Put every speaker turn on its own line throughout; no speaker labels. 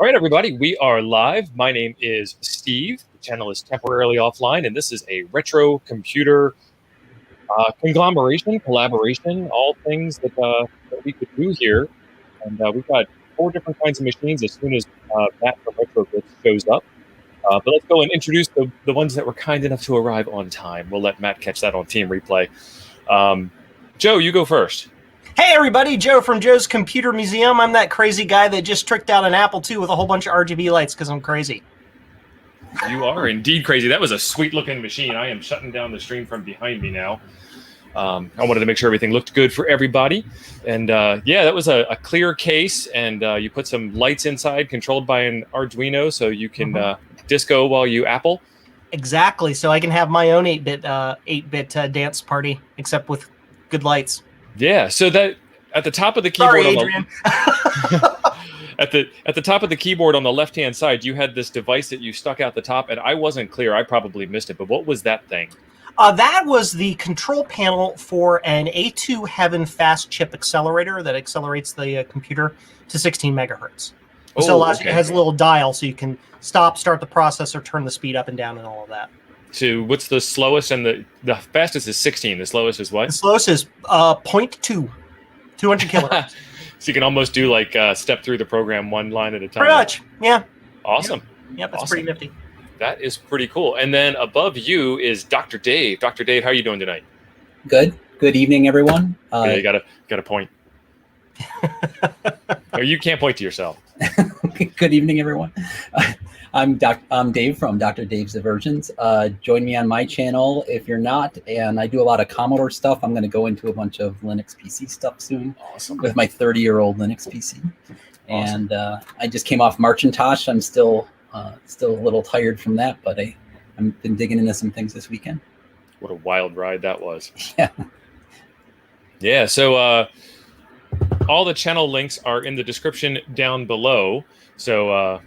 right, everybody, we are live. My name is Steve. The channel is temporarily offline, and this is a retro computer conglomeration, collaboration, all things that we could do here. And we've got 4 different kinds of machines as soon as Matt from RetroBits shows up. But let's go and introduce the ones that were kind enough to arrive on time. We'll let Matt catch that on Team Replay. Joe, you go first.
Hey everybody, Joe from Joe's Computer Museum. I'm that crazy guy that just tricked out an Apple II with a whole bunch of RGB lights because I'm crazy.
You are indeed crazy. That was a sweet looking machine. I am shutting down the stream from behind me now. I wanted to make sure everything looked good for everybody. And yeah, that was a clear case, and you put some lights inside controlled by an Arduino so you can disco while you Apple. Exactly, so I can have my own 8-bit dance party, except with good lights. Yeah, so that at the top of the keyboard,
sorry, Adrian.
at the top of the keyboard on the left-hand side, you had this device that you stuck out the top, and I wasn't clear. I probably missed it, but what was that thing?
That was the control panel for an A2 Heaven fast chip accelerator that accelerates the computer to 16 megahertz. Oh, so it has a little dial, so you can stop, start the processor, turn the speed up and down, and all of that.
So what's the slowest, and the fastest is 16. The slowest is what?
The slowest is 0.2, 200 kilohertz.
So you can almost do like step through the program one line at a time.
Pretty much, yeah.
Awesome.
Yep, that's awesome. Pretty nifty.
That is pretty cool. And then above you is Dr. Dave. Dr. Dave, how are you doing tonight?
Good. Good evening, everyone.
Yeah, you got to point. Or you can't point to yourself.
Good evening, everyone. I'm Dave from Dr. Dave's Diversions. Join me on my channel if you're not. And I do a lot of Commodore stuff. I'm going to go into a bunch of Linux PC stuff soon. Awesome. With my 30-year-old Linux PC. Awesome. And I just came off Marcintosh. I'm still a little tired from that, but I've been digging into some things this weekend.
What a wild ride that was.
Yeah.
Yeah. So all the channel links are in the description down below. So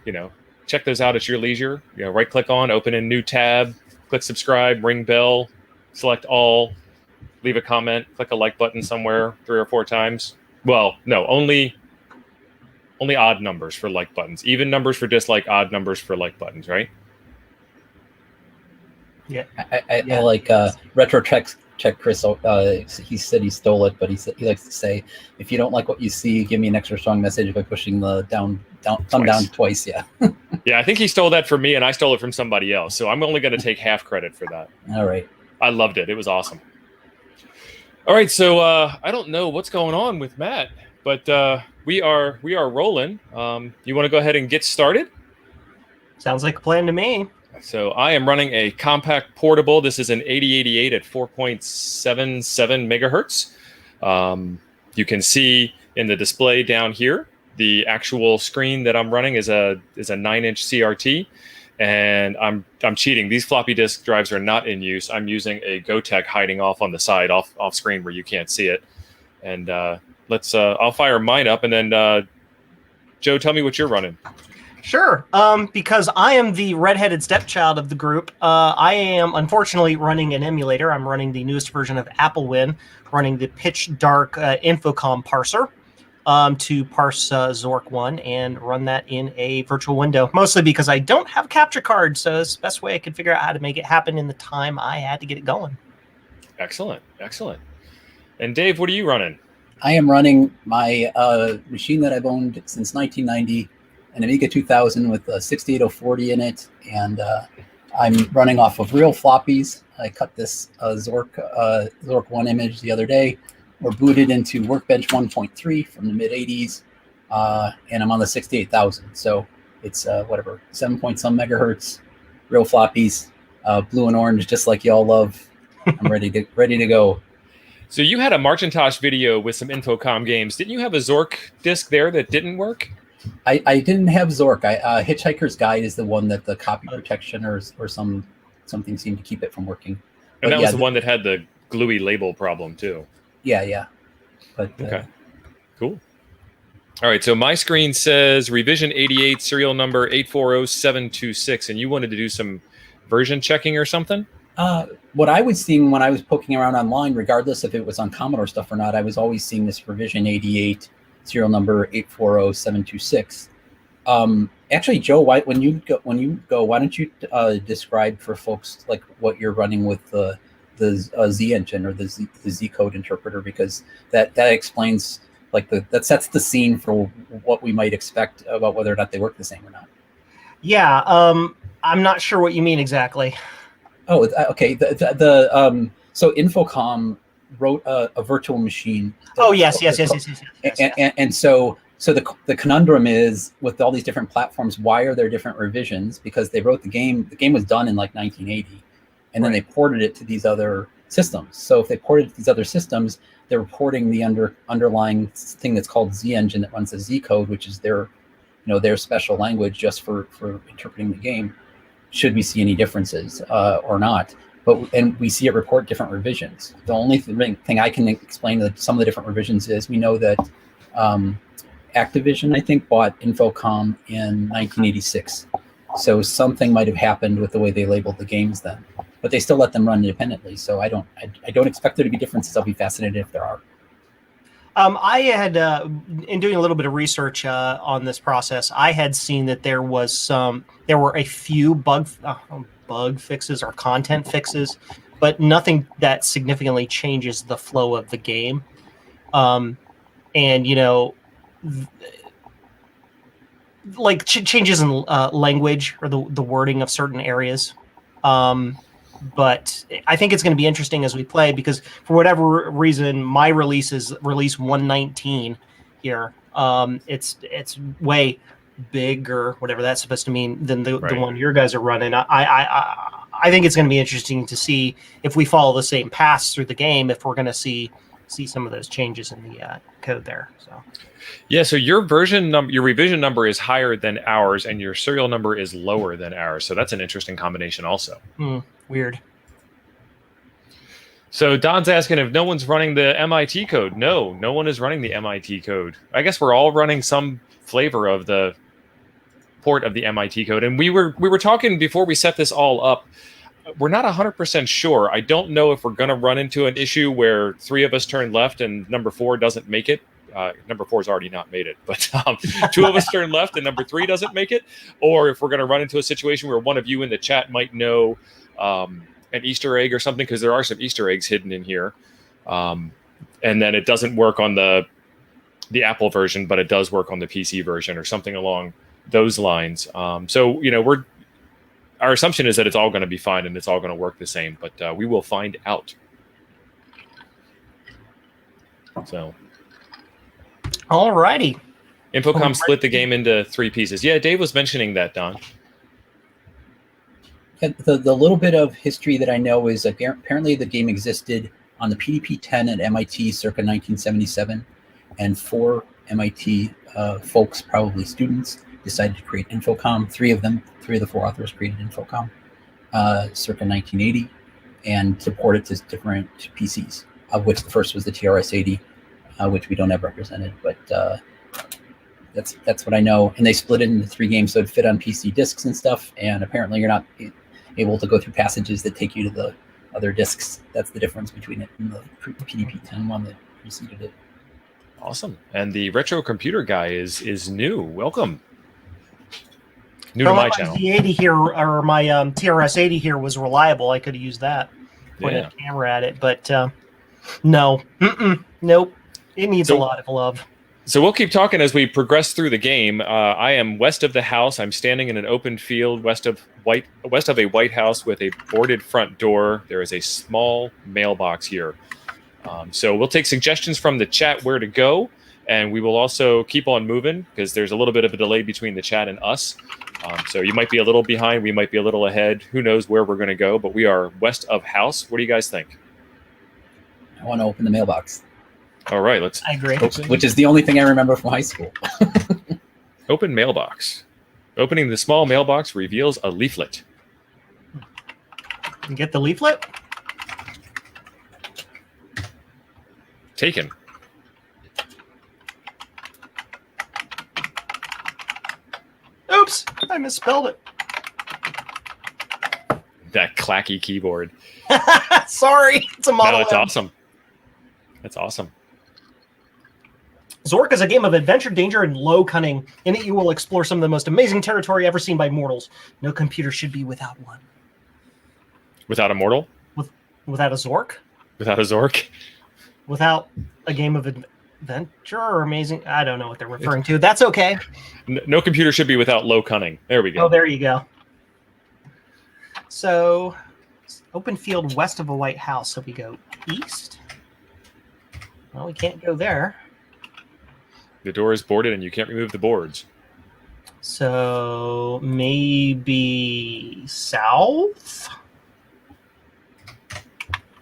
check those out at your leisure. Right click on, open a new tab, click subscribe, ring bell, select all, leave a comment, click a like button somewhere 3 or 4 times. Well, no, only odd numbers for like buttons. Even numbers for dislike, odd numbers for like buttons, right?
Yeah. I like Retro Check Chris. He said he stole it, but he likes to say, if you don't like what you see, give me an extra strong message by pushing the thumb down twice. Yeah.
Yeah, I think he stole that from me, and I stole it from somebody else. So I'm only going to take half credit for that.
All right.
I loved it. It was awesome. All right, so I don't know what's going on with Matt, but we are rolling. You want to go ahead and get started?
Sounds like a plan to me.
So I am running a compact portable. This is an 8088 at 4.77 megahertz. You can see in the display down here, the actual screen that I'm running is a 9-inch CRT, and I'm cheating. These floppy disk drives are not in use. I'm using a Gotek hiding off on the side, off screen where you can't see it. And I'll fire mine up, and then Joe, tell me what you're running.
Sure. Because I am the redheaded stepchild of the group, I am unfortunately running an emulator. I'm running the newest version of Apple Win, running the pitch dark Infocom parser to parse Zork Win and run that in a virtual window, mostly because I don't have a capture card. So it's the best way I could figure out how to make it happen in the time I had to get it going.
Excellent. Excellent. And Dave, what are you running?
I am running my machine that I've owned since 1990. An Amiga 2000 with a 68040 in it, and I'm running off of real floppies. I cut this Zork Win image the other day. We're booted into Workbench 1.3 from the mid 80s, and I'm on the 68000. So it's 7 point some megahertz, real floppies, blue and orange, just like y'all love. I'm ready to go.
So you had a Marcintosh video with some Infocom games. Didn't you have a Zork disc there that didn't work?
I didn't have Zork. Hitchhiker's Guide is the one that the copy protection or something seemed to keep it from working.
And that was the one that had the gluey label problem too.
Yeah. But
okay, cool. All right, so my screen says revision 88, serial number 840726, and you wanted to do some version checking or something?
What I was seeing when I was poking around online, regardless if it was on Commodore stuff or not, I was always seeing this revision 88. Serial number 840726, Actually, Joe, when you go, why don't you describe for folks like what you're running with the Z engine or the Z code interpreter, because that explains that sets the scene for what we might expect about whether or not they work the same or not.
Yeah, I'm not sure what you mean exactly.
Oh, okay. So Infocom wrote a virtual machine.
Oh, yes.
And so the conundrum is, with all these different platforms, why are there different revisions? Because they wrote the game. The game was done in like 1980, and then they ported it to these other systems. So if they ported it to these other systems, they're porting the underlying thing that's called Z engine that runs the Z code, which is their special language just for interpreting the game. Should we see any differences or not? And we see it report different revisions. The only thing I can explain that some of the different revisions is, we know that Activision, I think, bought Infocom in 1986. So something might have happened with the way they labeled the games then, but they still let them run independently. So I don't expect there to be differences. I'll be fascinated if there are.
I had, in doing a little bit of research on this process, I had seen that there were a few bug fixes or content fixes, but nothing that significantly changes the flow of the game. And like changes in language or the wording of certain areas. But I think it's going to be interesting as we play, because for whatever reason, my release is release 119 here. It's way bigger, whatever that's supposed to mean, than the one your guys are running. I think it's going to be interesting to see if we follow the same paths through the game, if we're going to see some of those changes in the code there. So.
Yeah, so your revision number is higher than ours, and your serial number is lower than ours. So that's an interesting combination also.
Weird.
So Don's asking if no one's running the MIT code. No one is running the MIT code. I guess we're all running some flavor of the port of the MIT code. And we were talking before we set this all up. We're not 100% sure. I don't know if we're going to run into an issue where 3 of us turn left and number 4 doesn't make it. Number 4's already not made it, but 2 of us turn left and number 3 doesn't make it. Or if we're going to run into a situation where one of you in the chat might know an Easter egg or something, because there are some Easter eggs hidden in here. And then it doesn't work on the Apple version, but it does work on the PC version or something along those lines. So, our assumption is that it's all going to be fine and it's all going to work the same, but we will find out. So.
All righty.
Infocom split the game into 3 pieces. Yeah, Dave was mentioning that, Don.
The little bit of history that I know is apparently the game existed on the PDP-10 at MIT circa 1977, and 4 MIT folks, probably students, decided to create Infocom. 3 of the 4 authors created Infocom circa 1980, and support it to different PCs, of which the first was the TRS-80, which we don't have represented, but that's what I know. And they split it into 3 games so it'd fit on PC discs and stuff, and apparently you're not able to go through passages that take you to the other discs. That's the difference between it and the PDP-10 one that preceded it.
Awesome. And the retro computer guy is new. Welcome. New to my channel.
The 80 here, or my TRS-80 here, was reliable. I could have used that. Pointed a camera at it, but no. Nope. It needs a lot of love.
So we'll keep talking as we progress through the game. I am west of the house. I'm standing in an open field west of a White House with a boarded front door. There is a small mailbox here. So we'll take suggestions from the chat where to go, and we will also keep on moving because there's a little bit of a delay between the chat and us. So you might be a little behind. We might be a little ahead. Who knows where we're going to go, but we are west of house. What do you guys think?
I want to open the mailbox.
All right,
I agree.
Which is the only thing I remember from high school.
Open mailbox. Opening the small mailbox reveals a leaflet.
You get the leaflet?
Taken.
Oops, I misspelled it.
That clacky keyboard.
Sorry, it's a model.
No, it's awesome. That's awesome.
Zork is a game of adventure, danger, and low cunning. In it, you will explore some of the most amazing territory ever seen by mortals. No computer should be without one.
Without a mortal?
Without a Zork?
Without a Zork?
Without a game of adventure or amazing? I don't know what they're referring to. That's okay.
No computer should be without low cunning. There we go.
Oh, there you go. So, open field west of a white house. So we go east. Well, we can't go there.
The door is boarded and you can't remove the boards.
So maybe south?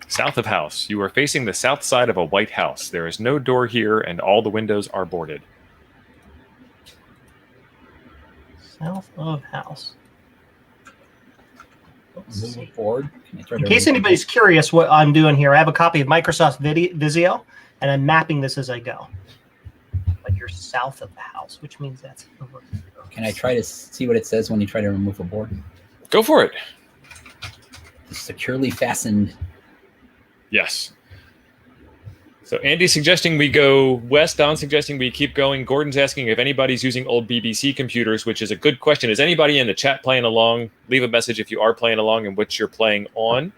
South of house. You are facing the south side of a white house. There is no door here and all the windows are boarded.
South of house.
Move a board.
In case anybody's curious what I'm doing here, I have a copy of Microsoft Visio, and I'm mapping this as I go. But you're south of the house, which means that's over here.
Can I try to see what it says when you try to remove a board?
Go for it.
Securely fastened.
Yes. So Andy's suggesting we go west. Don's suggesting we keep going. Gordon's asking if anybody's using old BBC computers, which is a good question. Is anybody in the chat playing along? Leave a message if you are playing along and what you're playing on.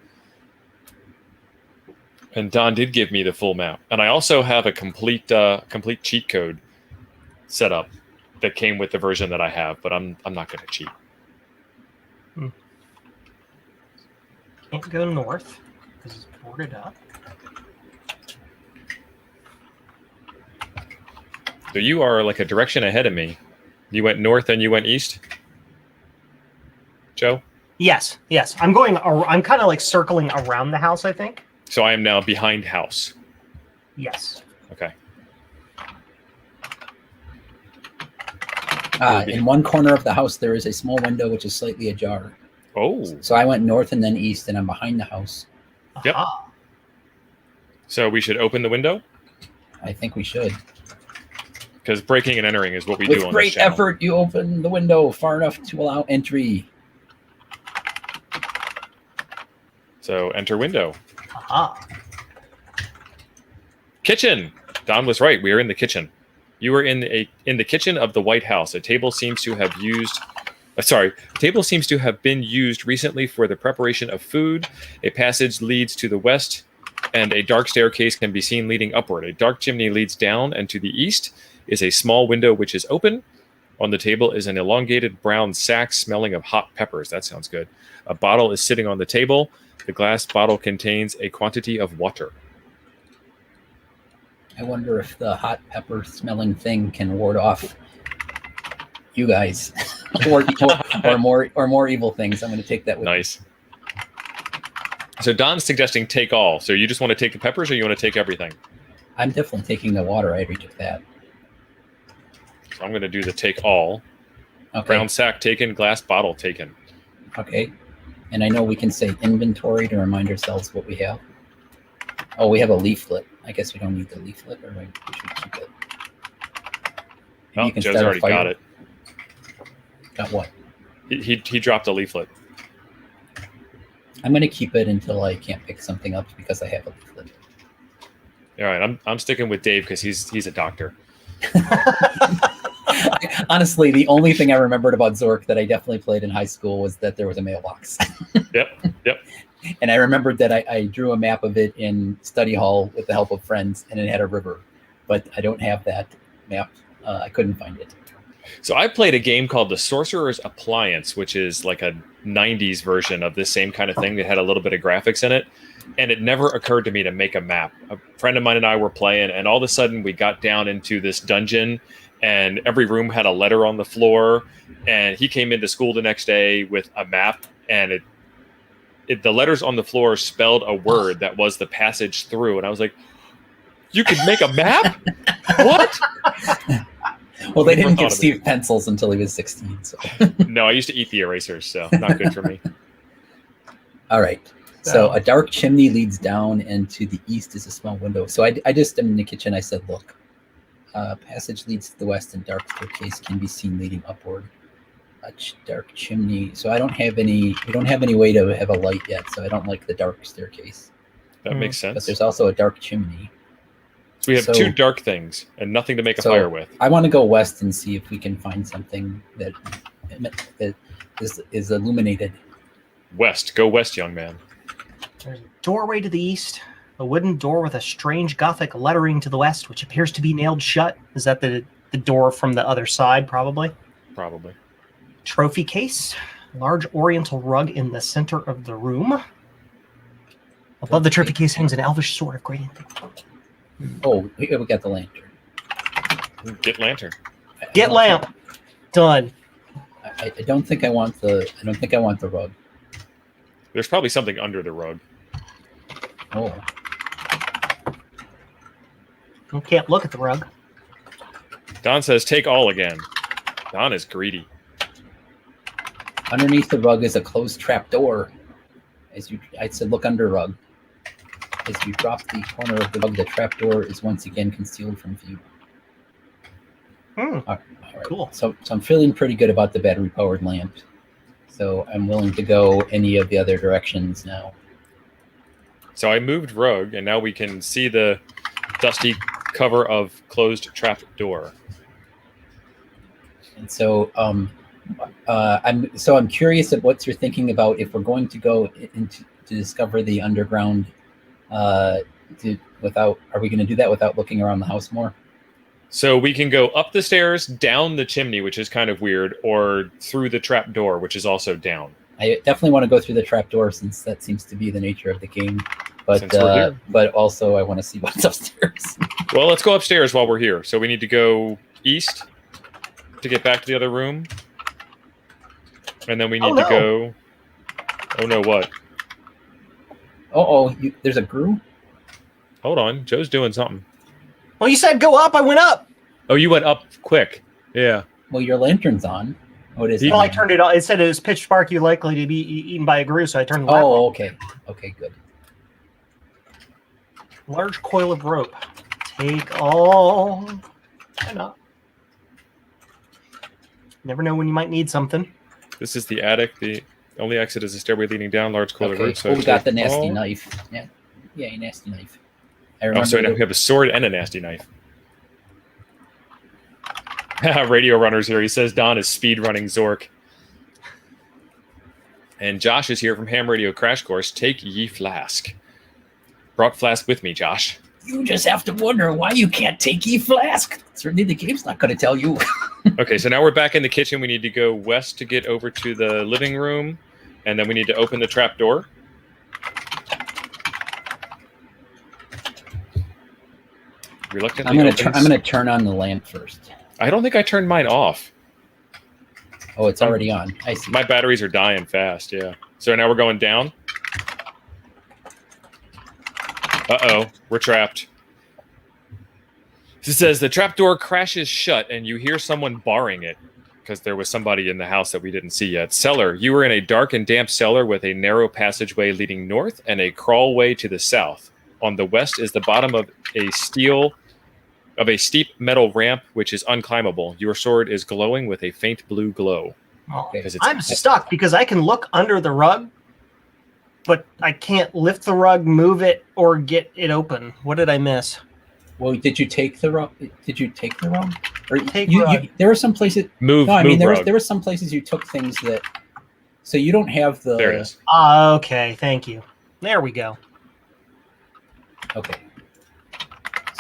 And Don did give me the full map. And I also have a complete cheat code set up that came with the version that I have, but I'm not going to cheat.
Can't go north because it's boarded up.
So you are like a direction ahead of me. You went north and you went east? Joe?
Yes. I'm going. I'm kind of like circling around the house, I think.
So I am now behind house.
Yes.
Okay.
In one corner of the house, there is a small window which is slightly ajar.
Oh.
So I went north and then east, and I'm behind the house.
Yep.
Aha.
So we should open the window?
I think we should.
Because breaking and entering is what we do on
With
this
great
channel.
effort, you open the window far enough to allow entry.
So enter window.
Aha.
Kitchen. Don was right. We are in the kitchen. You are in the kitchen of the White House. A table seems to have been used recently for the preparation of food. A passage leads to the west, and a dark staircase can be seen leading upward. A dark chimney leads down, and to the east is a small window which is open. On the table is an elongated brown sack smelling of hot peppers. That sounds good. A bottle is sitting on the table. The glass bottle contains a quantity of water.
I wonder if the hot pepper smelling thing can ward off you guys or more evil things. I'm going to take that with me.
Nice. So Don's suggesting take all. So you just want to take the peppers or you want to take everything?
I'm definitely taking the water. I already took that.
So I'm going to do the take all.
Okay.
Brown sack taken, glass bottle taken.
Okay. And I know we can say inventory to remind ourselves what we have. Oh, we have a leaflet. I guess we don't need the leaflet, or we should keep it.
Oh,
You can
Joe's
start a
already
fire.
got it.
Got what?
He dropped a leaflet.
I'm going to keep it until I can't pick something up because I have a leaflet.
All right, I'm sticking with Dave because he's a doctor.
Honestly, the only thing I remembered about Zork that I definitely played in high school was that there was a mailbox.
Yep.
And I remembered that I drew a map of it in study hall with the help of friends, and it had a river. But I don't have that map. I couldn't find it.
So I played a game called The Sorcerer's Appliance, which is like a 90s version of this same kind of thing that had a little bit of graphics in it. And it never occurred to me to make a map. A friend of mine and I were playing, and all of a sudden we got down into this dungeon, and every room had a letter on the floor. And he came into school the next day with a map, and the letters on the floor spelled a word that was the passage through. And I was like, you could make a map? What?
Well, they didn't give Steve pencils until he was 16. So.
No, I used to eat the erasers, so not good for me.
All right. So a dark chimney leads down, and to the east is a small window. So I just am in the kitchen. I said, look, passage leads to the west, and dark staircase can be seen leading upward. A dark chimney. So we don't have any way to have a light yet. So I don't like the dark staircase.
That makes sense.
But there's also a dark chimney.
So we have two dark things and nothing to make a fire with.
I want to go west and see if we can find something that is illuminated.
West. Go west, young man.
There's a doorway to the east, a wooden door with a strange Gothic lettering to the west, which appears to be nailed shut. Is that the door from the other side, probably?
Probably.
Trophy case, large oriental rug in the center of the room. Above the trophy case hangs an elvish sword of great antiquity.
Oh, we got the lantern.
Get lantern.
Get lamp. Done.
I don't think I want the. I don't think I want the rug.
There's probably something under the rug.
Oh.
You can't look at the rug.
Don says, "Take all again." Don is greedy.
Underneath the rug is a closed trap door. I said, look under rug. As you drop the corner of the rug, the trap door is once again concealed from view. All right.
Cool.
So I'm feeling pretty good about the battery-powered lamp. So I'm willing to go any of the other directions now.
So I moved rug, and now we can see the dusty cover of closed trap door.
And so I'm curious at what you're thinking about if we're going to go into to discover the underground. Are we going to do that without looking around the house more?
So we can go up the stairs, down the chimney, which is kind of weird, or through the trap door, which is also down.
I definitely want to go through the trap door since that seems to be the nature of the game. But also I want to see what's upstairs.
Well, let's go upstairs while we're here. So we need to go east to get back to the other room. And then we need to go... Oh, no, what?
There's a groove?
Hold on. Joe's doing something.
Well, you said go up. I went up.
Oh, you went up quick. Yeah.
Well, your lantern's on. Oh, it is.
Well, I turned it on. It said it was pitch dark. You're likely to be eaten by a grue, so I turned the lamp on.
Okay. Okay, good.
Large coil of rope. Take all. Why not? Never know when you might need something.
This is the attic. The only exit is a stairway leading down. Large coil of rope. So
we got the nasty knife. Yeah, a nasty knife.
So now we have a sword and a nasty knife. Radio Runner's here. He says Don is speed running Zork. And Josh is here from Ham Radio Crash Course. Take ye flask. Brought flask with me, Josh.
You just have to wonder why you can't take ye flask. Certainly the game's not going to tell you.
Okay, so now we're back in the kitchen. We need to go west to get over to the living room. And then we need to open the trap door. Reluctantly
I'm going to turn on the lamp first.
I don't think I turned mine off.
Oh, it's already on. I see.
My batteries are dying fast, yeah. So now we're going down. Uh-oh, we're trapped. It says the trapdoor crashes shut and you hear someone barring it because there was somebody in the house that we didn't see yet. Cellar. You were in a dark and damp cellar with a narrow passageway leading north and a crawlway to the south. On the west is the bottom of a steep metal ramp, which is unclimbable. Your sword is glowing with a faint blue glow.
Okay. I'm stuck because I can look under the rug, but I can't lift the rug, move it, or get it open. What did I miss?
Well, did you take the rug? Did you take the rug? Or
rug.
There were some places.
Move.
There were some places you took things that. So you don't have the.
There it is.
Okay, thank you. There we go.
Okay.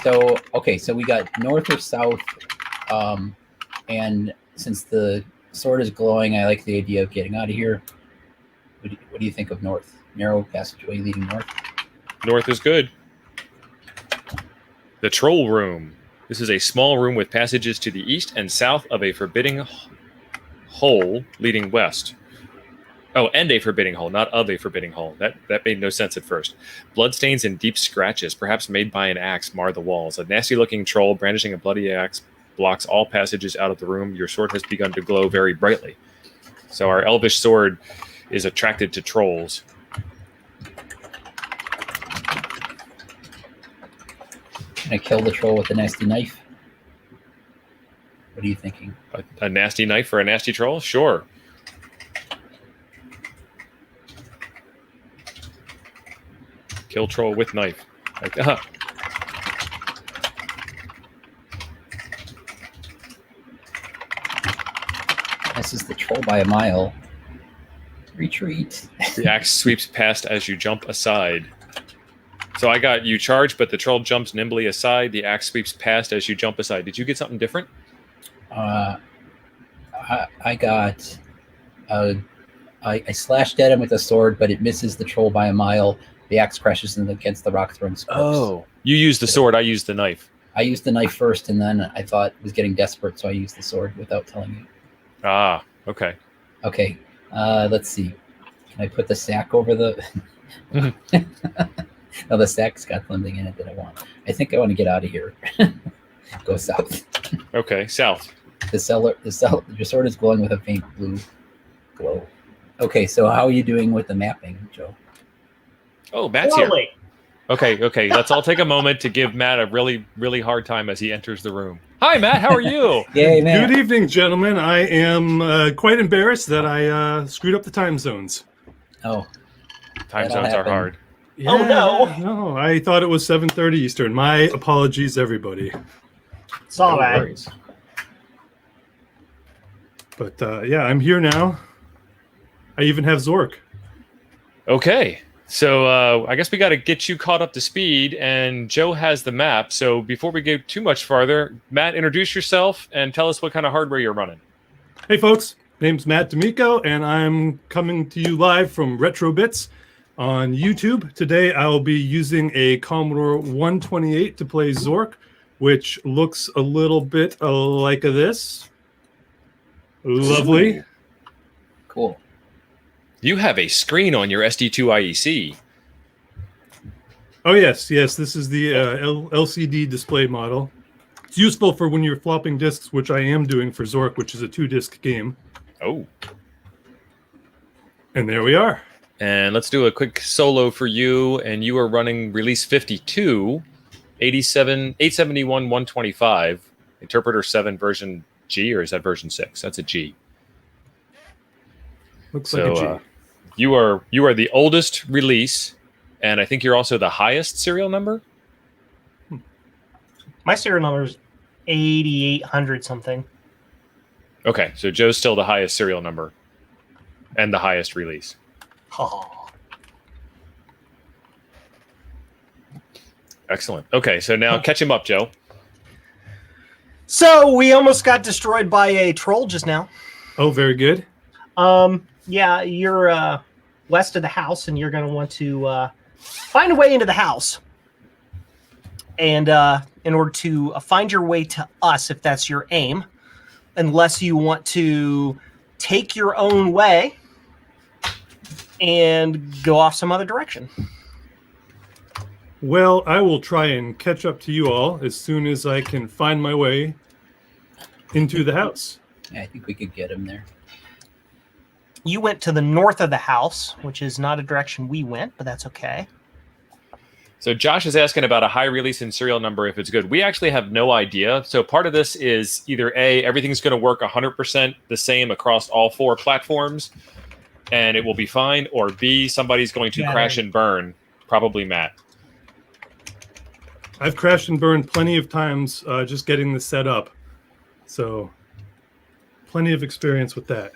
So we got north or south, and since the sword is glowing, I like the idea of getting out of here. What do you think of north? Narrow passageway leading north?
North is good. The Troll Room. This is a small room with passages to the east and south of a forbidding hole leading west. Oh, and a forbidding hole, not of a forbidding hole. That made no sense at first. Bloodstains and deep scratches, perhaps made by an axe, mar the walls. A nasty-looking troll brandishing a bloody axe blocks all passages out of the room. Your sword has begun to glow very brightly. So our elvish sword is attracted to trolls.
Can I kill the troll with a nasty knife? What are you thinking?
A nasty knife for a nasty troll? Sure. Kill troll with knife. Like,
misses the troll by a mile. Retreat.
The axe sweeps past as you jump aside. So I got you charge, but the troll jumps nimbly aside. The axe sweeps past as you jump aside. Did you get something different?
I got... I slashed at him with a sword, but it misses the troll by a mile. The axe crashes against the rock thrown sparks.
Oh. You used the sword. I used the knife.
I used the knife first, and then I thought it was getting desperate, so I used the sword without telling you.
Ah, okay.
Okay, let's see. Can I put the sack over the... No, the sack's got something in it that I want. I think I want to get out of here. Go south.
Okay, south.
Your sword is glowing with a faint blue glow. Okay, so how are you doing with the mapping, Joe?
Oh, Matt's here. Okay. Let's all take a moment to give Matt a really, really hard time as he enters the room. Hi, Matt. How are you?
Yay, Matt.
Good evening, gentlemen. I am quite embarrassed that I screwed up the time zones.
Oh.
Time
That'll
zones are
happen.
hard.
Yeah,
Oh, no.
No, I thought it was 7:30 Eastern. My apologies, everybody.
It's all
No
right.
worries.
But yeah, I'm here now. I even have Zork.
Okay. So I guess we got to get you caught up to speed, and Joe has the map. So before we go too much farther, Matt, introduce yourself and tell us what kind of hardware you're running.
Hey, folks. Name's Matt D'Amico, and I'm coming to you live from Retro Bits on YouTube. Today, I'll be using a Commodore 128 to play Zork, which looks a little bit like this. Lovely.
Cool.
You have a screen on your SD2 IEC.
Oh, yes. This is the LCD display model. It's useful for when you're flopping disks, which I am doing for Zork, which is a 2-disc game.
Oh.
And there we are.
And let's do a quick solo for you. And you are running release 52, 871, 125, Interpreter 7 version G, or is that version 6? That's a G.
Looks like a G.
You are the oldest release, and I think you're also the highest serial number.
My serial number is 8800 something.
Okay, so Joe's still the highest serial number and the highest release.
Oh.
Excellent. Okay, so now catch him up, Joe.
So we almost got destroyed by a troll just now.
Oh, very good.
Yeah, you're west of the house, and you're going to want to find a way into the house. And in order to find your way to us, if that's your aim, unless you want to take your own way and go off some other direction.
Well, I will try and catch up to you all as soon as I can find my way into the house.
Yeah, I think we could get him there.
You went to the north of the house, which is not a direction we went, but that's okay.
So Josh is asking about a high release and serial number if it's good. We actually have no idea. So part of this is either A, everything's going to work 100% the same across all 4 platforms, and it will be fine, or B, somebody's going to crash and burn, probably Matt.
I've crashed and burned plenty of times just getting this set up. So plenty of experience with that.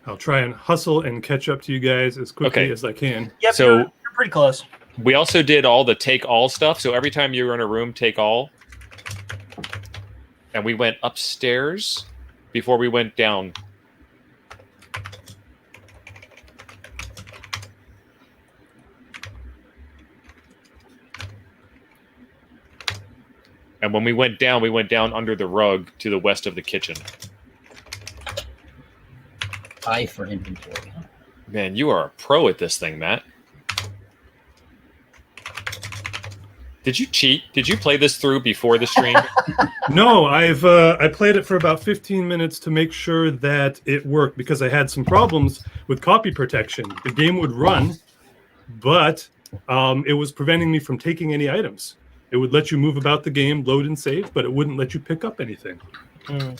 I'll try and hustle and catch up to you guys as quickly as I can.
Yep,
So-
you're pretty close.
We also did all the take all stuff. So every time you were in a room, take all. And we went upstairs before we went down. And when we went down under the rug to the west of the kitchen.
I for inventory. Huh?
Man, you are a pro at this thing, Matt. Did you cheat? Did you play this through before the stream?
No, I played it for about 15 minutes to make sure that it worked because I had some problems with copy protection. The game would run, but it was preventing me from taking any items. It would let you move about the game, load and save, but it wouldn't let you pick up anything.
Mm.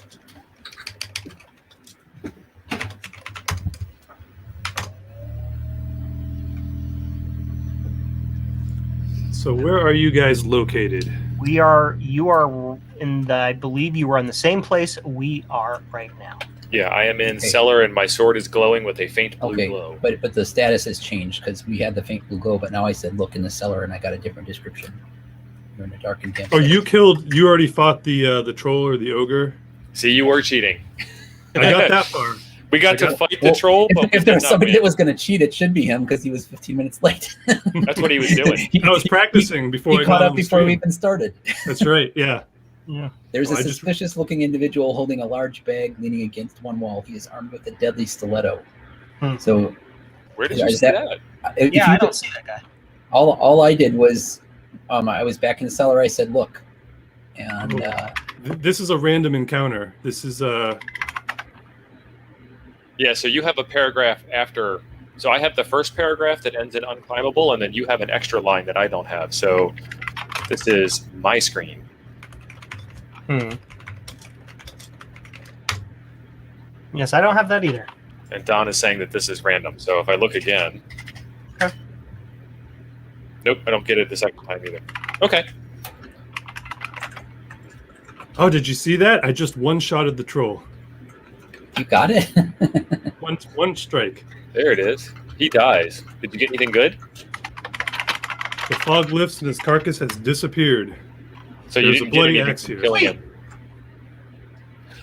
So where are you guys located?
You are I believe you were in the same place we are right now.
Yeah, I am in
Okay.
cellar, and my sword is glowing with a faint blue
Okay,
glow.
but the status has changed because we had the faint blue glow, but now I said look in the cellar, and I got a different description. You're in a darkened campsite.
Oh, you already fought the troll or the ogre?
See, you were cheating.
I got that far.
We got to fight the troll, but
If there was somebody that was going to cheat, it should be him because he was 15 minutes late.
That's what he was doing.
I was practicing before
he
I
caught
got
up
on the
before we
stream.
even started.
That's right. Yeah.
Yeah.
There's
Well,
a suspicious-looking individual holding a large bag leaning against one wall. He is armed with a deadly stiletto. So,
Where did you
is
see that?
if
Yeah,
you
I don't see that guy.
all I did was, I was back in the cellar. I said, "Look," and
This is a random encounter. This is
Yeah, so you have a paragraph after. So I have the first paragraph that ends in unclimbable, and then you have an extra line that I don't have. So this is my screen.
Yes, I don't have that either.
And Don is saying that this is random. So if I look again.
Okay.
Nope, I don't get it the second time either. Okay.
Oh, did you see that? I just one-shotted the troll.
you got it.
One strike.
There it is. He dies. Did you get anything good?
The fog lifts and his carcass has disappeared.
So
There's
you
a
didn't get
bloody
anything
axe
from
here.
killing him.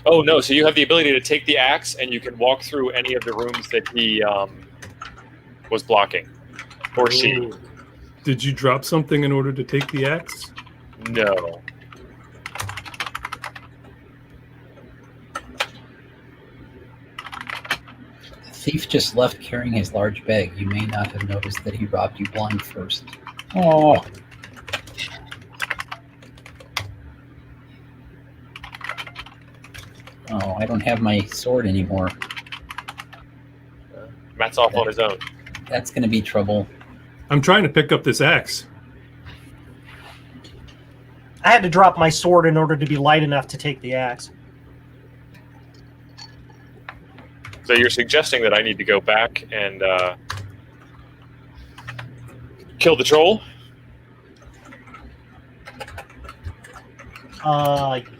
Oh no! So you have the ability to take the axe, and you can walk through any of the rooms that he was blocking, or she.
Oh. Did you drop something in order to take the axe?
No.
The thief just left carrying his large bag. You may not have noticed that he robbed you blind first. Oh. Oh, I don't have my sword anymore.
Matt's off on his own.
That's going to be trouble.
I'm trying to pick up this axe.
I had to drop my sword in order to be light enough to take the axe.
So you're suggesting that I need to go back and kill the troll?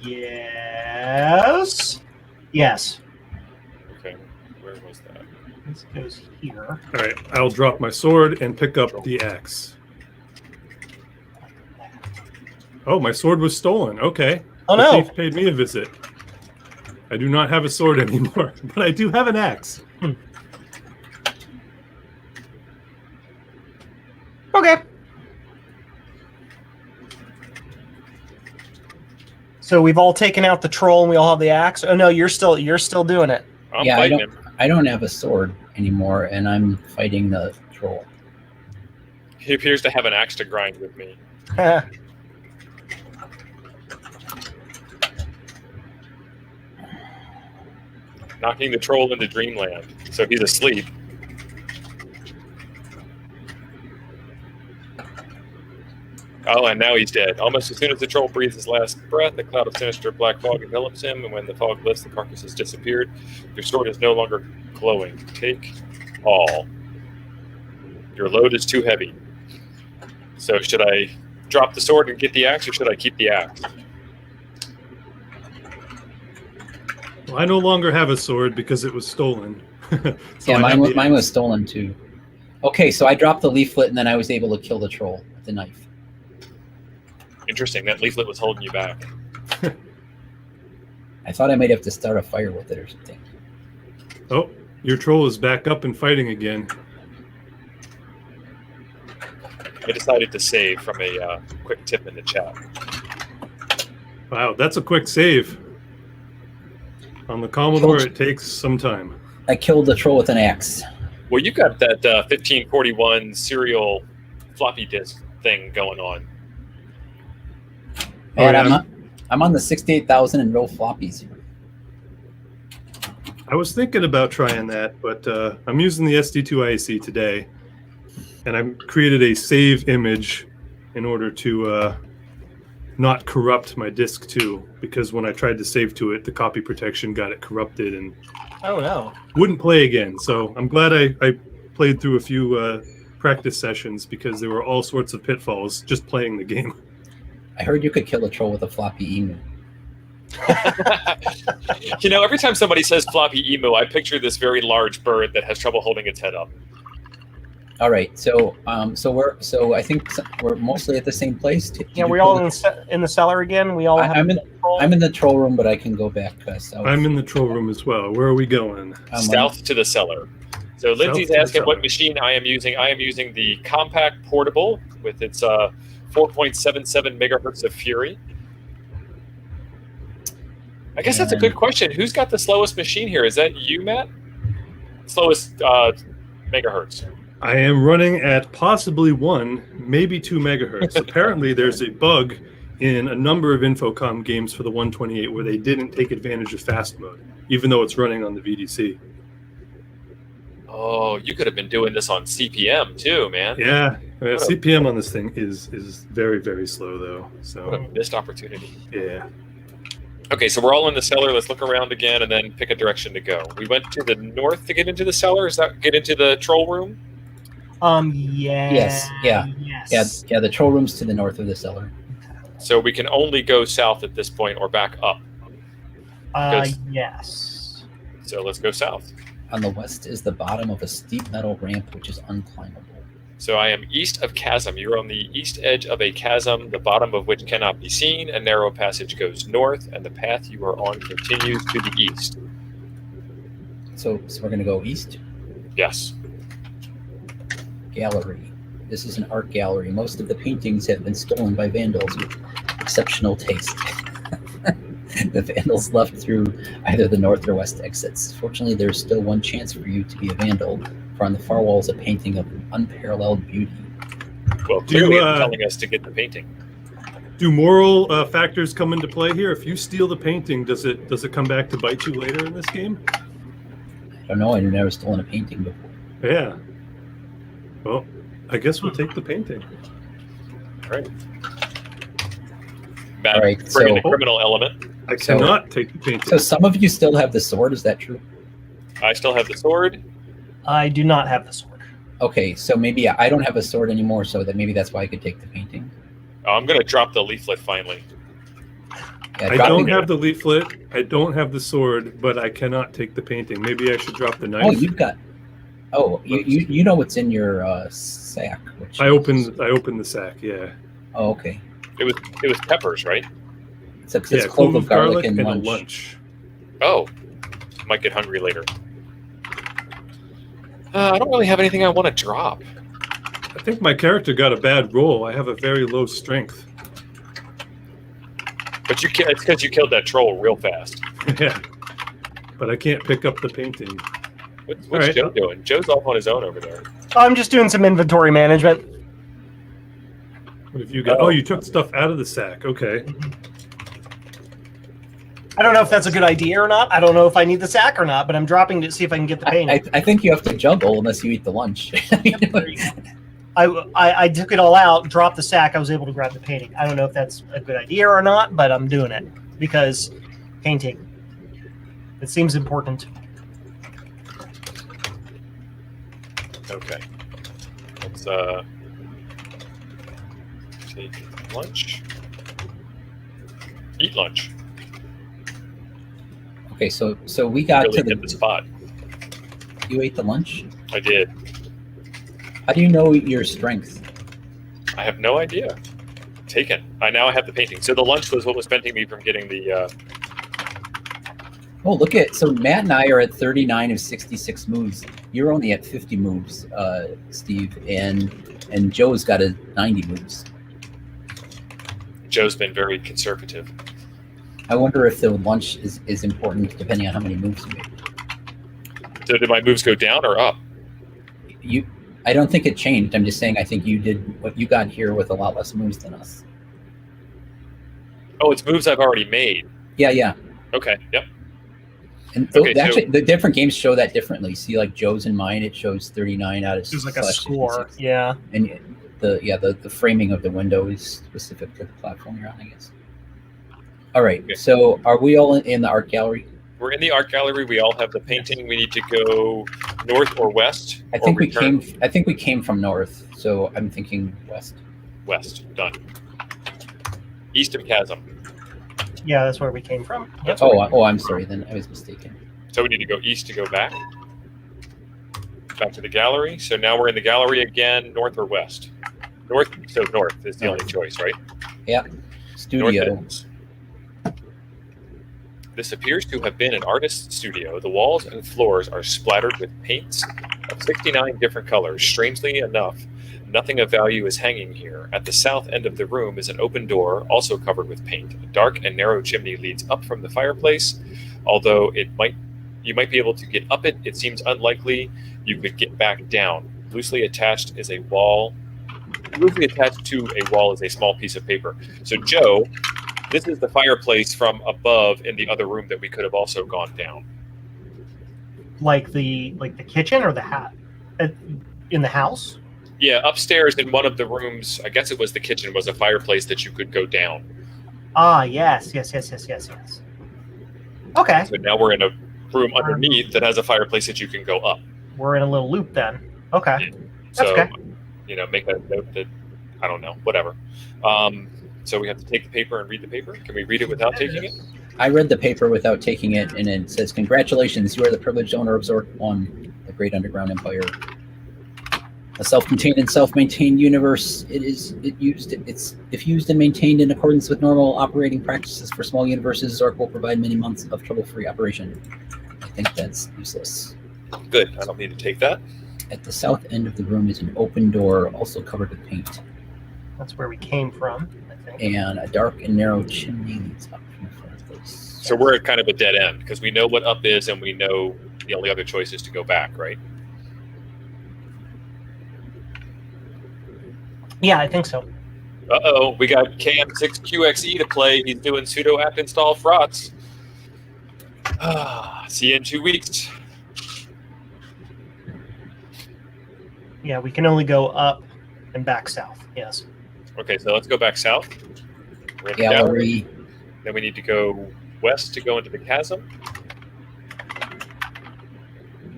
Yes. Yes.
Okay, where was that?
This goes here.
All right, I'll drop my sword and pick up the axe. Oh, my sword was stolen. Okay.
Oh,
The
no.
thief paid me a visit. I do not have a sword anymore, but I do have an axe.
Okay. So we've all taken out the troll and we all have the axe. Oh no, you're still doing it.
I'm
Yeah,
fighting him.
I don't have a sword anymore, and I'm fighting the troll.
He appears to have an axe to grind with me. Knocking the troll into dreamland. So he's asleep. Oh, and now he's dead. Almost as soon as the troll breathes his last breath, a cloud of sinister black fog envelops him, and when the fog lifts, the carcass has disappeared. Your sword is no longer glowing. Take all. Your load is too heavy. So should I drop the sword and get the axe, or should I keep the axe?
Well, I no longer have a sword because it was stolen. So
Yeah,
I have the
mine
axe.
was stolen too. Okay, so I dropped the leaflet, and then I was able to kill the troll with the knife.
Interesting. That leaflet was holding you back.
I thought I might have to start a fire with it or something.
Oh, your troll is back up and fighting again.
I decided to save from a quick tip in the chat.
Wow, that's a quick save. On the Commodore, it takes some time.
I killed the troll with an axe.
Well, you've got that 1541 serial floppy disk thing going on.
And
yeah.
I'm on the 68,000 and roll floppies.
I was thinking about trying that, but I'm using the SD2IAC today, and I created a save image in order to not corrupt my disk too, because when I tried to save to it, the copy protection got it corrupted and
Oh no.
wouldn't play again. So I'm glad I played through a few practice sessions because there were all sorts of pitfalls just playing the game.
I heard you could kill a troll with a floppy emu.
Every time somebody says floppy emu, I picture this very large bird that has trouble holding its head up.
All right, so I think we're mostly at the same place.
Yeah, we all in the cellar again. We all.
I'm in the troll room, but I can go back south.
I'm in the troll room as well. Where are we going?
South to the cellar. So Lindsay's asking what machine I am using. I am using the compact portable with its 4.77 megahertz of fury. I guess that's a good question. Who's got the slowest machine here? Is that you, Matt? Slowest megahertz.
I am running at possibly 1, maybe 2 megahertz. Apparently, there's a bug in a number of Infocom games for the 128 where they didn't take advantage of fast mode, even though it's running on the VDC.
Oh, you could have been doing this on CPM too, man.
Yeah, CPM on this thing is very, very slow though. So
what a missed opportunity.
Yeah.
Okay, so we're all in the cellar. Let's look around again and then pick a direction to go. We went to the north to get into the cellar. Is that get into the troll room?
Yeah.
Yes. Yeah.
Yes.
Yeah. The troll room's to the north of the cellar.
So we can only go south at this point or back up.
Yes.
So let's go south.
On the west is the bottom of a steep metal ramp, which is unclimbable.
So I am east of chasm. You're on the east edge of a chasm, the bottom of which cannot be seen. A narrow passage goes north, and the path you are on continues to the east.
So we're going to go east?
Yes.
Gallery. This is an art gallery. Most of the paintings have been stolen by vandals with exceptional taste. The vandals left through either the north or west exits. Fortunately, there's still one chance for you to be a vandal, for on the far wall is a painting of unparalleled beauty.
Well, clearly it's telling us to get the painting.
Do moral factors come into play here? If you steal the painting, does it come back to bite you later in this game?
I don't know. I've never stolen a painting before.
Yeah. Well, I guess we'll take the painting.
All right. Matt,
All right,
bring in
so-
the criminal element.
I cannot take the painting.
So some of you still have the sword. Is that true?
I still have the sword.
I do not have the sword.
Okay, so maybe I don't have a sword anymore, so that maybe that's why I could take the painting.
Oh, I'm going to drop the leaflet finally.
Yeah,
I
dropping
don't
it.
have the leaflet. I don't have the sword, but I cannot take the painting. Maybe I should drop the knife.
Oh, you've got. Oh, you know what's in your sack. Which
I opened the sack. Yeah.
Oh, okay.
It was peppers, right?
It's clove of garlic and
a
lunch.
lunch.
Oh, might get hungry later. I don't really have anything I want to drop.
I think my character got a bad roll. I have a very low strength.
But it's because you killed that troll real fast.
Yeah. But I can't pick up the painting.
What's
right.
Joe doing? Joe's off on his own over there.
I'm just doing some inventory management.
What have you got? Oh, you took stuff out of the sack. Okay.
I don't know if that's a good idea or not. I don't know if I need the sack or not, but I'm dropping to see if I can get the painting.
I think you have to juggle unless you eat the lunch.
I took it all out, dropped the sack. I was able to grab the painting. I don't know if that's a good idea or not, but I'm doing it because painting. It seems important.
Okay. Let's take lunch. Eat lunch.
Okay, so we got
Really
to
hit the spot.
You ate the lunch?
I did.
How do you know your strength?
I have no idea. Taken. I now have the painting. So the lunch was what was preventing me from getting the.
Oh, look at so Matt and I are at 39 of 66 moves. You're only at 50 moves, Steve, and Joe's got a 90 moves.
Joe's been very conservative.
I wonder if the lunch is important depending on how many moves you make.
So did my moves go down or up?
I don't think it changed. I'm just saying I think you did what you got here with a lot less moves than us.
Oh, it's moves I've already made.
Yeah.
Okay. Yep.
And
Okay,
actually, the different games show that differently. See, like Joe's and mine, it shows 39 out of.
There's like a
slash
score.
66.
Yeah.
And the framing of the window is specific to the platform you're on, I guess. All right.
Okay.
So are we all in the art gallery?
We're in the art gallery. We all have the painting. We need to go north or west.
I think
or return
we came from north, so I'm thinking west.
west. Done. East of Chasm.
Yeah, that's where we came from. Yep.
I'm sorry. Then I was mistaken.
So we need to go east to go back. Back to the gallery. So now we're in the gallery again, north or west? North. So north is the only choice, right?
Yeah. Studio.
North. This appears to have been an artist's studio. The walls and floors are splattered with paints of 69 different colors. Strangely enough, nothing of value is hanging here. At the south end of the room is an open door, also covered with paint. A dark and narrow chimney leads up from the fireplace. Although you might be able to get up it, it seems unlikely you could get back down. Loosely attached to a wall is a small piece of paper. So Joe, this is the fireplace from above in the other room that we could have also gone down.
Like the kitchen or the hat in the house?
Yeah, upstairs in one of the rooms, I guess it was the kitchen, was a fireplace that you could go down.
Ah, yes. Okay.
So now we're in a room underneath that has a fireplace that you can go up.
We're in a little loop then. Okay.
Yeah.
That's
So,
okay.
Make a note that, I don't know, whatever. So we have to take the paper and read the paper? Can we read it without taking it?
I read the paper without taking it, and it says, "Congratulations, you are the privileged owner of Zork Win, the great underground empire. A self-contained and self-maintained universe. If used and maintained in accordance with normal operating practices for small universes, Zork will provide many months of trouble-free operation." I think that's useless.
Good. I don't need to take that.
At the south end of the room is an open door, also covered with paint,
That's where we came from, I think.
and a dark and narrow chimney leads up from the fireplace.
So we're at kind of a dead end because we know what up is and we know the only other choice is to go back, right?
Yeah, I think so.
Uh-oh, we got KM6QXE to play. He's doing sudo apt install frauds. See you in 2 weeks.
Yeah, we can only go up and back south. Yes.
Okay, so let's go back south. We're in the
Gallery.
Then we need to go west to go into the chasm.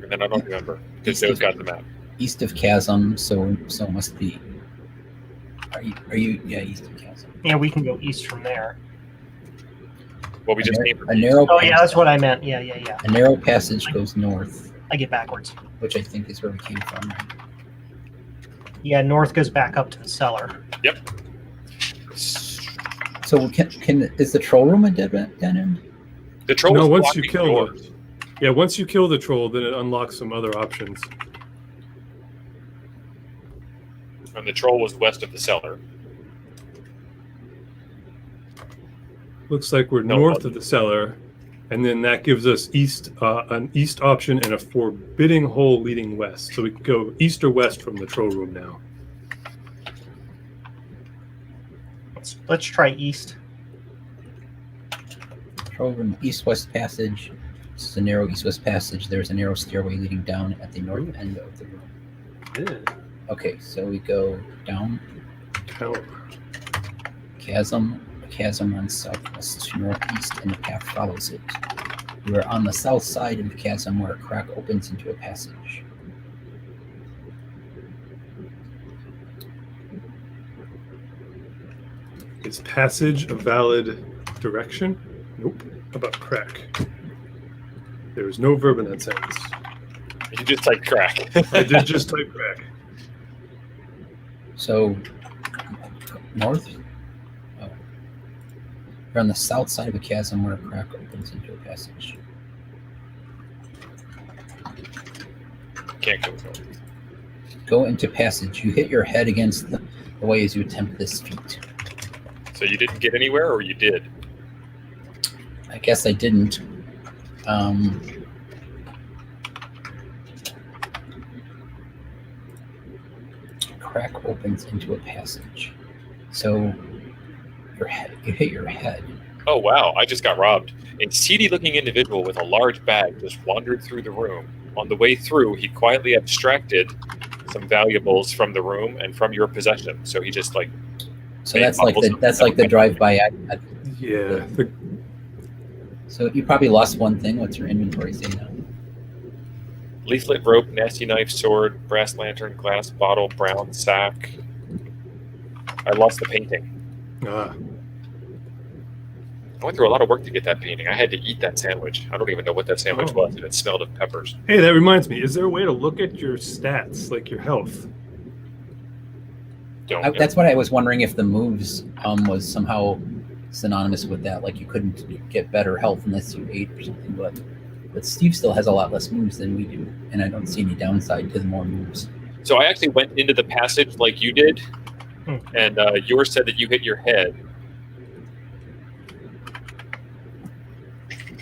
And then I don't remember because those got the map.
East of chasm, so must be. Are you? Yeah, east of chasm.
Yeah, we can go east from there.
Well, we just came from
a narrow.
Oh, yeah, that's what I meant. Yeah.
A narrow passage goes north,
I get backwards.
which I think is where we came from. Right?
Yeah, north goes back up to the cellar.
Yep.
So is the troll room a dead end?
The troll
No,
was
once you
blocking
kill
doors.
once you kill the troll, then it unlocks some other options.
And the troll was west of the cellar.
Looks like we're
No,
north of the cellar, and then that gives us an east option and a forbidding hole leading west. So we can go east or west from the troll room now.
Let's try east.
Troll room, east-west passage. This is a narrow east-west passage. There's a narrow stairway leading down at the north end of the room. Okay, so we go down. Chasm. A chasm runs southwest to northeast, and the path follows it. We are on the south side of the chasm where a crack opens into a passage.
Is passage a valid direction? Nope. How about crack? There is no verb in that sentence.
You just type crack.
I did just type crack.
So, north? Oh. We're on the south side of a chasm where a crack opens into a passage.
Can't go north.
Go into passage. You hit your head against the way as you attempt this feat.
So you didn't get anywhere, or you did?
I guess I didn't. Crack opens into a passage. So you hit your head.
Oh, wow. I just got robbed. A seedy-looking individual with a large bag just wandered through the room. On the way through, he quietly abstracted some valuables from the room and from your possession. So he just, like...
So that's like the drive-by act.
Yeah.
So you probably lost one thing. What's your inventory say now?
Leaflet, rope, nasty knife, sword, brass lantern, glass bottle, brown sack. I lost the painting. I went through a lot of work to get that painting. I had to eat that sandwich. I don't even know what that sandwich was, and it smelled of peppers.
Hey, that reminds me. Is there a way to look at your stats, like your health?
That's what I was wondering, if the moves was somehow synonymous with that. Like you couldn't get better health unless you ate or something. But Steve still has a lot less moves than we do, and I don't see any downside to the more moves.
So I actually went into the passage like you did, and yours said that you hit your head.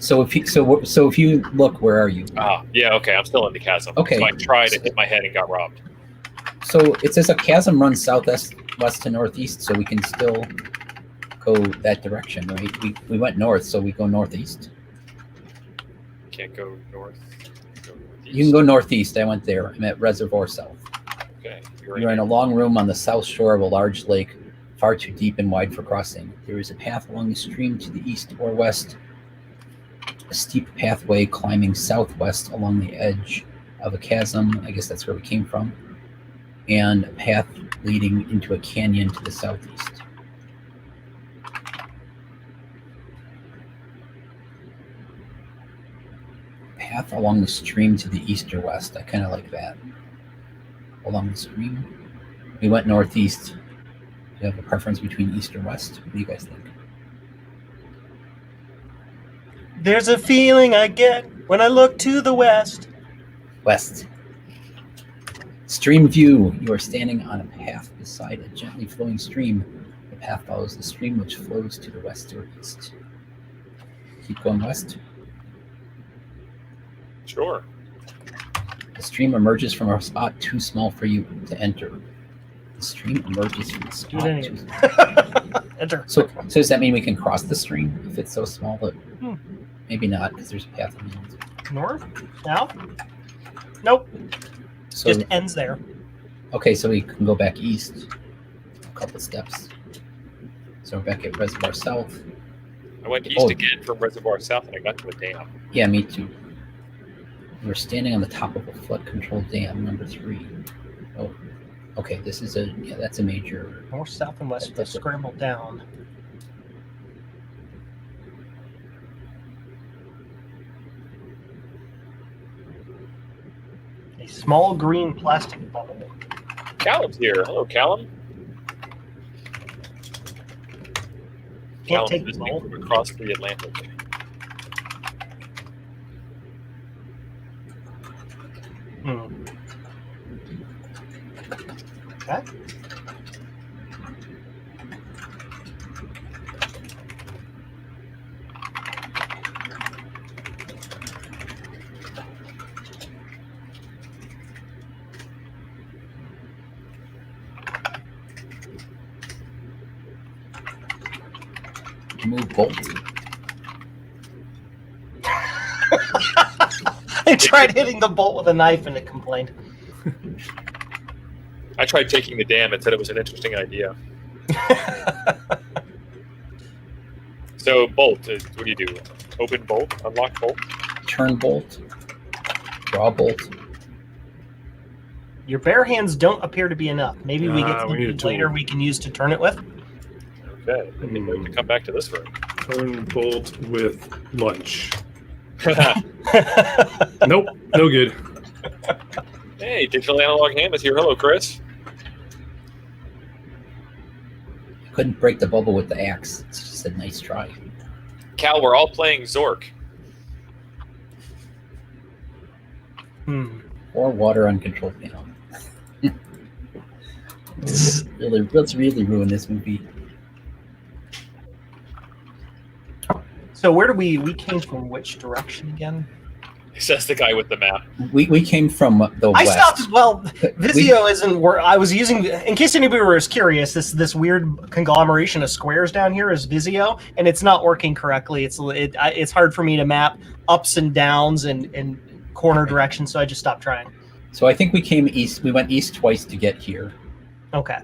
So if you look, where are you?
Yeah, okay, I'm still in the chasm.
Okay.
So I tried to hit my head and got robbed.
So it says a chasm runs southwest to northeast, so we can still go that direction, right? We went north, so we go northeast.
Can't go north. Go northeast.
You can go northeast. I went there. I'm at Reservoir South.
Okay.
You're in a long room on the south shore of a large lake, far too deep and wide for crossing. There is a path along the stream to the east or west, a steep pathway climbing southwest along the edge of a chasm. I guess that's where we came from. And a path leading into a canyon to the southeast. Path along the stream to the east or west. I kind of like that. Along the stream. We went northeast. Do you have a preference between east or west? What do you guys think?
There's a feeling I get when I look to the west.
West. Stream view. You are standing on a path beside a gently flowing stream. The path follows the stream, which flows to the west or east. Keep going west.
Sure.
The stream emerges from a spot too small for you to enter. The stream emerges from a spot too small.
Enter.
So does that mean we can cross the stream if it's so small? That maybe not, because there's a path in the end.
North? South? Nope.
So,
just ends there.
Okay, so we can go back east a couple steps. So we're back at Reservoir South.
I went east again from Reservoir South, and I got to a dam.
Yeah, me too. We're standing on the top of a flood control dam, number 3. Oh, okay, this is that's a major.
North, south, and west. Let's scramble down. A small green plastic bubble.
Callum's here. Hello, Callum.
Can't
Callum
take
is
the ball.
from across the Atlantic.
Okay.
Move bolt.
I tried hitting the bolt with a knife and it complained.
I tried taking the dam and said it was an interesting idea. So bolt, what do you do? Open bolt, unlock bolt?
Turn bolt. Draw bolt.
Your bare hands don't appear to be enough. Maybe we get
we need a
something
tool.
later we can use to turn it with.
Okay, I think we can come back to this room.
Turn bolt with lunch. Nope, no good.
Hey, Digital Analog Ham is here. Hello, Chris.
Couldn't break the bubble with the axe. It's just a nice try.
Cal, we're all playing Zork.
Or water uncontrolled panel. Let's really ruin this movie.
So where do we came from? Which direction again?
Says the guy with the map.
We came from the
I
west.
stopped. Well, Vizio isn't where I was using. In case anybody was curious, this weird conglomeration of squares down here is Vizio, and it's not working correctly. It's hard for me to map ups and downs and corner directions, so I just stopped trying.
So I think we came east. We went east twice to get here.
Okay.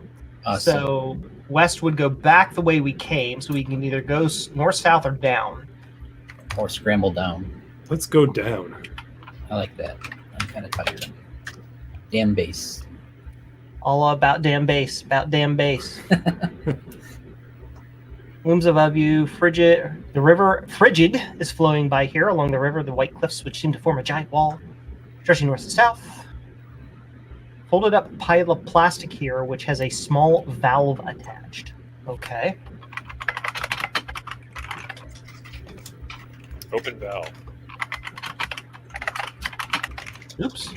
So west would go back the way we came, so we can either go north, south, or down.
Or scramble down.
Let's go down.
I like that. I'm kind of tired. Damn base.
All about damn bass. About damn bass. Looms above you, frigid. The river Frigid is flowing by here along the river. The white cliffs, which seem to form a giant wall, stretching north to south. Folded up pile of plastic here, which has a small valve attached. Okay.
Open valve.
Oops.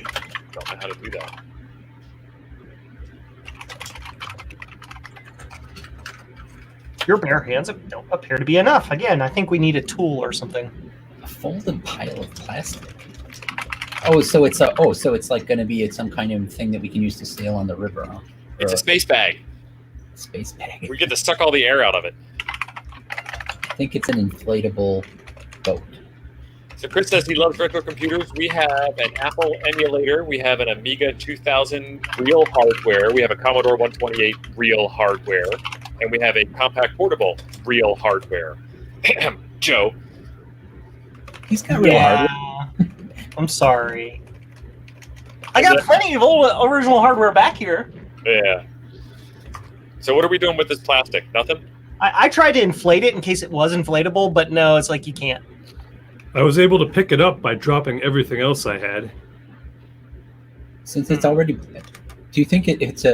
Don't know how to do that.
Your bare hands don't appear to be enough. Again, I think we need a tool or something.
A folded pile of plastic. Oh, so it's like going to be some kind of thing that we can use to sail on the river, huh?
It's a space bag.
Space bag.
We get to suck all the air out of it.
I think it's an inflatable boat.
So Chris says he loves retro computers. We have an Apple emulator. We have an Amiga 2000 real hardware. We have a Commodore 128 real hardware. And we have a compact portable real hardware. Joe.
He's got real hardware.
I'm sorry. I got plenty of old original hardware back here.
Yeah. So what are we doing with this plastic? Nothing?
I tried to inflate it in case it was inflatable, but no, it's like you can't.
I was able to pick it up by dropping everything else I had.
Since it's already, do you think it's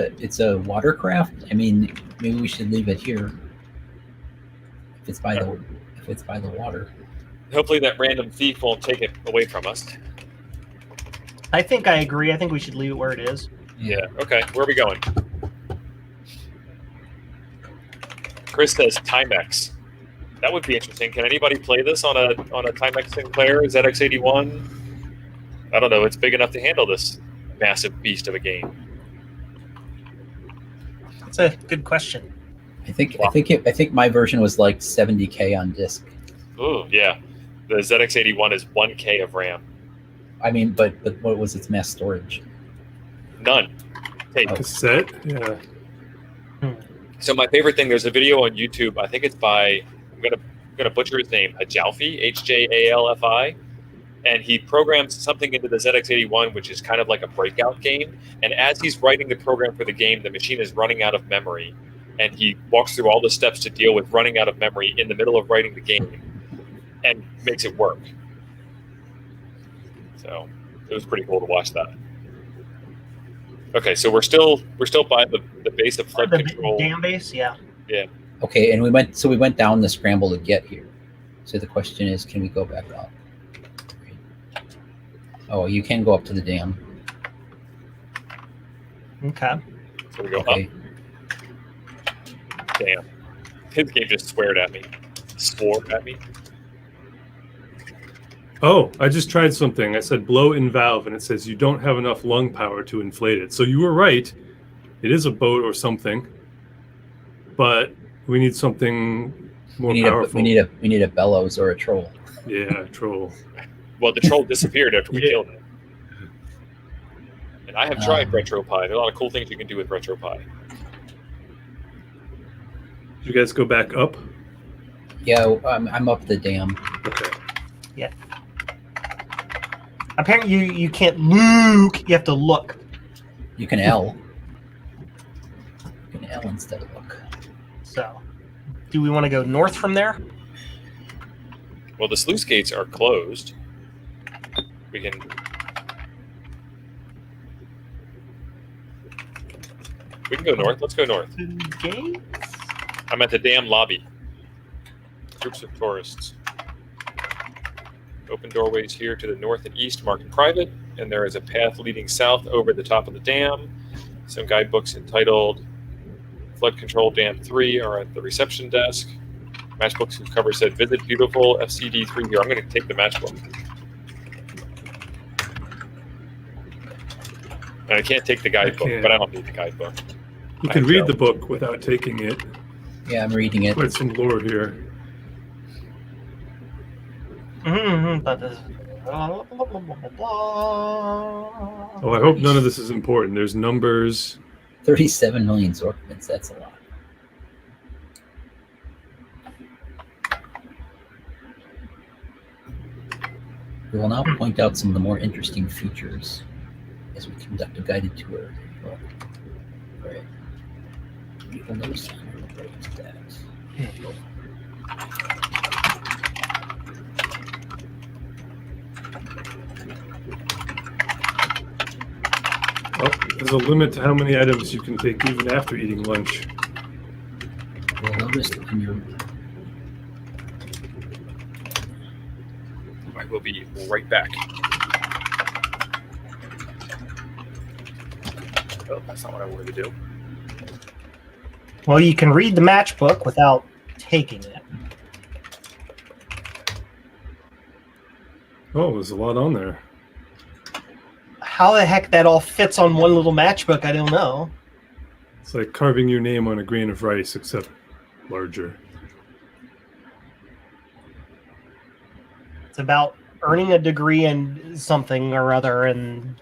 a watercraft? I mean, maybe we should leave it here. If it's by the water.
Hopefully that random thief won't take it away from us.
I think I agree. I think we should leave it where it is.
Yeah. Okay. Where are we going? Chris says Timex. That would be interesting. Can anybody play this on a Timex Sinclair ZX81? I don't know. It's big enough to handle this massive beast of a game.
That's a good question.
I think my version was like 70K on disk.
Oh yeah, the ZX81 is 1K of RAM.
I mean, but what was its mass storage?
None. Tape.
Cassette? Yeah.
So my favorite thing, there's a video on YouTube. I think it's by I'm gonna butcher his name, Hajalfi, Hjalfi, and he programs something into the ZX81, which is kind of like a breakout game. And as he's writing the program for the game, the machine is running out of memory, and he walks through all the steps to deal with running out of memory in the middle of writing the game, and makes it work. So it was pretty cool to watch that. Okay, so we're still by the base of flood control.
Dam base, yeah.
Yeah.
Okay, and we went down the scramble to get here. So the question is, can we go back up? Oh, you can go up to the dam.
Okay.
So we go up. Damn. His game just swore at me.
Oh, I just tried something. I said blow in valve, and it says you don't have enough lung power to inflate it. So you were right. It is a boat or something, but we need something more powerful.
We need a bellows or a troll.
Yeah, troll.
Well, the troll disappeared after we killed it. And I have tried RetroPie. There's a lot of cool things you can do with RetroPie.
Did you guys go back up?
Yeah, I'm up the dam.
Okay.
Yeah. Apparently, you can't look. You have to look.
You can L. You can L instead of look.
So, do we want to go north from there?
Well, the sluice gates are closed. We can go north. Let's go north.
Gates?
I'm at the dam lobby. Groups of tourists. Open doorways here to the north and east marked private, and there is a path leading south over the top of the dam. Some guidebooks entitled Flood Control Dam 3 are at the reception desk. Matchbooks whose cover said Visit Beautiful FCD 3 here. I'm going to take the matchbook. And I can't take the guidebook, but I don't need the guidebook.
You can read the book without taking it.
Yeah, I'm reading it.
Quite some lore here.
Mm-hmm.
Oh, I hope none of this is important. There's numbers.
37 million Zork Wins. That's a lot. We will now point out some of the more interesting features as we conduct a guided tour. Right. People notice that.
Oh, there's a limit to how many items you can take even after eating lunch.
You'll notice in your
I will be right back. Oh, that's not what I wanted to do.
Well, you can read the matchbook without taking it.
Oh, there's a lot on there.
How the heck that all fits on one little matchbook, I don't know.
It's like carving your name on a grain of rice, except larger.
It's about earning a degree in something or other, and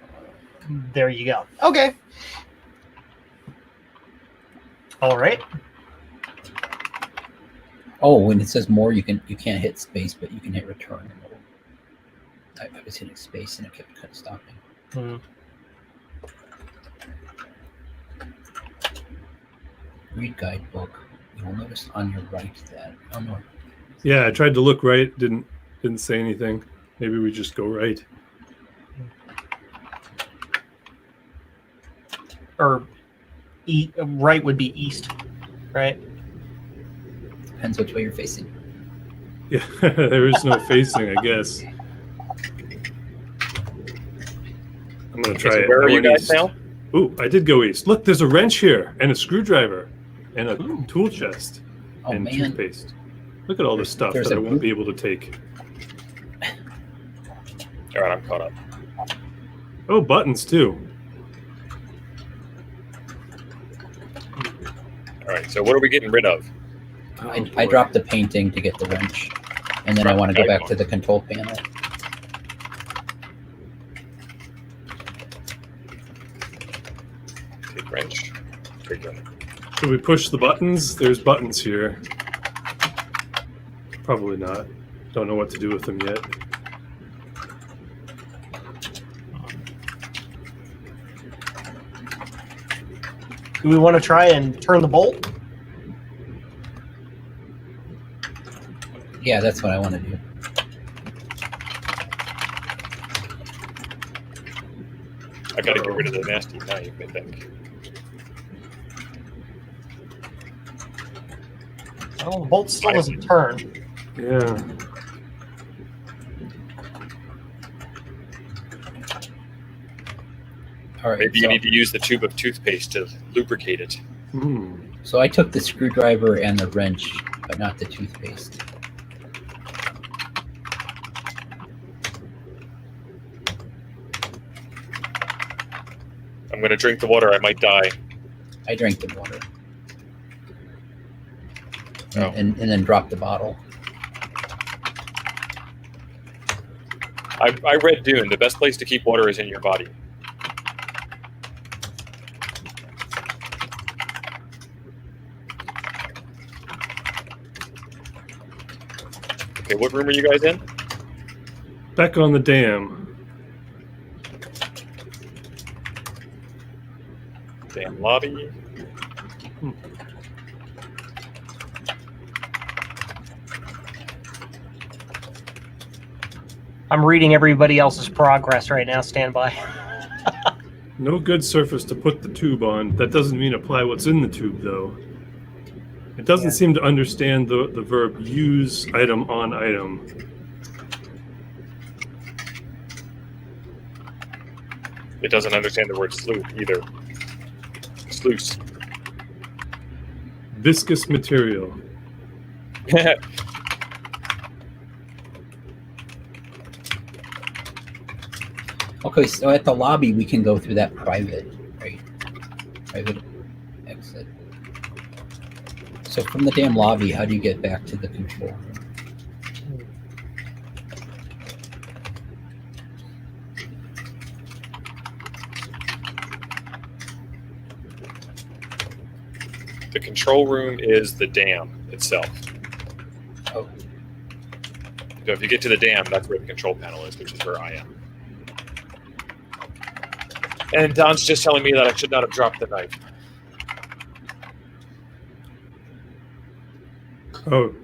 there you go. Okay. All right.
Oh, when it says more, you can't hit space, but you can hit return. I was hitting space and it kept stopping.
Hmm.
Read guidebook. You will notice on your right that no.
Yeah, I tried to look right. Didn't say anything. Maybe we just go right.
Or right would be east, right?
Depends which way you're facing.
Yeah, there is no facing, I guess. I'm gonna try
Okay, so
it.
where
I
are you
went
guys
east.
now?
Ooh, I did go east. Look, there's a wrench here and a screwdriver and a tool chest
Oh
and
man,
toothpaste. Look at all this stuff
there's
that I
a
won't be able to take.
All right, I'm caught up.
Oh, buttons too.
All right, so what are we getting rid of?
Oh,
I
boy.
dropped the painting to get the wrench, and then I want to go back to the control panel.
Take wrench. Take wrench.
Should we push the buttons? There's buttons here. Probably not. Don't know what to do with them yet.
Do we want to try and turn the bolt?
Yeah, that's what I want to do.
I gotta get rid of the nasty knife, I think.
Oh, the bolt still doesn't turn.
Yeah.
All right.
Maybe you need to use the tube of toothpaste to lubricate it.
So I took the screwdriver and the wrench, but not the toothpaste.
I'm gonna drink the water. I might die.
I drank the water.
Oh.
And then dropped the bottle.
I read Dune. The best place to keep water is in your body. Okay, what room are you guys in?
Back on the dam.
Damn lobby.
I'm reading everybody else's progress right now. Stand by.
No good surface to put the tube on. That doesn't mean apply what's in the tube, though. It doesn't seem to understand the verb use item on item.
It doesn't understand the word sluice either. Sluice.
Viscous material.
Okay, so at the lobby we can go through that private, right? Private exit. So from the damn lobby, how do you get back to the control room?
The control room is the dam itself.
Oh,
So if you get to the dam, that's where the control panel is, which is where I am. And Don's just telling me that I should not have dropped the knife.
Oh,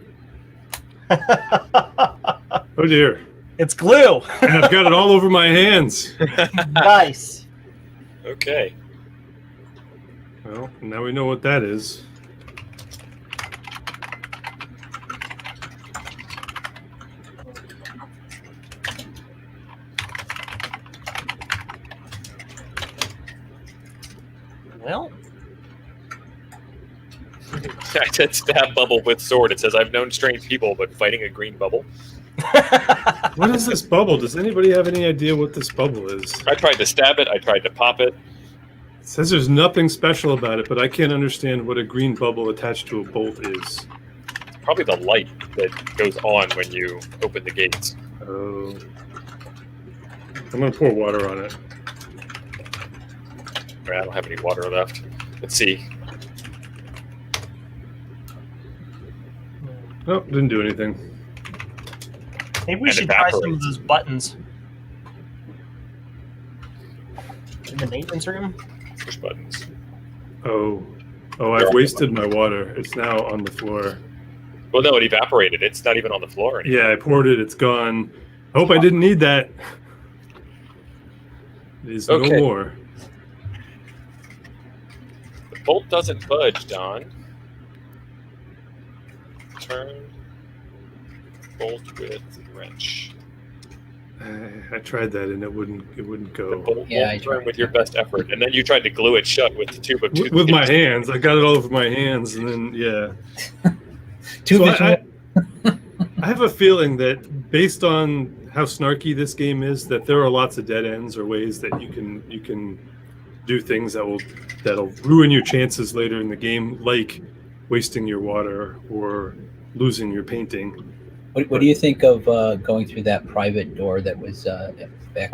Oh dear.
It's glue.
And I've got it all over my hands.
Nice.
Okay.
Well, now we know what that is.
Well,
I said stab bubble with sword. It says, I've known strange people, but fighting a green bubble.
What is this bubble? Does anybody have any idea what this bubble is?
I tried to stab it. I tried to pop it.
It says there's nothing special about it, but I can't understand what a green bubble attached to a bolt is.
Probably the light that goes on when you open the gates.
Oh. I'm going to pour water on it.
All right, I don't have any water left. Let's see.
Oh, didn't do anything.
maybe we
And
should try some of
evaporates.
those buttons. In the maintenance room?
Push buttons.
Oh, I've wasted my water. It's now on the floor.
Well, no, it evaporated. It's not even on the floor anymore.
Yeah, I poured it. It's gone. Hope I didn't need that. It is
Okay.
no more.
The bolt doesn't budge, Don. Turn bolt with wrench.
I tried that and it wouldn't
The
go.
bolt
Yeah, I
won't turn
tried.
with your best effort, and then you tried to glue it shut with the tube of toothpaste.
With my hands, I got it all over my hands, and then yeah.
Too
So
visual.
I have a feeling that based on how snarky this game is, that there are lots of dead ends or ways that you can do things that'll ruin your chances later in the game, like wasting your water or losing your painting.
What do you think of going through that private door that was back?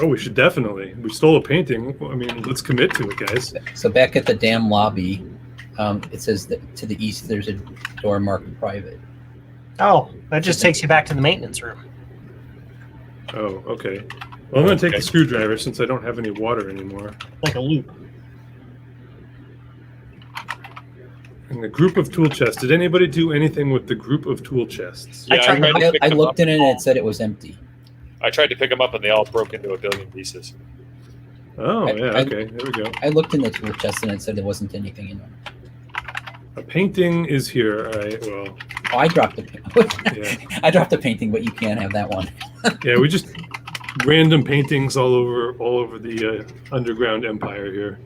Oh, we should definitely. We stole a painting. I mean, let's commit to it, guys.
So back at the dam lobby, it says that to the east there's a door marked private.
Oh, that just takes you back to the maintenance room.
Oh, okay. Well, I'm going to take
Okay.
the screwdriver since I don't have any water anymore.
Like a loop.
And the group of tool chests. Did anybody do anything with the group of tool chests?
Yeah,
tried-
tried to pick
I
them
looked
up.
in it and it said it was empty.
I tried to pick them up, and they all broke into a billion pieces.
Oh,
I-
yeah,
I-
okay. There we go.
I looked in the tool chest and it said there wasn't anything in it.
A painting is here. All right, well,
Oh, I dropped the
yeah.
I dropped the painting, but you can't have that one.
Yeah, we just random paintings all over the underground empire here.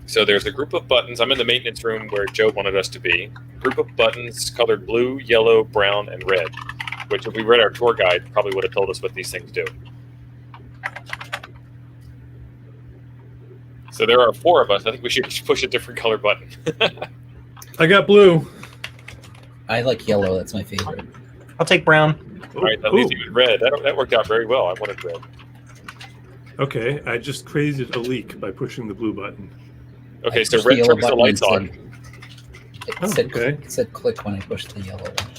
So there's a group of buttons. I'm in the maintenance room where Joe wanted us to be. Group of buttons colored blue, yellow, brown, and red, which if we read our tour guide, probably would have told us what these things do. So there are 4 of us. I think we should push a different color button.
I got blue.
I like yellow. That's my favorite.
I'll take brown.
All right, that leaves you with red. That worked out very well. I wanted red.
Okay, I just created a leak by pushing the blue button.
Okay,
I
so
pushed
red
yellow
turns the
button
lights
and
on.
It
Oh,
said
okay.
it said click when I pushed the yellow one.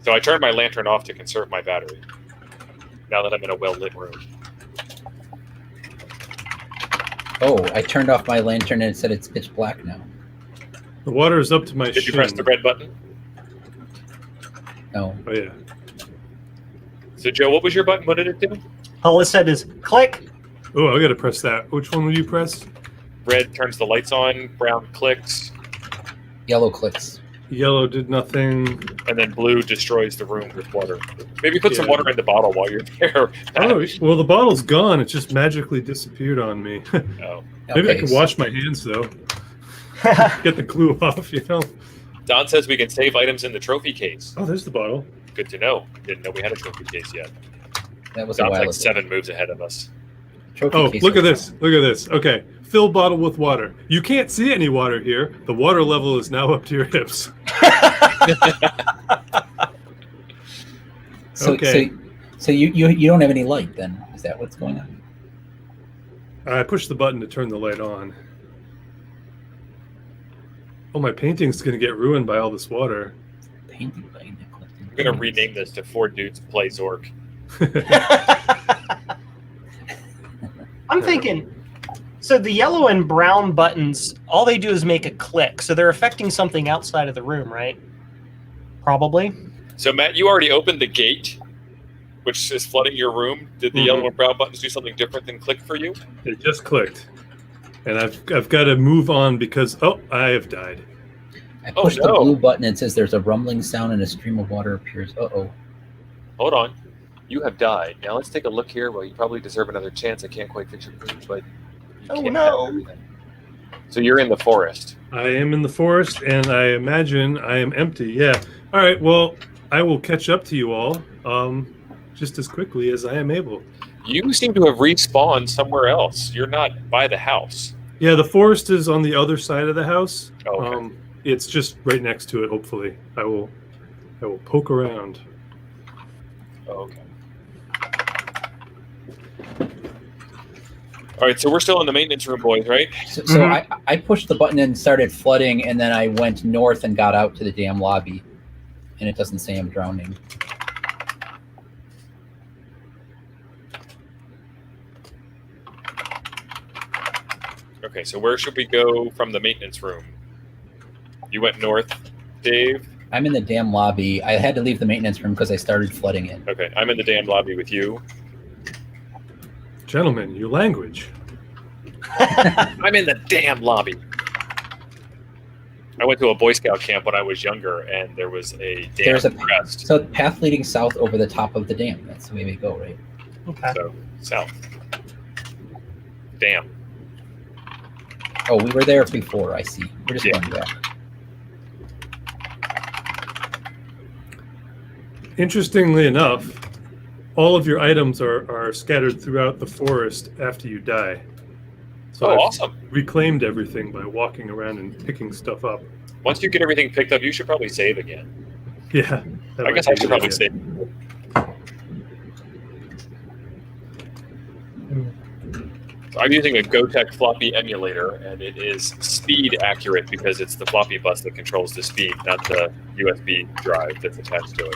So I turned my lantern off to conserve my battery. Now that I'm in a well-lit room.
Oh, I turned off my lantern and it said it's pitch black now.
The water is up to my
Did you
shin.
press the red button?
No.
Oh yeah.
So Joe, what was your button? What did it do?
All it said is click.
Oh, I got to press that. Which one will you press?
Red turns the lights on, brown clicks,
Yellow clicks.
Yellow did nothing.
and then blue destroys the room with water. Maybe put some
Yeah.
water in the bottle while you're there.
Oh, well, the bottle's gone. It just magically disappeared on me.
Oh.
Maybe I
Okay,
can wash my hands though. Get the glue off, you know.
Don says we can save items in the trophy case.
Oh, there's the bottle.
Good to know. Didn't know we had a trophy case yet.
That was a
Don's
while
like
ago.
7 moves ahead of us.
Trophy
Oh,
case
look at
was-
this. Look at this. Okay. Fill bottle with water. You can't see any water here. The water level is now up to your hips.
So,
Okay.
so you don't have any light then? Is that what's going on?
I pushed the button to turn the light on. Oh, my painting's going to get ruined by all this water.
Painting by Nicholas.
I'm going to rename this to 4 Dudes Play Zork.
I'm thinking So the yellow and brown buttons, all they do is make a click. So they're affecting something outside of the room, right? Probably.
So Matt, you already opened the gate, which is flooding your room. Did the yellow and brown buttons do something different than click for you?
It just clicked. And I've got to move on because, I have died.
I pushed the blue button and it says there's a rumbling sound and a stream of water appears. Uh-oh.
Hold on. You have died. Now let's take a look here. Well, you probably deserve another chance. I can't quite fix your food, but you can't have everything. So you're in the forest.
I am in the forest, and I imagine I am empty. Yeah. All right, well, I will catch up to you all just as quickly as I am able.
You seem to have respawned somewhere else. You're not by the house.
Yeah, the forest is on the other side of the house.
Oh, okay.
It's just right next to it, hopefully. I will poke around.
Oh, okay. All right, so we're still in the maintenance room, boys, right?
So I pushed the button and started flooding, and then I went north and got out to the damn lobby. And it doesn't say I'm drowning.
Okay, so where should we go from the maintenance room? You went north, Dave?
I'm in the damn lobby. I had to leave the maintenance room because I started flooding it.
Okay, I'm in the damn lobby with you.
Gentlemen, your language.
I'm in the damn lobby. I went to a Boy Scout camp when I was younger, and there was a dam.
There's a crest. So path leading south over the top of the dam. That's the way we go, right?
Okay.
So south. Dam.
Oh, we were there before. I see. We're just going back.
Interestingly enough, all of your items are scattered throughout the forest after you die. So I've
awesome.
Reclaimed everything by walking around and picking stuff up.
Once you get everything picked up, you should probably save again.
Yeah.
I guess I should probably save. So I'm using a GoTech floppy emulator, and it is speed accurate because it's the floppy bus that controls the speed, not the USB drive that's attached to it.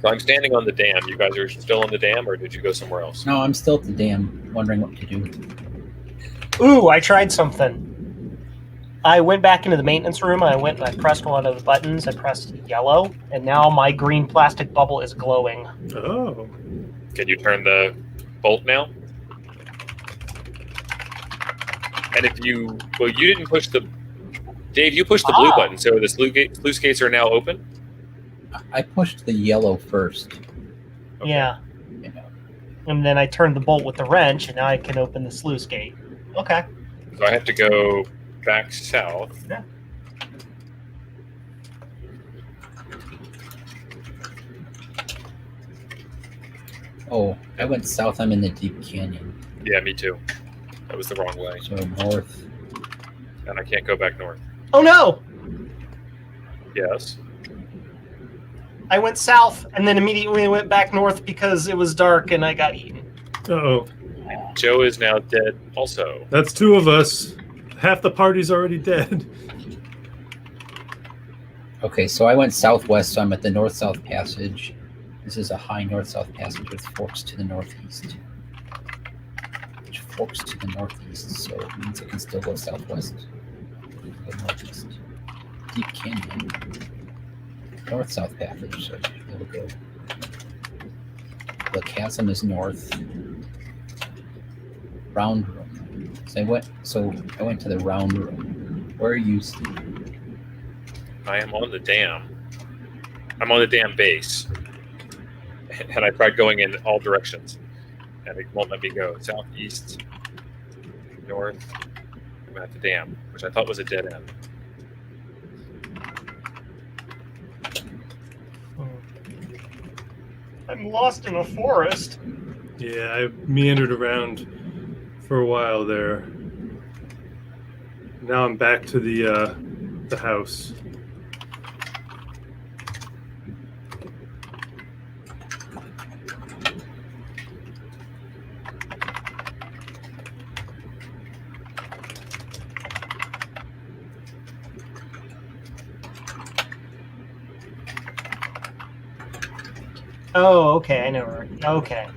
So I'm standing on the dam. You guys are still on the dam, or did you go somewhere else?
No, I'm still at the dam, wondering what to do.
Ooh, I tried something. I went back into the maintenance room. I went and I pressed one of the buttons. I pressed yellow, and now my green plastic bubble is glowing.
Oh.
Can you turn the bolt now? And if you, well, you didn't push the, Dave, you pushed the blue button, so the sluice gates are now open?
I pushed the yellow first.
Okay. Yeah. And then I turned the bolt with the wrench, and now I can open the sluice gate. Okay.
So I have to go back south.
Yeah.
Oh, I went south. I'm in the deep canyon.
Yeah, me too. That was the wrong way.
So north.
And I can't go back north.
Oh, no!
Yes.
I went south and then immediately went back north because it was dark and I got eaten.
Uh-oh.
Joe is now dead also.
That's two of us. Half the party's already dead.
Okay, so I went southwest, so I'm at the north-south passage. This is a high north-south passage with forks to the northeast. Which forks to the northeast, so it means it can still go southwest. Go northeast. Deep canyon. North-south passage, so there we go. The chasm is north. Round room. So I went to the round room. Where are you?
I am on the dam. I'm on the dam base. And I tried going in all directions. And it won't let me go. South, east, north. I'm at the dam, which I thought was a dead end.
I'm lost in a forest.
Yeah, I meandered around for a while there. Now I'm back to the house.
Oh, okay, I know. Okay.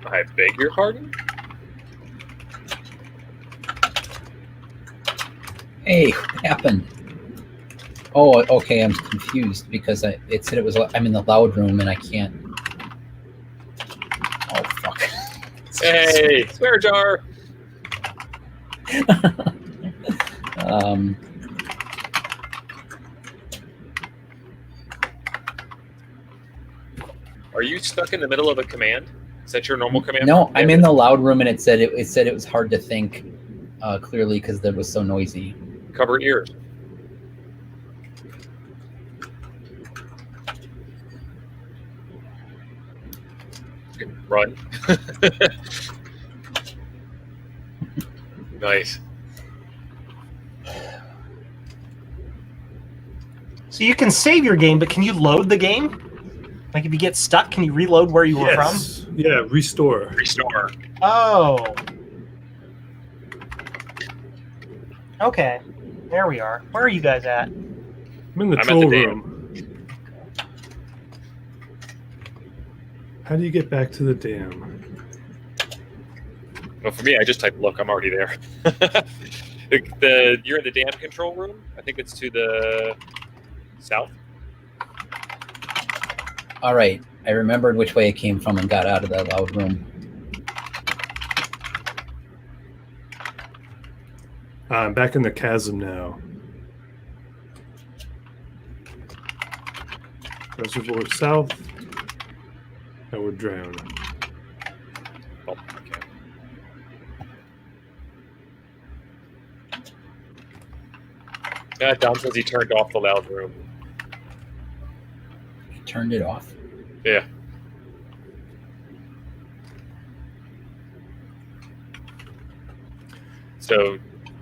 I beg your pardon?
Hey, what happened? Oh, okay, I'm confused because it said I'm in the loud room and I can't. Oh, fuck.
Hey, swear jar.
um,
Are you stuck in the middle of a command? Is that your normal command?
no, I'm in the loud room and it said it was hard to think clearly because it was so noisy.
Cover ears. Run. Nice.
So you can save your game, but can you load the game? Like if you get stuck, can you reload where you were from?
Yeah, restore.
Restore.
Oh. Okay. There we are. Where are you guys at?
I'm in the
I'm at
troll
the dam.
room. How do you get back to the dam?
Well, for me, I just type look. I'm already there. You're in the dam control room. I think it's to the south.
All right, I remembered which way it came from and got out of that loud room.
I'm back in the chasm now. Reservoir south. I would drown.
Oh, okay. Yeah, Dom says he turned off the loud room.
He turned it off.
Yeah. So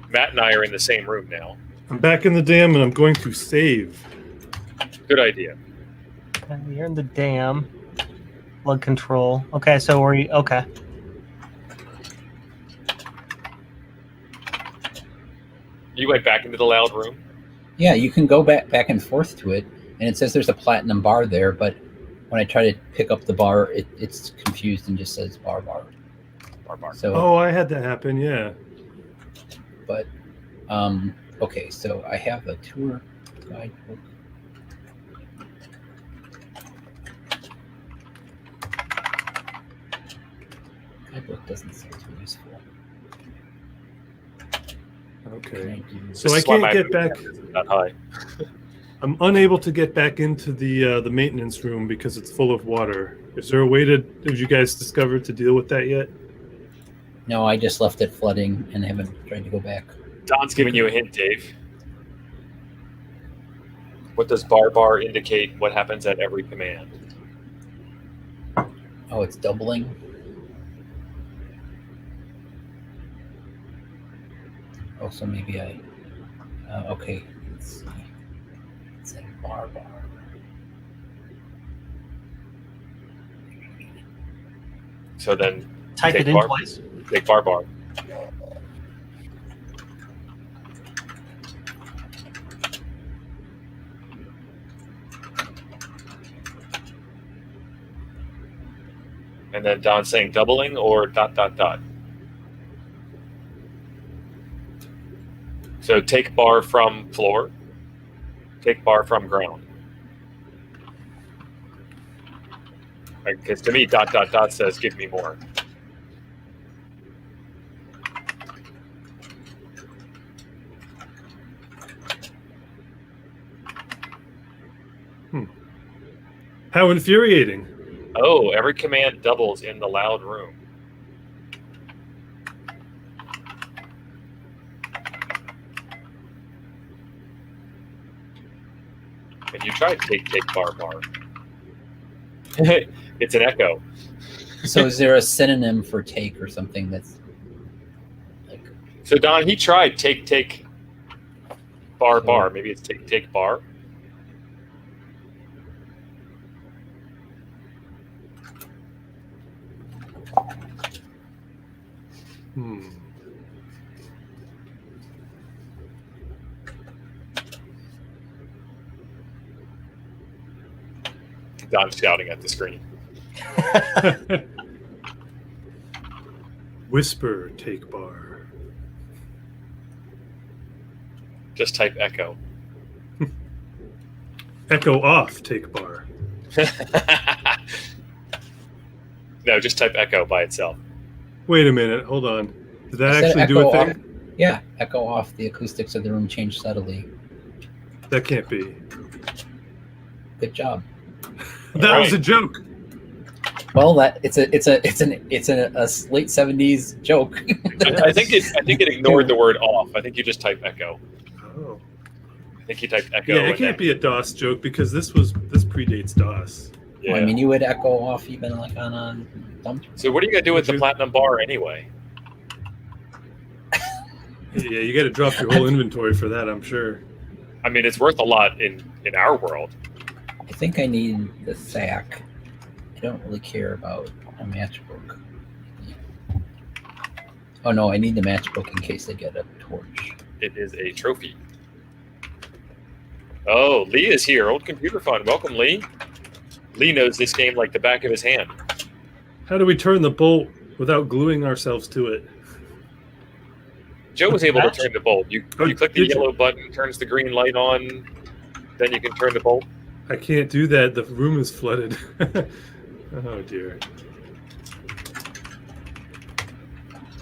Matt and I are in the same room now.
I'm back in the dam and I'm going to save.
Good idea.
You're in the dam. Blood control. Okay, so are you okay?
You went back into the loud room.
Yeah, you can go back and forth to it, and it says there's a platinum bar there, but when I try to pick up the bar, it's confused and just says bar.
Bar.
So,
Oh, I had that happen, yeah.
but okay, so I have a tour guidebook. Guidebook doesn't seem too useful.
Okay.
This
So I
is why
can't
my
get
boot
back.
camp isn't that high.
I'm unable to get back into the maintenance room because it's full of water. Is there a way to? Have you guys discovered to deal with that yet?
No, I just left it flooding and haven't tried to go back.
Don's giving you a hint, Dave. What does bar indicate? What happens at every command?
Oh, it's doubling. Oh, so maybe I. Okay, let's see. It's a bar.
So then
Type
take
it in
bar.
twice.
Take bar. And then Don's saying doubling or ... So take bar from floor. Take bar from ground. Because to me, ... says give me more.
How infuriating!
Oh, every command doubles in the loud room. And you tried take bar. It's an echo.
So is there a synonym for take or something that's like?
So Don, he tried take bar. Maybe it's take bar. Don shouting at the screen.
Whisper, take bar.
Just type echo.
Echo off, take bar.
No, just type echo by itself.
Wait a minute, hold on. Did that
I said
actually do a
echo
thing?
off. Yeah, echo off. The acoustics of the room change subtly.
That can't be.
Good job.
That was a joke.
Well, it's a late '70s joke.
I think it ignored the word off. I think you just type echo.
Oh.
I think you typed echo.
Yeah, it can't be a DOS joke because this predates DOS.
Yeah.
Well, I mean, you would echo off even like on a thumb.
So what are you gonna do with the platinum bar anyway?
Yeah, you got to drop your whole inventory for that, I'm sure.
I mean, it's worth a lot in our world.
I think I need the sack. I don't really care about a matchbook. Oh no, I need the matchbook in case I get a torch.
It is a trophy. Oh, Lee is here. Old Computer Fun. Welcome, Lee. Lee knows this game like the back of his hand.
How do we turn the bolt without gluing ourselves to it?
Joe was able to turn the bolt. You click the
did you?
yellow button, turns the green light on, then you can turn the bolt.
I can't do that. The room is flooded. Oh dear.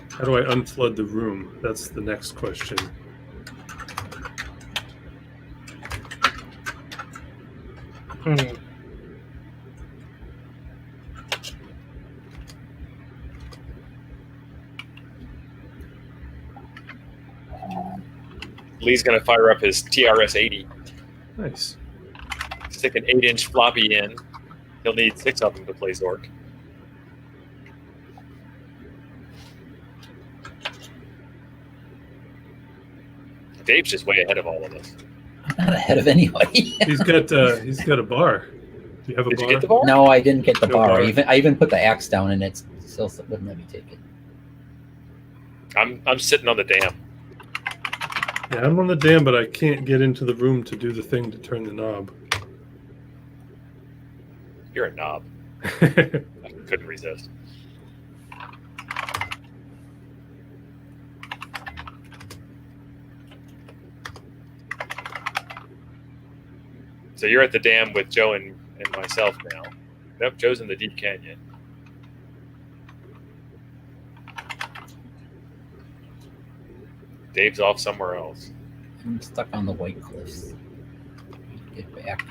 How do I unflood the room? That's the next question.
Lee's going to fire up his TRS-80.
Nice.
Stick an 8-inch floppy in. He'll need 6 of them to play Zork. Dave's just way ahead of all of us.
I'm not ahead of anybody.
He's got a bar. Do you have a
Did
bar?
you get the bar?
No, I didn't get the
No
bar.
bar.
I even put the axe down and it still wouldn't let me take it.
I'm sitting on the dam.
Yeah, I'm on the dam, but I can't get into the room to do the thing to turn the knob.
You're a knob. I couldn't resist. So you're at the dam with Joe and myself now. Nope, Joe's in the deep canyon. Dave's off somewhere else.
I'm stuck on the White Cliffs. Get back.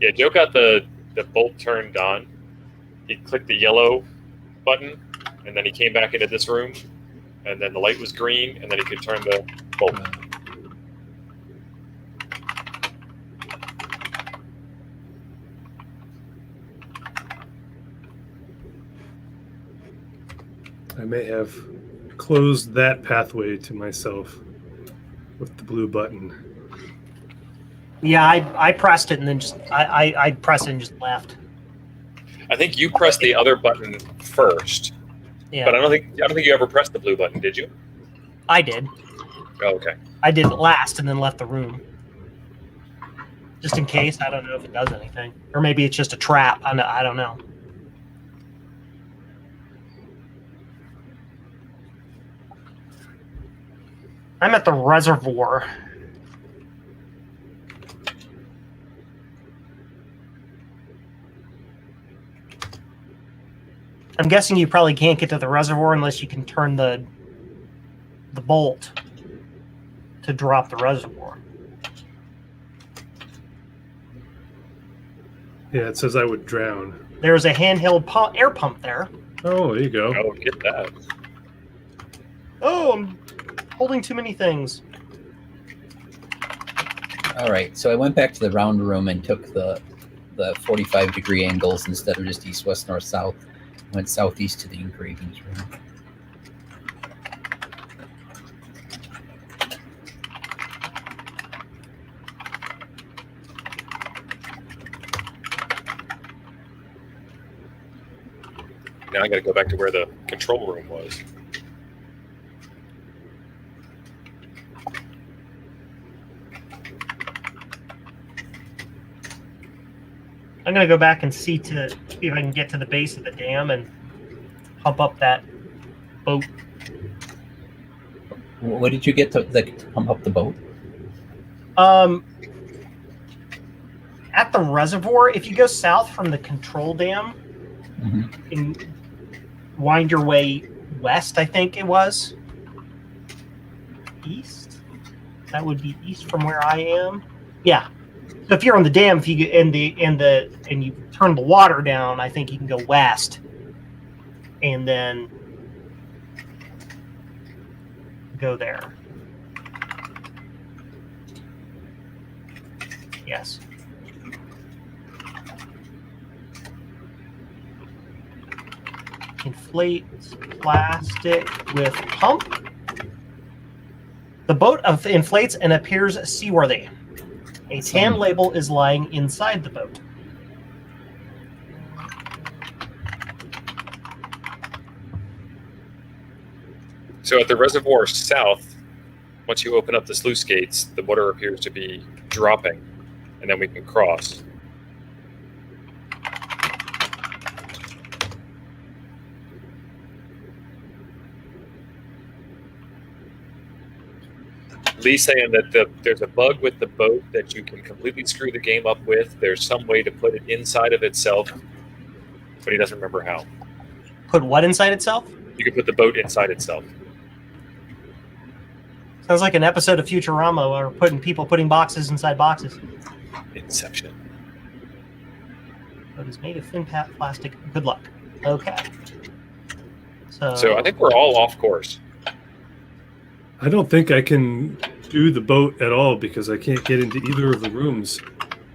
Yeah, Joe got the bolt turned on. He clicked the yellow button, and then he came back into this room, and then the light was green, and then he could turn the bolt.
I may have closed that pathway to myself with the blue button.
Yeah, I pressed it and then I pressed it and just left.
I think you pressed the other button first,
Yeah,
but I don't think you ever pressed the blue button, did you?
I did.
Oh, okay.
I did it last and then left the room. Just in case. I don't know if it does anything. Or maybe it's just a trap. I don't know. I'm at the reservoir. I'm guessing you probably can't get to the reservoir unless you can turn the bolt to drop the reservoir.
Yeah, it says I would drown.
There's a handheld air pump there.
Oh, there you go.
Oh, get that.
Oh, I'm holding too many things.
All right, so I went back to the round room and took the 45-degree angles instead of just east, west, north, south. Went southeast to the engravings room.
Now I got to go back to where the control room was.
I'm gonna go back and see if I can get to the base of the dam and pump up that boat.
What did you get to pump up the boat?
At the reservoir, if you go south from the control dam,
Mm-hmm.
you can wind your way west. I think it was east. That would be east from where I am. Yeah. So if you're on the dam, if you get and you turn the water down, I think you can go west, and then go there. Yes. Inflate plastic with pump. The boat inflates and appears seaworthy. A tan label is lying inside the boat.
So at the reservoir south, once you open up the sluice gates, the water appears to be dropping, and then we can cross. Lee's saying that there's a bug with the boat that you can completely screw the game up with. There's some way to put it inside of itself, but he doesn't remember how.
Put what inside itself?
You can put the boat inside itself.
Sounds like an episode of Futurama where putting boxes inside boxes.
Inception.
Boat is made of thin plastic. Good luck. Okay.
So I think we're all off course.
I don't think I can do the boat at all because I can't get into either of the rooms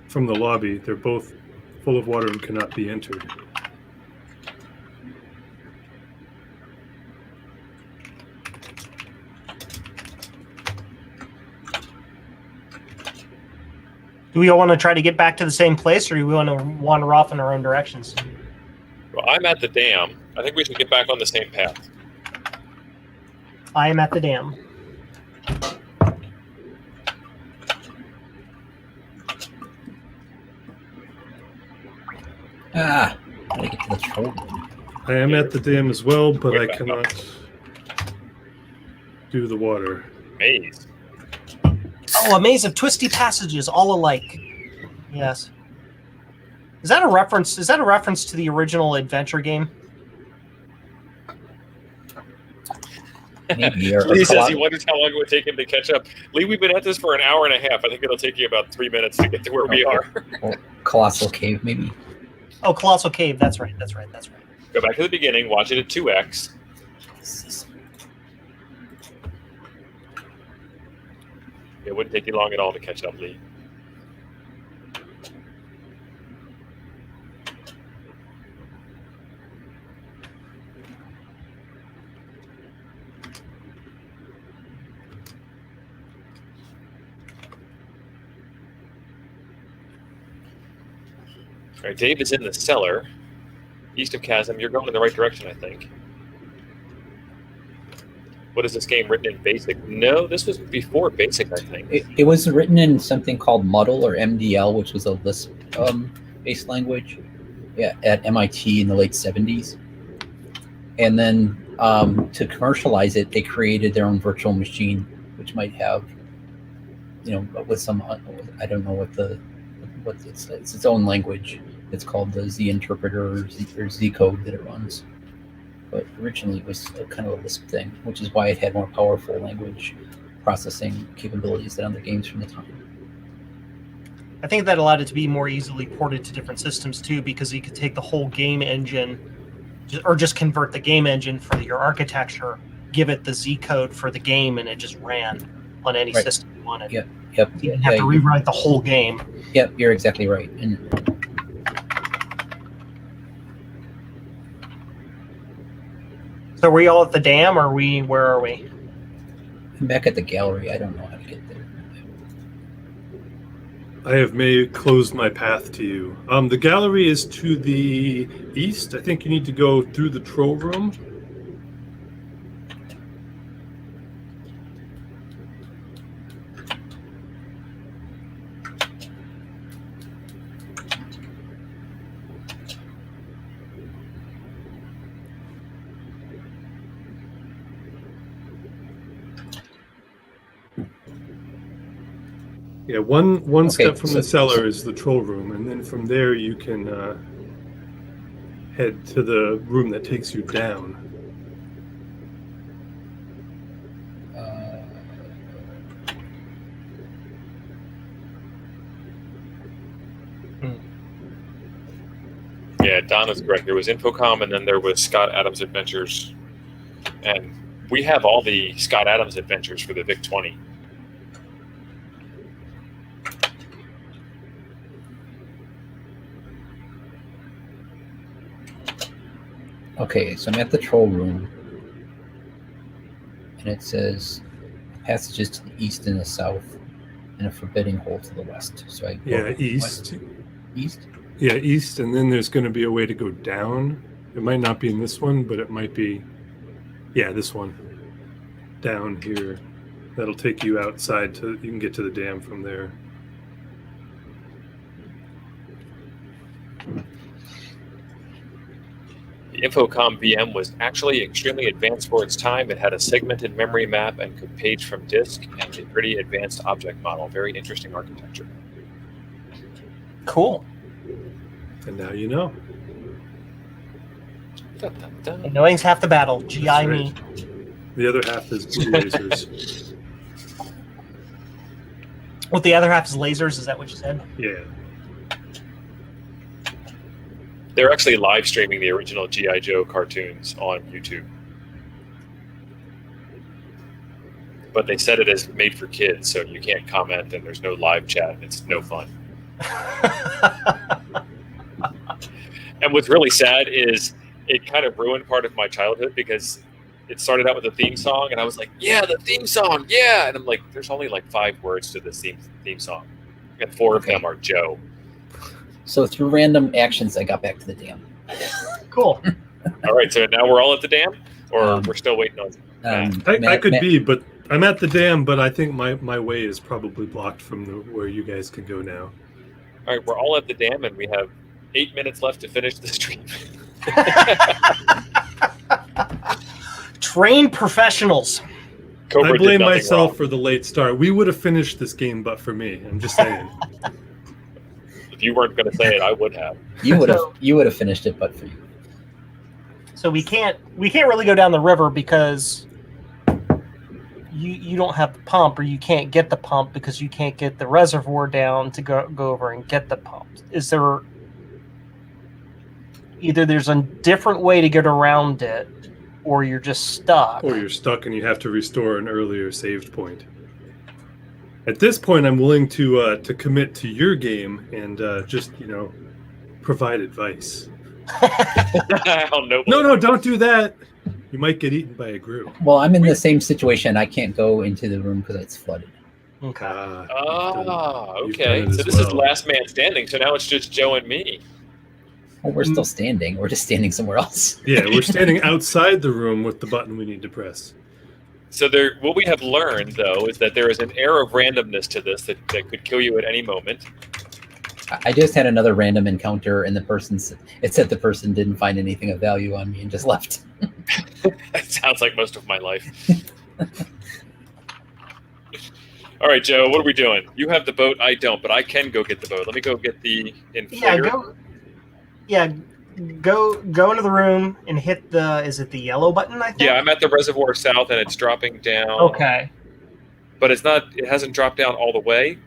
from the lobby. They're both full of water and cannot be entered.
Do we all want to try to get back to the same place, or do we want to wander off in our own directions?
Well, I'm at the dam. I think we should get back on the same path.
I am at the dam.
How do I get to the control room?
I am at the dam as well, but I cannot do the water.
Maze.
Oh, a maze of twisty passages, all alike. Yes. Is that a reference? Is that a reference to the original adventure game?
Maybe. Or
Lee says he wonders how long it would take him to catch up. Lee, we've been at this for an hour and a half. I think it'll take you about 3 minutes to get to where we are.
Or Colossal Cave, maybe.
Oh, Colossal Cave. That's right.
Go back to the beginning. Watch it at 2x. It wouldn't take you long at all to catch up, Lee. All right, Dave is in the cellar, east of Chasm. You're going in the right direction, I think. What is this game written in BASIC? No, this was before BASIC, I think.
It was written in something called Muddle or MDL, which was a Lisp-based language at MIT in the late 70s. And then to commercialize it, they created their own virtual machine, which might have, with some, I don't know what it's its own language. It's called the Z interpreter or Z code that it runs. But originally it was kind of a Lisp thing, which is why it had more powerful language processing capabilities than other games from the time.
I think that allowed it to be more easily ported to different systems too, because you could take the whole game engine, or just convert the game engine for your architecture, give it the Z code for the game, and it just ran on any system you wanted.
Yep.
You didn't have to rewrite the whole game.
Yep, you're exactly right. And
so are we all at the dam, or where are we?
I'm back at the gallery. I don't know how to get there.
I have closed my path to you. The gallery is to the east. I think you need to go through the troll room. Yeah, one step from the cellar is the troll room, and then from there you can head to the room that takes you down.
Yeah, Don is correct. There was Infocom, and then there was Scott Adams Adventures, and we have all the Scott Adams Adventures for the VIC-20.
Okay, so I'm at the troll room, and it says passages to the east and the south, and a forbidding hole to the west. So I go
east.
East?
Yeah, east, and then there's going to be a way to go down. It might not be in this one, but it might be, this one. Down here. That'll take you outside you can get to the dam from there.
The Infocom VM was actually extremely advanced for its time. It had a segmented memory map and could page from disk, and a pretty advanced object model. Very interesting architecture.
Cool.
And now you know.
Dun, dun, dun.
And knowing's half the battle. GI
That's
me.
right. The other half is blue lasers.
What the other half is lasers? Is that what you said?
Yeah.
They're actually live streaming the original G.I. Joe cartoons on YouTube. But they said it as made for kids, so you can't comment and there's no live chat. It's no fun. And what's really sad is it kind of ruined part of my childhood because it started out with a theme song and I was like, yeah, the theme song, yeah. And I'm like, there's only like 5 words to this theme song. And 4 of them are Joe.
So through random actions, I got back to the dam.
Cool.
All right, so now we're all at the dam? Or we're still waiting on
I could be, but I'm at the dam, but I think my way is probably blocked from where you guys can go now.
All right, we're all at the dam and we have 8 minutes left to finish the stream.
Trained professionals.
Cobra
I blame
did nothing
myself
wrong.
for the late start. We would have finished this game but for me. I'm just saying.
If you weren't going to say it, I would have.
You would have finished it, but for you.
So we can't really go down the river because you don't have the pump, or you can't get the pump because you can't get the reservoir down to go over and get the pump. Is there either there's a different way to get around it, or you're just stuck?
Or you're stuck and you have to restore an earlier saved point. At this point, I'm willing to commit to your game and just provide advice. No, don't do that. You might get eaten by a grue.
Well, I'm in the same situation. I can't go into the room because it's flooded.
Okay.
Okay. So this is last man standing. So now it's just Joe and me.
Well, we're still standing. We're just standing somewhere else.
Yeah, we're standing outside the room with the button we need to press.
So what we have learned, though, is that there is an air of randomness to this that could kill you at any moment.
I just had another random encounter, and it said the person didn't find anything of value on me and just left.
That sounds like most of my life. All right, Joe, what are we doing? You have the boat, I don't, but I can go get the boat. Let me go get the inflator.
Go into the room and hit is it the yellow button, I think?
Yeah, I'm at the reservoir south and it's dropping down.
Okay.
But it hasn't dropped down all the way.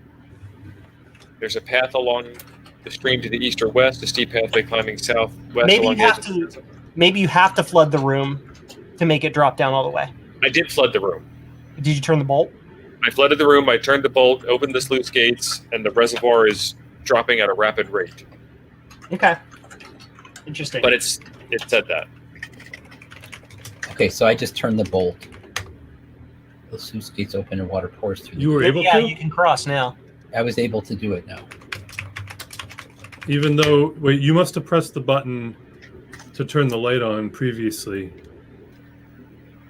There's a path along the stream to the east or west, a steep pathway climbing southwest.
Maybe you have to flood the room to make it drop down all the way.
I did flood the room.
Did you turn the bolt?
I flooded the room, I turned the bolt, opened the sluice gates, and the reservoir is dropping at a rapid rate.
Okay. Interesting.
But it said that.
Okay, so I just turned the bolt. The sluice gates open and water pours through.
You were able to?
Yeah, you can cross now.
I was able to do it now.
Even though, wait, you must have pressed the button to turn the light on previously.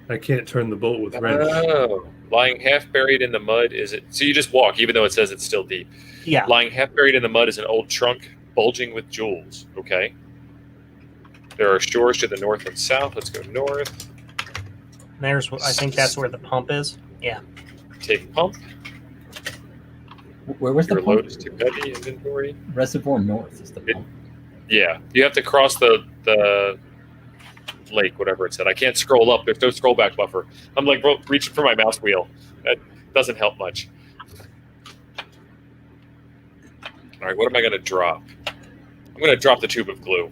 I can't turn the boat with wrench.
Oh, lying half buried in the mud is it? So you just walk, even though it says it's still deep.
Yeah.
Lying half buried in the mud is an old trunk bulging with jewels. Okay. There are shores to the north and south. Let's go north.
There's. I think that's where the pump is. Yeah.
Take pump.
Where was the
Your
pump?
load is too heavy. Inventory.
Reservoir North is the pump.
Yeah, you have to cross the lake, whatever it said. I can't scroll up. There's no scroll back buffer. I'm like reaching for my mouse wheel. That doesn't help much. All right, what am I going to drop? I'm going to drop the tube of glue.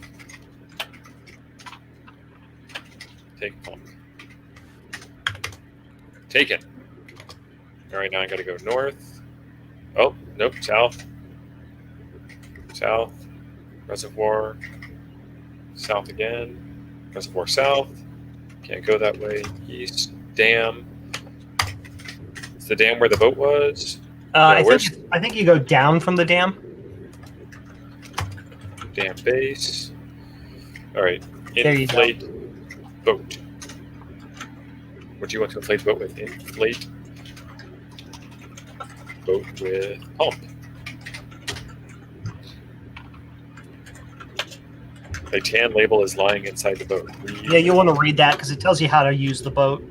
Take pump. Take it. All right, now I got to go north. Oh, nope, south. South. Reservoir. South again. Reservoir south. Can't go that way. East. Dam. It's the dam where the boat was.
I think you go down from the dam.
Dam base. All right.
There you go.
Inflate boat. What do you want to inflate the boat with? Inflate boat with pump. A tan label is lying inside the boat.
Yeah, you want to read that because it tells you how to use the boat.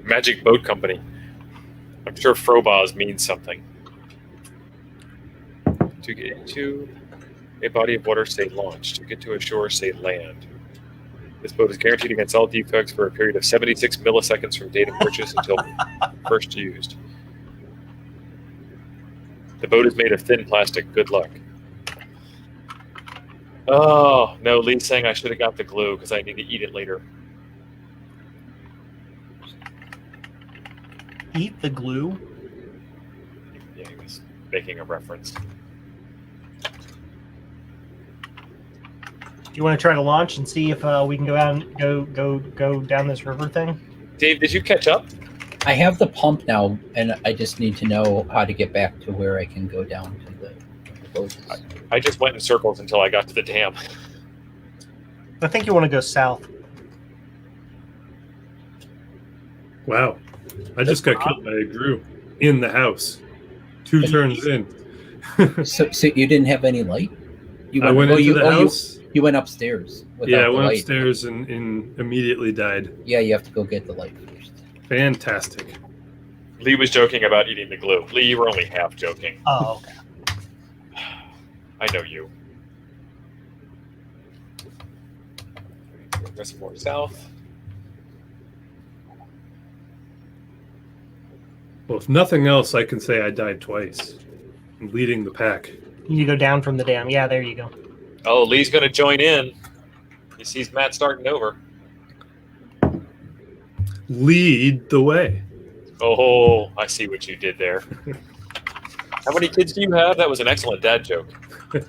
Magic Boat Company. I'm sure Frobaz means something. To get into a body of water, say launch. To get to a shore, say land. This boat is guaranteed against all defects for a period of 76 milliseconds from date of purchase until first used. The boat is made of thin plastic. Good luck. Oh, no, Lee's saying I should have got the glue because I need to eat it later.
Eat the glue?
Yeah, he was making a reference.
Do you want to try to launch and see if we can go out and go down this river thing?
Dave, did you catch up?
I have the pump now, and I just need to know how to get back to where I can go down to the boats.
I just went in circles until I got to the dam.
I think you want to go south.
Wow. I just got killed by a grue in the house. 2 turns in.
So you didn't have any light?
I went into the house.
You went upstairs.
Yeah, I
the
went
light.
upstairs and immediately died.
Yeah, you have to go get the light first.
Fantastic.
Lee was joking about eating the glue. Lee, you were only half joking.
Oh, okay.
I know you. Reservoir south.
Well, if nothing else, I can say I died twice. I'm leading the pack.
You go down from the dam. Yeah, there you go.
Oh, Lee's going to join in. He sees Matt starting over.
Lead the way.
Oh, I see what you did there. How many kids do you have? That was an excellent dad joke.
I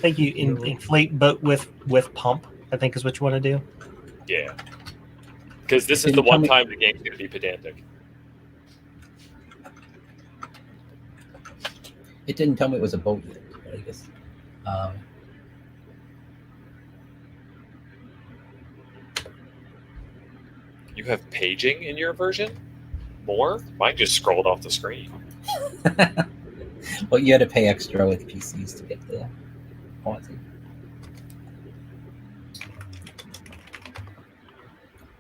think you inflate boat with pump, I think is what you want to do.
Yeah. Because this is
Can
the
you tell
one
me-
time the game's going to be pedantic.
It didn't tell me it was a boat yet, but I guess.
You have paging in your version? More? Mine just scrolled off the screen.
Well, you had to pay extra with PCs to get the quality.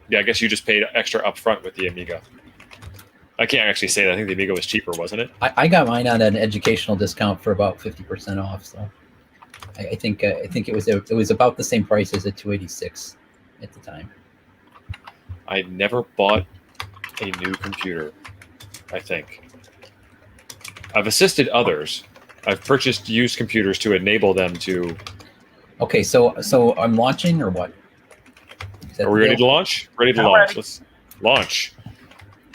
Yeah, I guess you just paid extra upfront with the Amiga. I can't actually say that. I think the Amiga was cheaper, wasn't it?
I got mine on an educational discount for about 50% off. So I think it was about the same price as a 286 at the time.
I never bought a new computer, I think. I've assisted others. I've purchased used computers to enable them to...
Okay, so I'm launching or what?
Are we ready to launch? Ready to
I'm
launch.
ready.
Let's launch.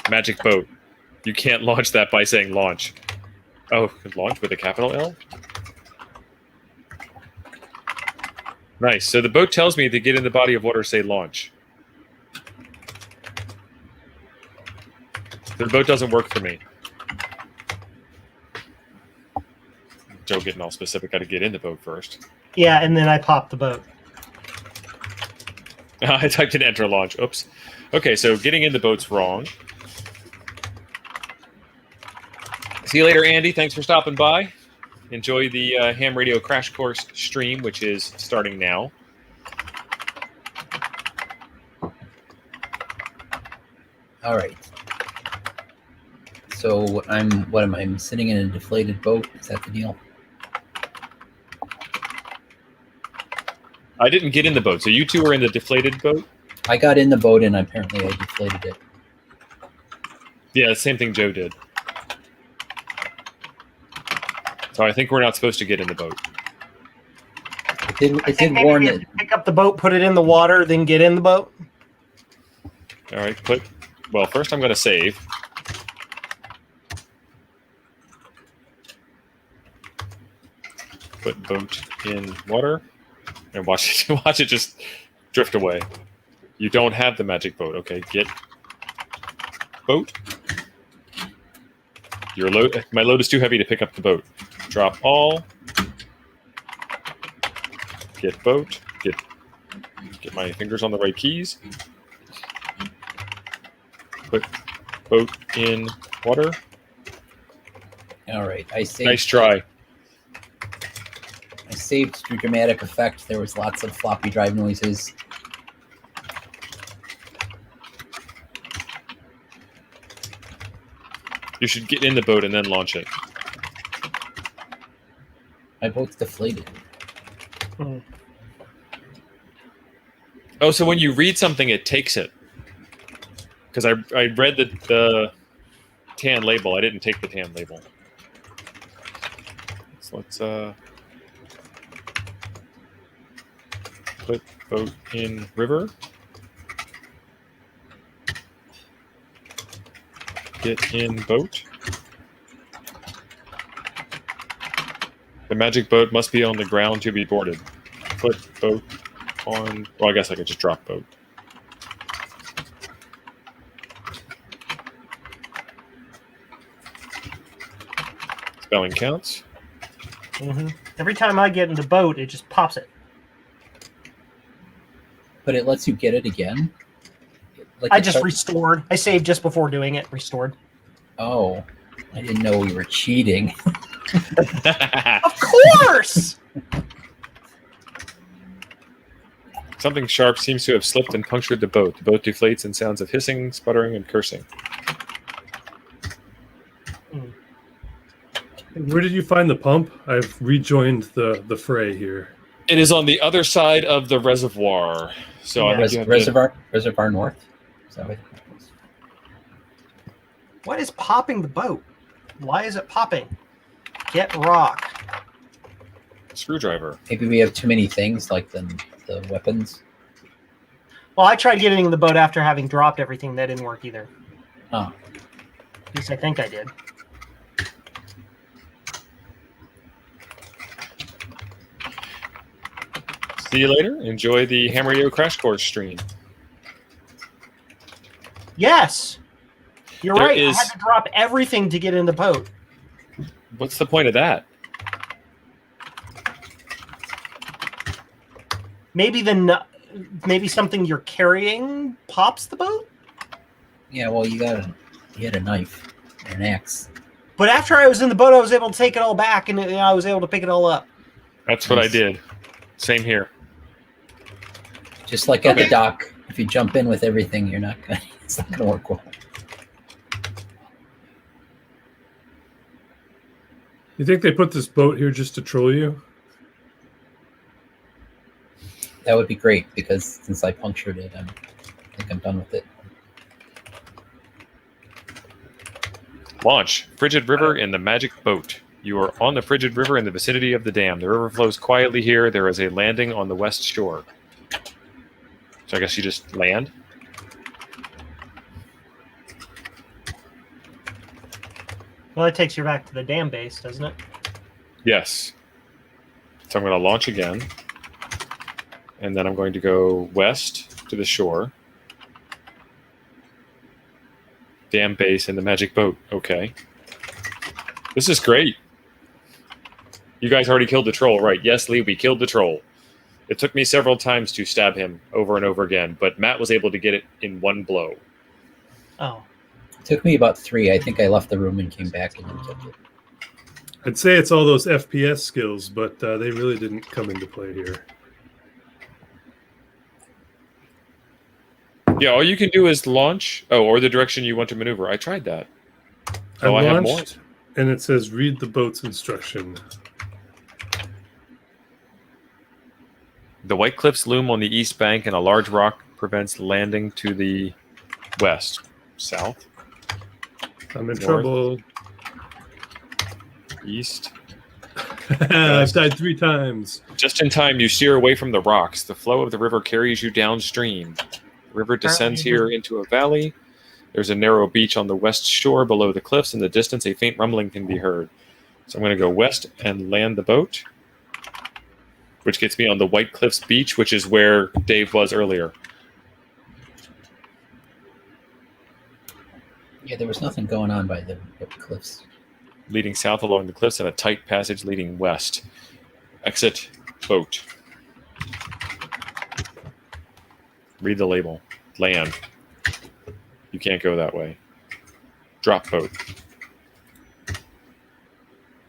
Magic boat. You can't launch that by saying launch. Oh, launch with a capital L? Nice. So the boat tells me to get in the body of water, say launch. The boat doesn't work for me. Joe getting all specific. Got to get in the boat first.
Yeah, and then I popped the boat.
I typed in enter launch. Oops. Okay, so getting in the boat's wrong. See you later, Andy. Thanks for stopping by. Enjoy the ham radio crash course stream, which is starting now.
All right. So I'm sitting in a deflated boat. Is that the deal?
I didn't get in the boat, so you two are in the deflated boat?
I got in the boat and apparently I deflated it.
Yeah, same thing Joe did. So I think we're not supposed to get in the boat.
It did warn that.
Pick up the boat, put it in the water, then get in the boat.
All right, well, first I'm going to save. Put boat in water and watch it just drift away. You don't have the magic boat. Okay, get boat. My load is too heavy to pick up the boat. Drop all. Get boat. Get my fingers on the right keys. Put boat in water.
All right, I saved.
Nice try.
I saved to dramatic effect. There was lots of floppy drive noises.
You should get in the boat and then launch it.
My boat's deflated.
Oh, so when you read something, it takes it. Because I read the tan label. I didn't take the tan label. So let's put boat in river. Get in boat. The magic boat must be on the ground to be boarded. Put boat on... Well, I guess I could just drop boat. Spelling counts.
Mm-hmm. Every time I get in the boat, it just pops it.
But it lets you get it again? Like
I just restored. I saved just before doing it. Restored.
Oh, I didn't know we were cheating.
Of course!
Something sharp seems to have slipped and punctured the boat. The boat deflates in sounds of hissing, sputtering, and cursing.
Where did you find the pump? I've rejoined the fray here.
It is on the other side of the reservoir. So I think you have
Reservoir North? Is that what it was?
What is popping the boat? Why is it popping? Get rock.
Screwdriver.
Maybe we have too many things like the weapons.
Well, I tried getting in the boat after having dropped everything. That didn't work either.
Oh.
At least I think I did.
See you later. Enjoy the Ham Radio Crash Course stream.
Yes! You're
There
right.
is-
I had to drop everything to get in the boat.
What's the point of that?
Maybe something you're carrying pops the boat?
Yeah, well, you had a knife and an axe.
But after I was in the boat, I was able to take it all back, and I was able to pick it all up.
That's what I did. Same here.
Just like at the dock, if you jump in with everything, it's not gonna work well.
You think they put this boat here just to troll you?
That would be great because since I punctured it, I think I'm done with it.
Launch. Frigid River in the magic boat. You are on the Frigid River in the vicinity of the dam. The river flows quietly here. There is a landing on the west shore. So I guess you just land.
Well, it takes you back to the dam base, doesn't it?
Yes. So I'm going to launch again. And then I'm going to go west to the shore. Dam base and the magic boat. Okay. This is great. You guys already killed the troll, right? Yes, Lee, we killed the troll. It took me several times to stab him over and over again, but Matt was able to get it in one blow.
Oh.
It took me about 3. I think I left the room and came back and then killed it.
I'd say it's all those FPS skills, but they really didn't come into play here.
Yeah, all you can do is launch. Oh, or the direction you want to maneuver. I tried that. Oh, I have more.
And it says read the boat's instruction.
The white cliffs loom on the east bank, and a large rock prevents landing to the west. South?
I'm in
North.
trouble.
East.
I've died 3 times.
Just in time, you steer away from the rocks. The flow of the river carries you downstream. The river descends here into a valley. There's a narrow beach on the west shore below the cliffs. In the distance, a faint rumbling can be heard. So I'm going to go west and land the boat, which gets me on the White Cliffs beach, which is where Dave was earlier.
Yeah, there was nothing going on by the cliffs.
Leading south along the cliffs and a tight passage leading west. Exit boat. Read the label. Land. You can't go that way. Drop boat.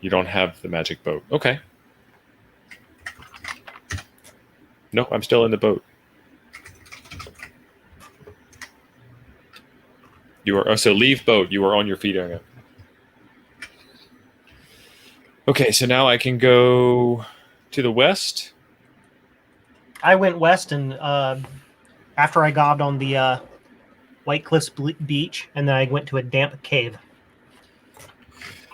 You don't have the magic boat. Okay. No, I'm still in the boat. You are so leave boat. You are on your feet, Aaron. Okay, so now I can go to the west.
I went west, and after I gobbed on the White Cliffs beach, and then I went to a damp cave.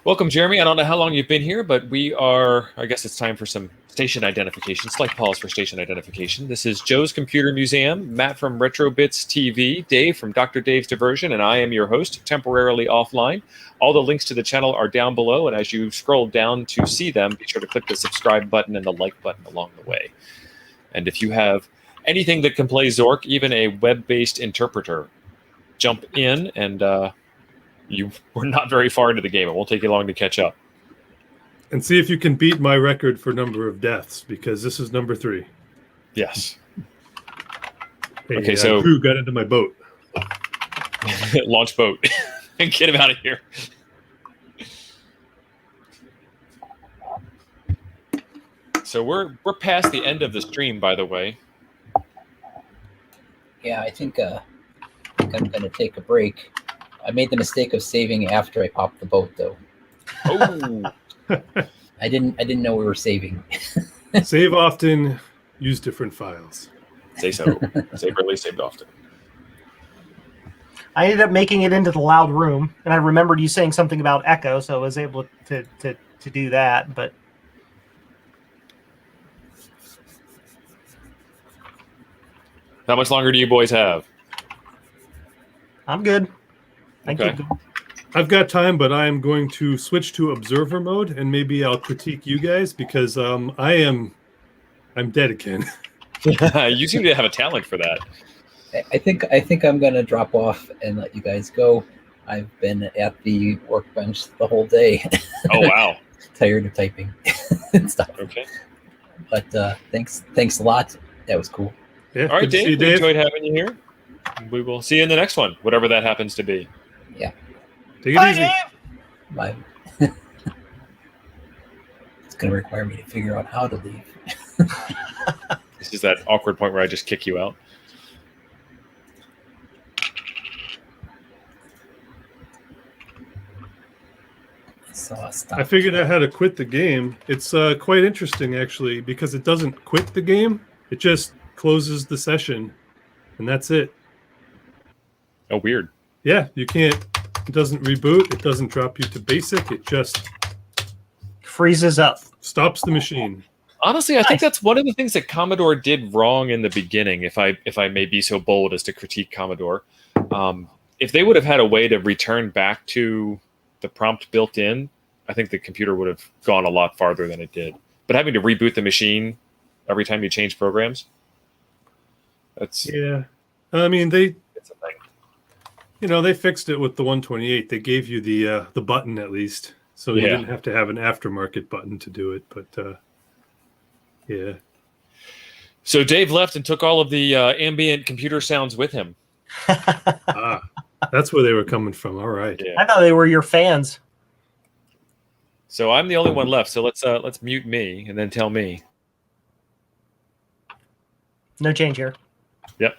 Welcome, Jeremy. I don't know how long you've been here, but we are, I guess it's time for some station identification. Slight pause for station identification. This is Joe's Computer Museum, Matt from RetroBits TV, Dave from Dr. Dave's Diversion, and I am your host, temporarily offline. All the links to the channel are down below, and as you scroll down to see them, be sure to click the subscribe button and the like button along the way. And if you have anything that can play Zork, even a web-based interpreter, jump in, and we're not very far into the game. It won't take you long to catch up.
And see if you can beat my record for number of deaths, because this is number 3.
Yes.
Hey,
Okay, so
crew got into my boat.
Launch boat and get him out of here. So we're past the end of the stream, by the way.
Yeah, I think I'm going to take a break. I made the mistake of saving after I popped the boat, though.
Oh.
I didn't know we were saving.
Save often, use different files.
Say so. Save early, saved often.
I ended up making it into the loud room, and I remembered you saying something about echo, so I was able to do that. But
How much longer do you boys have?
I'm good. Thank
Okay.
you.
I've got time, but I'm going to switch to observer mode, and maybe I'll critique you guys, because I'm dead again.
You seem to have a talent for that.
I think I'm going to drop off and let you guys go. I've been at the workbench the whole day.
Oh, wow.
Tired of typing and stuff.
Okay.
But thanks a lot. That was cool.
Yeah,
All right,
good to see
Dave,
you,
we
Dave.
enjoyed having you here. We will see you in the next one, whatever that happens to be.
Yeah.
Take it
Bye,
easy.
Dave.
Bye. It's going to require me to figure out how to leave.
This is that awkward point where I just kick you out.
So I'll stop.
I figured out how to quit the game. It's quite interesting, actually, because it doesn't quit the game. It just closes the session, and that's it.
Oh, weird.
Yeah, you can't. It doesn't reboot. It doesn't drop you to basic. It just
Freezes up.
stops the machine.
Honestly, I think
Nice.
that's one of the things that Commodore did wrong in the beginning, if I may be so bold as to critique Commodore. If they would have had a way to return back to the prompt built in, I think the computer would have gone a lot farther than it did. But having to reboot the machine every time you change programs, that's
Yeah, I mean they
it's a thing.
they fixed it with the 128. They gave you the button at least, so you
Yeah.
didn't have to have an aftermarket button to do it. But yeah.
So Dave left and took all of the ambient computer sounds with him.
Ah, that's where they were coming from. All right.
Yeah.
I thought they were your fans.
So I'm the only one left. So let's mute me and then tell me.
No change here.
Yep.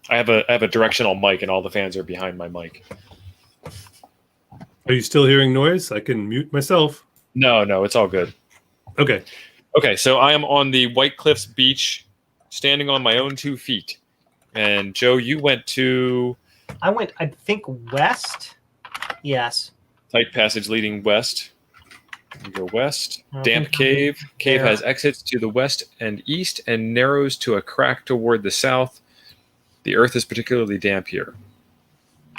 I have a directional mic, and all the fans are behind my mic.
Are you still hearing noise? I can mute myself.
No, it's all good.
Okay.
Okay, so I am on the White Cliffs beach, standing on my own 2 feet. And Joe, you went to
I went, I think, west. Yes.
tight passage leading west. You go west.
I
Damp
think
cave. Cave
there.
has exits to the west and east and narrows to a crack toward the south. The earth is particularly damp here.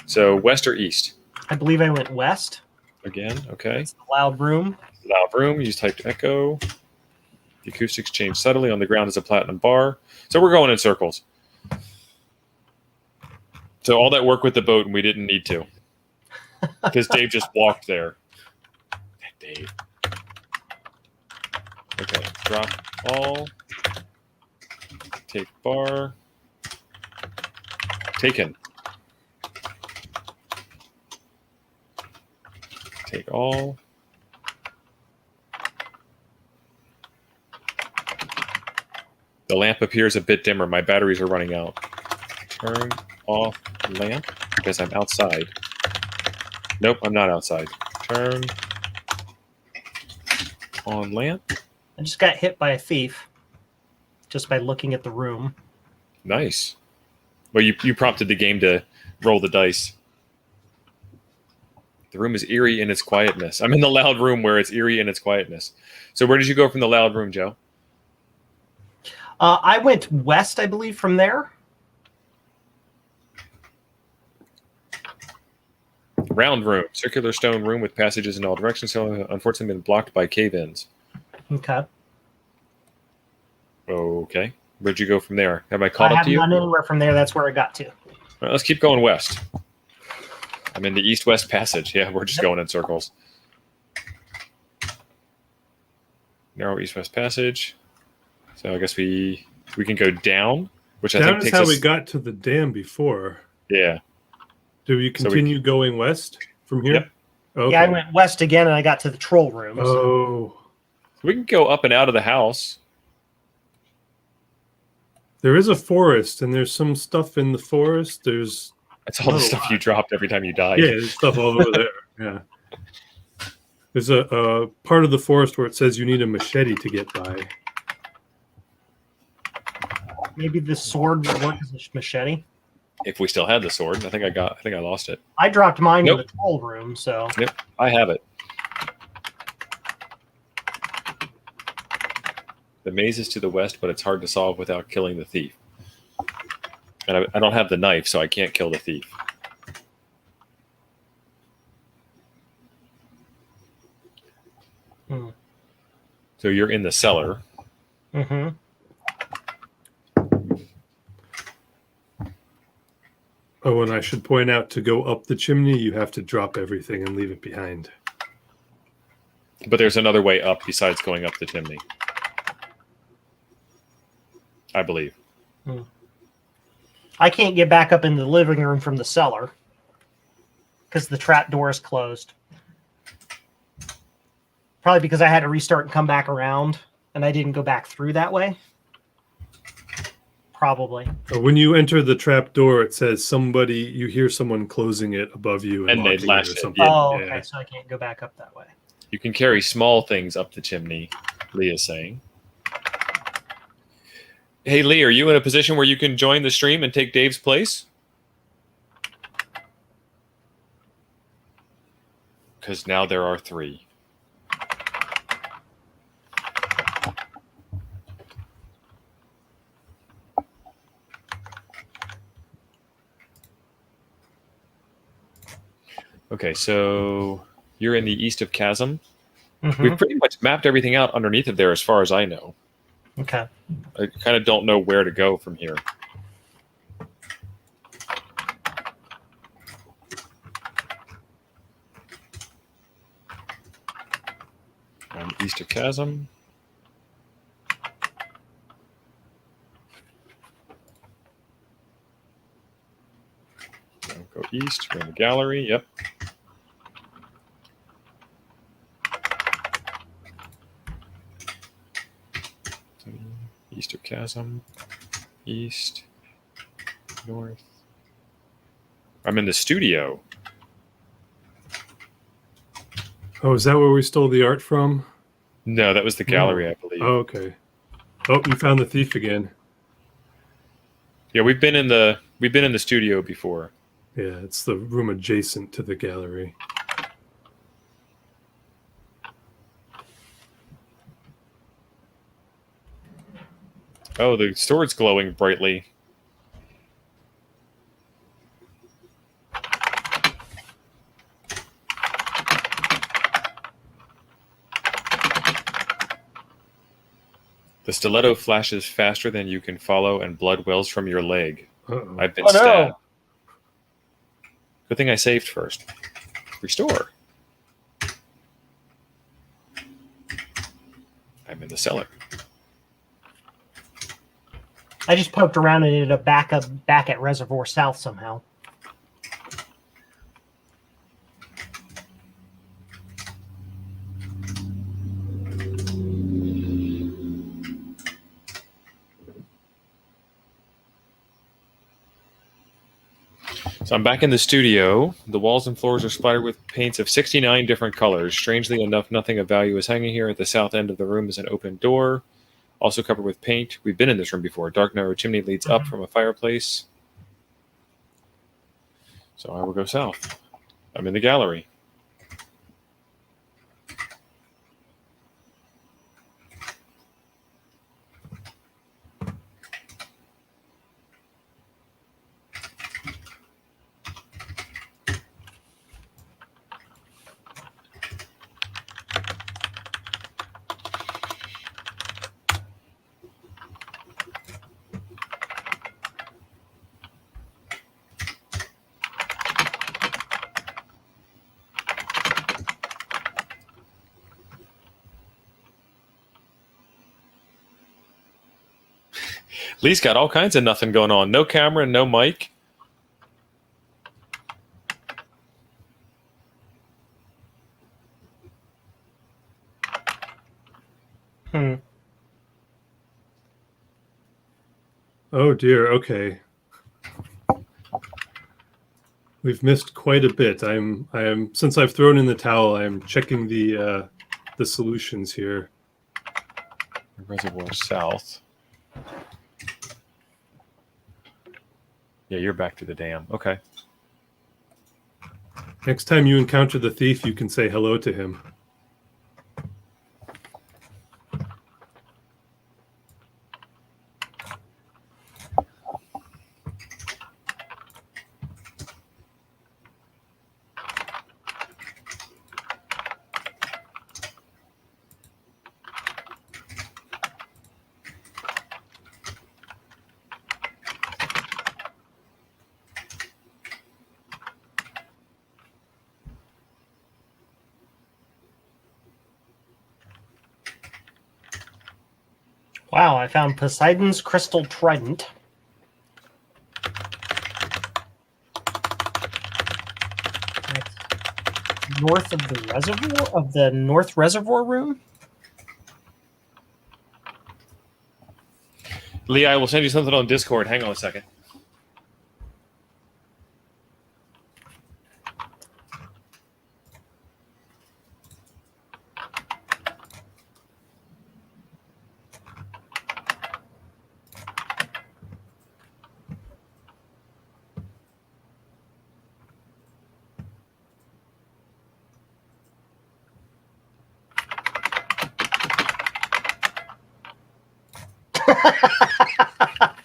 So west or east?
I believe I went west.
Again, okay.
It's the loud room.
Loud room. You just typed echo. The acoustics change subtly. On the ground is a platinum bar. So we're going in circles. So all that work with the boat, and we didn't need to. Because Dave just walked there. Dave. Okay, drop all. Take bar. Taken. Take all. The lamp appears a bit dimmer. My batteries are running out. Turn off lamp because I'm outside. Nope, I'm not outside. Turn on lamp.
I just got hit by a thief just by looking at the room.
Nice. Well, you prompted the game to roll the dice. The room is eerie in its quietness. I'm in the loud room where it's eerie in its quietness. So where did you go from the loud room, Joe?
I went west, I believe, from there.
Round room. Circular stone room with passages in all directions. So unfortunately been blocked by cave-ins.
Okay.
Okay. Where'd you go from there? Have I caught
I
up
haven't
to you?
gone anywhere from there. That's where I got to.
All right, let's keep going west. I'm in the east-west passage. Yeah, we're just going in circles. Narrow east-west passage. So I guess we can go down, which I
Down
think
is
takes
how
us.
we got to the dam before.
Yeah.
Do you continue going west from here?
Yep.
Okay.
Yeah, I went west again, and I got to the troll room. So.
Oh,
We can go up and out of the house.
there is a forest, and there's some stuff in the forest. There's
That's all the
Oh,
stuff
wow.
you dropped every time you died.
yeah, there's stuff all over there. Yeah. There's a part of the forest where it says you need a machete to get by.
Maybe the sword would work as a machete.
If we still had the sword, I think I lost it.
I dropped mine
Nope.
in the troll room, so
Yep, I have it. The maze is to the west, but it's hard to solve without killing the thief. And I don't have the knife, so I can't kill the thief. So you're in the cellar.
Mm-hmm.
Oh, and I should point out, to go up the chimney, you have to drop everything and leave it behind.
But there's another way up besides going up the chimney. I believe.
I can't get back up into the living room from the cellar because the trap door is closed. Probably because I had to restart and come back around, and I didn't go back through that way. Probably.
When you enter the trap door, it says you hear someone closing it above you
And they
locking
latch
or
it,
something.
Oh,
Yeah.
okay. So I can't go back up that way.
You can carry small things up the chimney, Leah's saying. Hey, Lee, are you in a position where you can join the stream and take Dave's place? Because now there are 3. Okay, so you're in the east of Chasm.
Mhm.
We've pretty much mapped everything out underneath of there as far as I know.
Okay.
I kind of don't know where to go from here. East of Chasm. Go east, we're in the gallery, yep. East of Chasm, east, north. I'm in the studio.
Oh, is that where we stole the art from?
No, that was the gallery, I believe.
Oh, okay. Oh, you found the thief again.
Yeah, we've been in the studio before.
Yeah, it's the room adjacent to the gallery.
Oh, the sword's glowing brightly. The stiletto flashes faster than you can follow, and blood wells from your leg.
Uh-oh.
I've been
Oh, no.
stabbed. Good thing I saved first. Restore. I'm in the cellar.
I just poked around and ended up back at Reservoir South somehow.
So I'm back in the studio. The walls and floors are splattered with paints of 69 different colors. Strangely enough, nothing of value is hanging here. At the south end of the room is an open door, also covered with paint. We've been in this room before. A dark, narrow chimney leads up from a fireplace. So I will go south. I'm in the gallery. Lee's got all kinds of nothing going on. No camera, no mic.
Oh dear. Okay. We've missed quite a bit. I am since I've thrown in the towel. I am checking the solutions here.
Reservoir South. Yeah, you're back to the dam. Okay.
Next time you encounter the thief, you can say hello to him.
Wow, I found Poseidon's Crystal Trident. That's north of the reservoir, of the North Reservoir Room.
Lee, I will send you something on Discord. Hang on a second.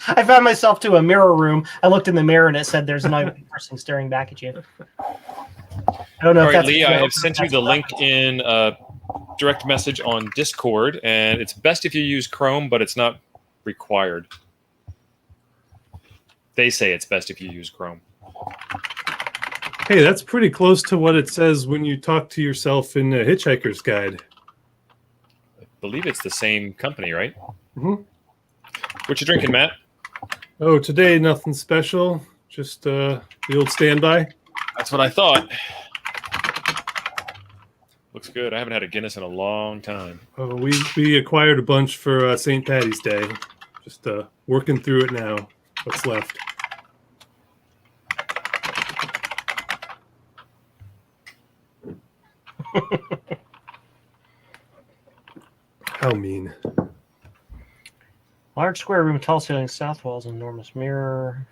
I found myself to a mirror room. I looked in the mirror and it said there's another person staring back at you. I don't know
All
if
right,
that's
Lee, I have sent you the link in direct message on Discord, and it's best if you use Chrome, but it's not required. They say it's best if you use Chrome.
Hey, that's pretty close to what it says when you talk to yourself in a Hitchhiker's Guide.
believe it's the same company, right?
Mhm.
What you drinking, Matt?
Oh, today nothing special. Just the old standby.
That's what I thought. Looks good. I haven't had a Guinness in a long time.
Oh, we acquired a bunch for St. Patty's Day. Just working through it now. What's left? How mean.
Large square room, tall ceiling, south walls, enormous mirror.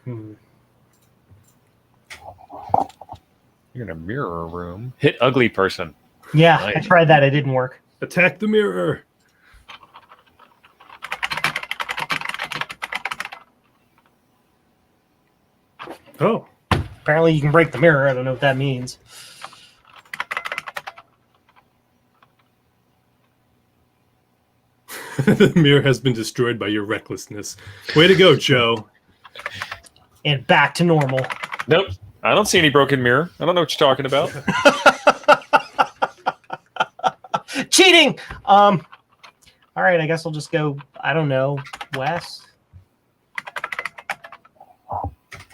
You're in a mirror room. Hit ugly person.
Yeah,
Nice.
I tried that. It didn't work.
Attack the mirror. Oh.
Apparently, you can break the mirror. I don't know what that means.
The mirror has been destroyed by your recklessness. Way to go, Joe.
And back to normal.
Nope. I don't see any broken mirror. I don't know what you're talking about.
Cheating! All right, I guess I'll just go, I don't know, west.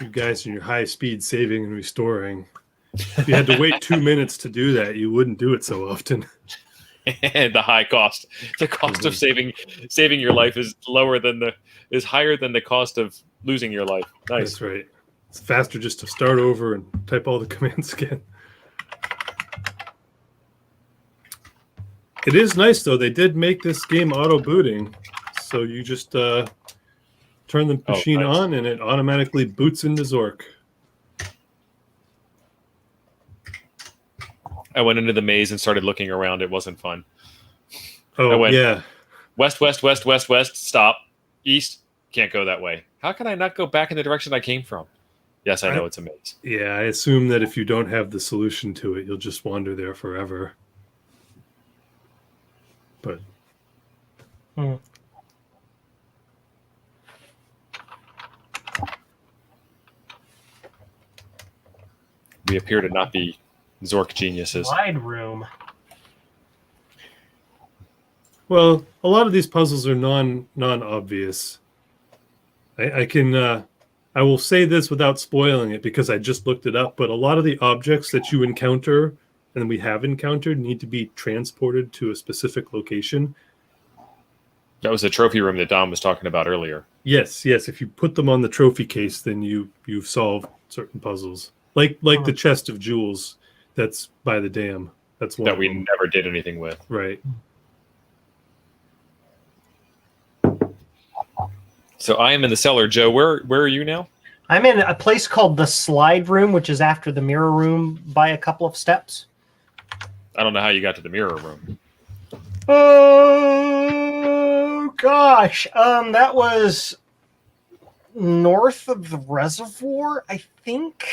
You guys and your high-speed saving and restoring. If you had to wait 2 minutes to do that, you wouldn't do it so often.
And the high cost. The cost of saving your life is higher than the cost of losing your life. Nice.
That's right. It's faster just to start over and type all the commands again. It is nice, though. They did make this game auto-booting. So you just turn the machine on, and it automatically boots into Zork.
I went into the maze and started looking around. It wasn't fun.
Oh, yeah.
West, west, west, west, west. Stop. East. Can't go that way. How can I not go back in the direction I came from? Yes, I know it's a maze.
Yeah, I assume that if you don't have the solution to it, you'll just wander there forever. But...
We appear to not be Zork geniuses.
Slide room.
Well, a lot of these puzzles are non-obvious. I will say this without spoiling it because I just looked it up, but a lot of the objects that you encounter and we have encountered need to be transported to a specific location.
That was the trophy room that Dom was talking about earlier.
Yes. If you put them on the trophy case, then you've solved certain puzzles. Like the chest of jewels that's by the dam. That's one
that we never did anything with.
Right.
So I am in the cellar. Joe, where are you now?
I'm in a place called the Slide Room, which is after the Mirror Room by a couple of steps.
I don't know how you got to the mirror room.
Oh, gosh. That was north of the reservoir, I think.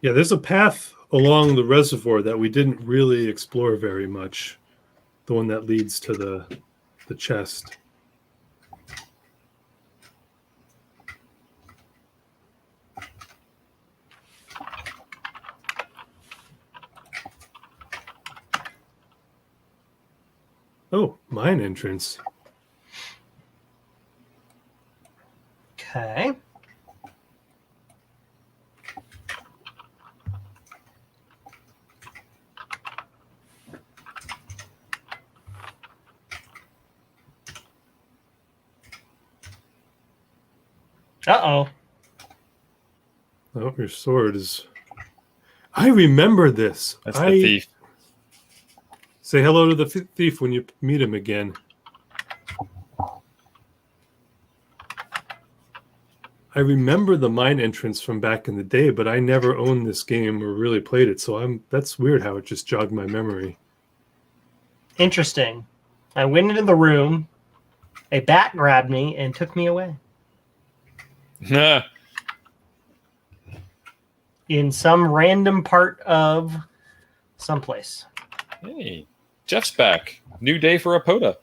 Yeah, there's a path along the reservoir that we didn't really explore very much. The one that leads to the chest. Oh, mine entrance.
Okay. Uh-oh.
Oh, your sword is... I remember this.
That's the thief.
Say hello to the thief when you meet him again. I remember the mine entrance from back in the day, but I never owned this game or really played it, so that's weird how it just jogged my memory.
Interesting. I went into the room, a bat grabbed me and took me away. In some random part of someplace.
Hey, Jeff's back. New day for a POTA.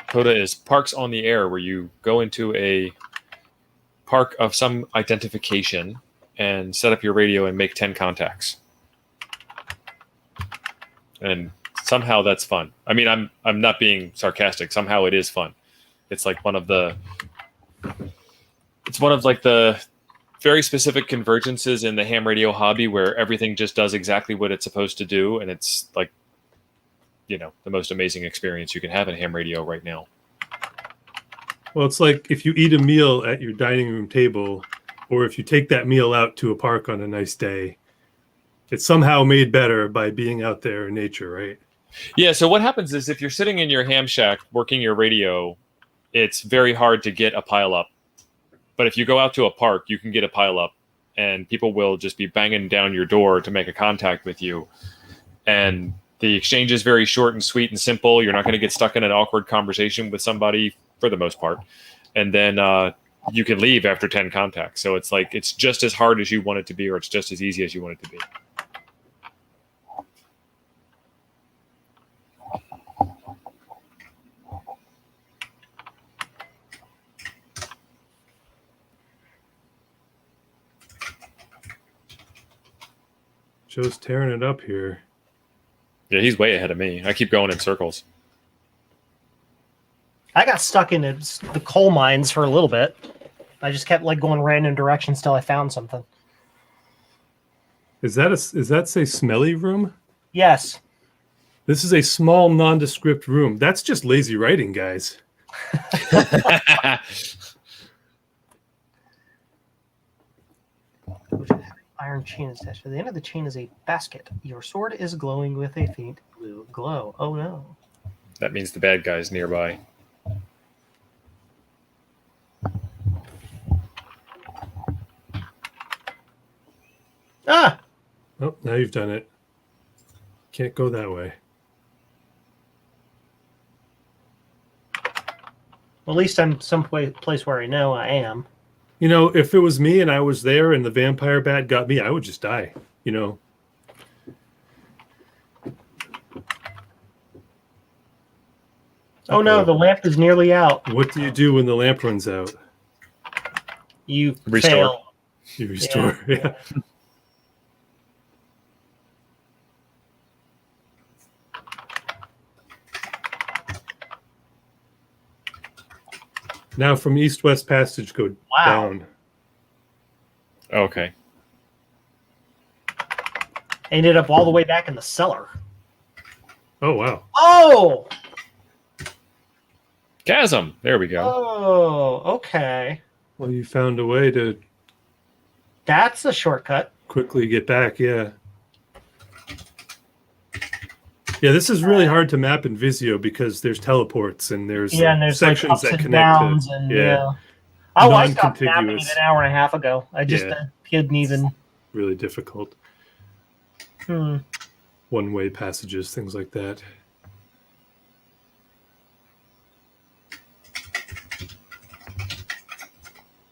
POTA is Parks on the Air, where you go into a park of some identification and set up your radio and make 10 contacts. And somehow that's fun. I mean, I'm not being sarcastic. Somehow it is fun. It's like one of the very specific convergences in the ham radio hobby where everything just does exactly what it's supposed to do, and it's like, you know, the most amazing experience you can have in ham radio right now.
Well, it's like if you eat a meal at your dining room table, or if you take that meal out to a park on a nice day, it's somehow made better by being out there in nature, right?
Yeah, so what happens is if you're sitting in your ham shack working your radio, it's very hard to get a pile up. But if you go out to a park, you can get a pile up, and people will just be banging down your door to make a contact with you. And the exchange is very short and sweet and simple. You're not going to get stuck in an awkward conversation with somebody for the most part. And then you can leave after 10 contacts. So it's like it's just as hard as you want it to be, or it's just as easy as you want it to be.
Joe's tearing it up here.
Yeah, he's way ahead of me. I keep going in circles.
I got stuck in the coal mines for a little bit. I just kept like going random directions till I found something.
Is that say Smelly Room?
Yes.
This is a small nondescript room. That's just lazy writing, guys.
Iron chain is attached. At the end of the chain is a basket. Your sword is glowing with a faint blue glow. Oh no.
That means the bad guy's nearby.
Ah!
Oh, now you've done it. Can't go that way.
Well, at least I'm some place where I know I am.
You know, if it was me and I was there and the vampire bat got me, I would just die, you know.
Oh no, the lamp is nearly out.
What do you do when the lamp runs out?
You
Restore.
fail.
You restore. Yeah. Now from east-west passage, go down.
Okay.
Ended up all the way back in the cellar.
Oh, wow.
Oh!
Chasm. There we go.
Oh, okay.
Well, you found a way to
That's a shortcut.
quickly get back, yeah. Yeah, this is really hard to map in Visio because there's teleports and there's sections
like ups
that
and
connect
downs
to
and Oh, I stopped mapping it
non-contiguous.
an hour and a half ago. I just didn't even.
Really difficult. One-way passages, things like that.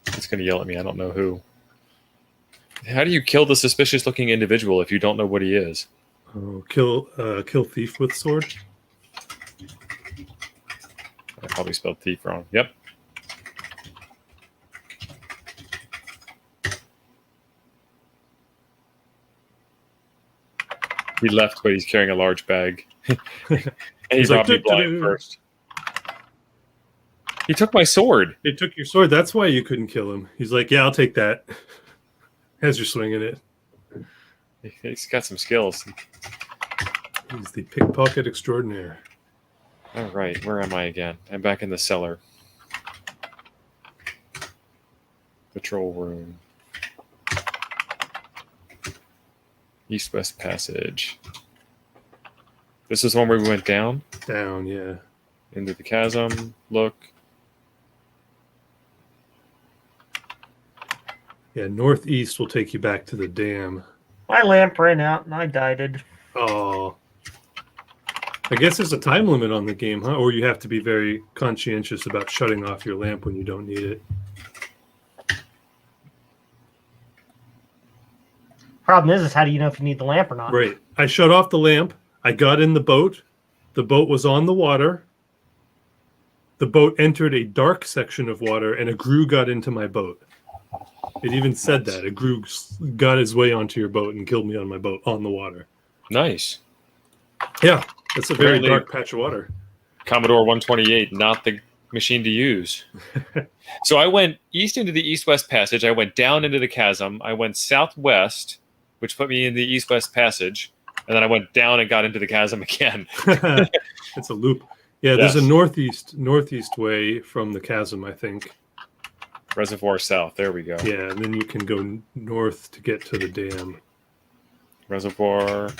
It's going to yell at me. I don't know who. How do you kill the suspicious-looking individual if you don't know what he is?
Oh, kill thief with sword.
I probably spelled thief wrong. Yep. He left, but he's carrying a large bag. And
He's
he
like,
robbed me blind first. He took my sword.
They took your sword. That's why you couldn't kill him. He's like, yeah, I'll take that. As you're swinging it.
He's got some skills.
He's the pickpocket extraordinaire.
All right, where am I again? I'm back in the cellar. Patrol room. East-west passage. This is one where we went down?
Down, yeah.
Into the chasm. Look.
Yeah, northeast will take you back to the dam.
My lamp ran out and I died.
Oh. I guess there's a time limit on the game, huh? Or you have to be very conscientious about shutting off your lamp when you don't need it.
Problem is how do you know if you need the lamp or not?
Right. I shut off the lamp. I got in the boat. The boat was on the water. The boat entered a dark section of water, and a grue got into my boat. It even said that. A Grug got his way onto your boat and killed me on my boat on the water.
Nice.
Yeah, it's a very
Apparently-
dark patch of water.
Commodore 128, not the machine to use. So I went east into the east-west passage. I went down into the chasm. I went southwest, which put me in the east-west passage. And then I went down and got into the chasm again.
It's a loop. Yeah, there's
Yes.
a northeast way from the chasm, I think.
Reservoir south. There we go.
Yeah, and then you can go north to get to the dam.
Reservoir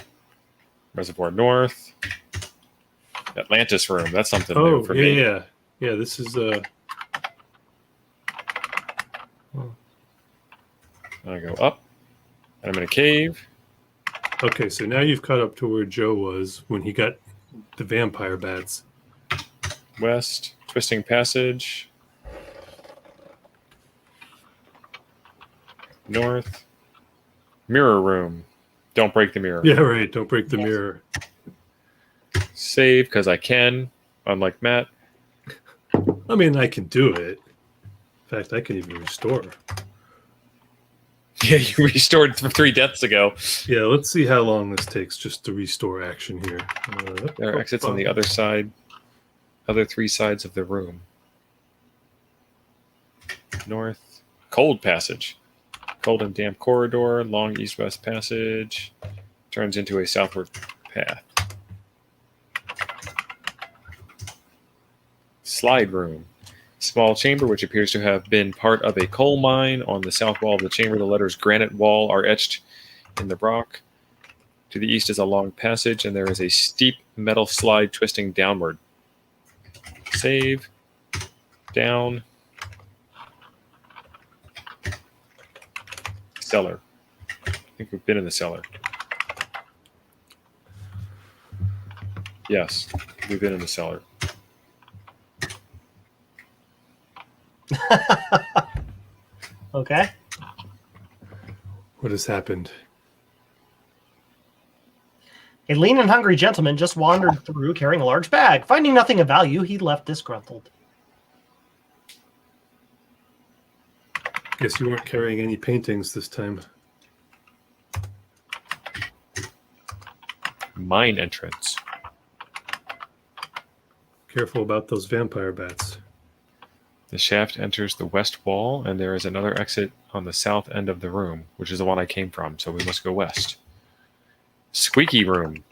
north. Atlantis room. That's something new for me.
Yeah. This is
I go up, and I'm in a cave.
okay. So now you've caught up to where Joe was when he got the vampire bats.
West, twisting passage. North, mirror room. Don't break the mirror.
Yeah, right. Don't break the mirror.
Save because I can, unlike Matt.
I mean, I can do it. In fact, I can even restore.
Yeah, you restored 3 deaths ago.
Yeah, let's see how long this takes just to restore action here.
There are exits on the other side, other 3 sides of the room. North, cold passage. Cold and damp corridor, long east-west passage, turns into a southward path. Slide room. Small chamber which appears to have been part of a coal mine. On the south wall of the chamber, the letters granite wall are etched in the rock. To the east is a long passage, and there is a steep metal slide twisting downward. Save. Down. Cellar. I think we've been in the cellar. Yes, we've been in the cellar.
Okay.
What has happened?
A lean and hungry gentleman just wandered through carrying a large bag. Finding nothing of value, he left disgruntled.
Guess you weren't carrying any paintings this time.
Mine entrance.
Careful about those vampire bats.
The shaft enters the west wall, and there is another exit on the south end of the room, which is the one I came from, so we must go west. Squeaky room.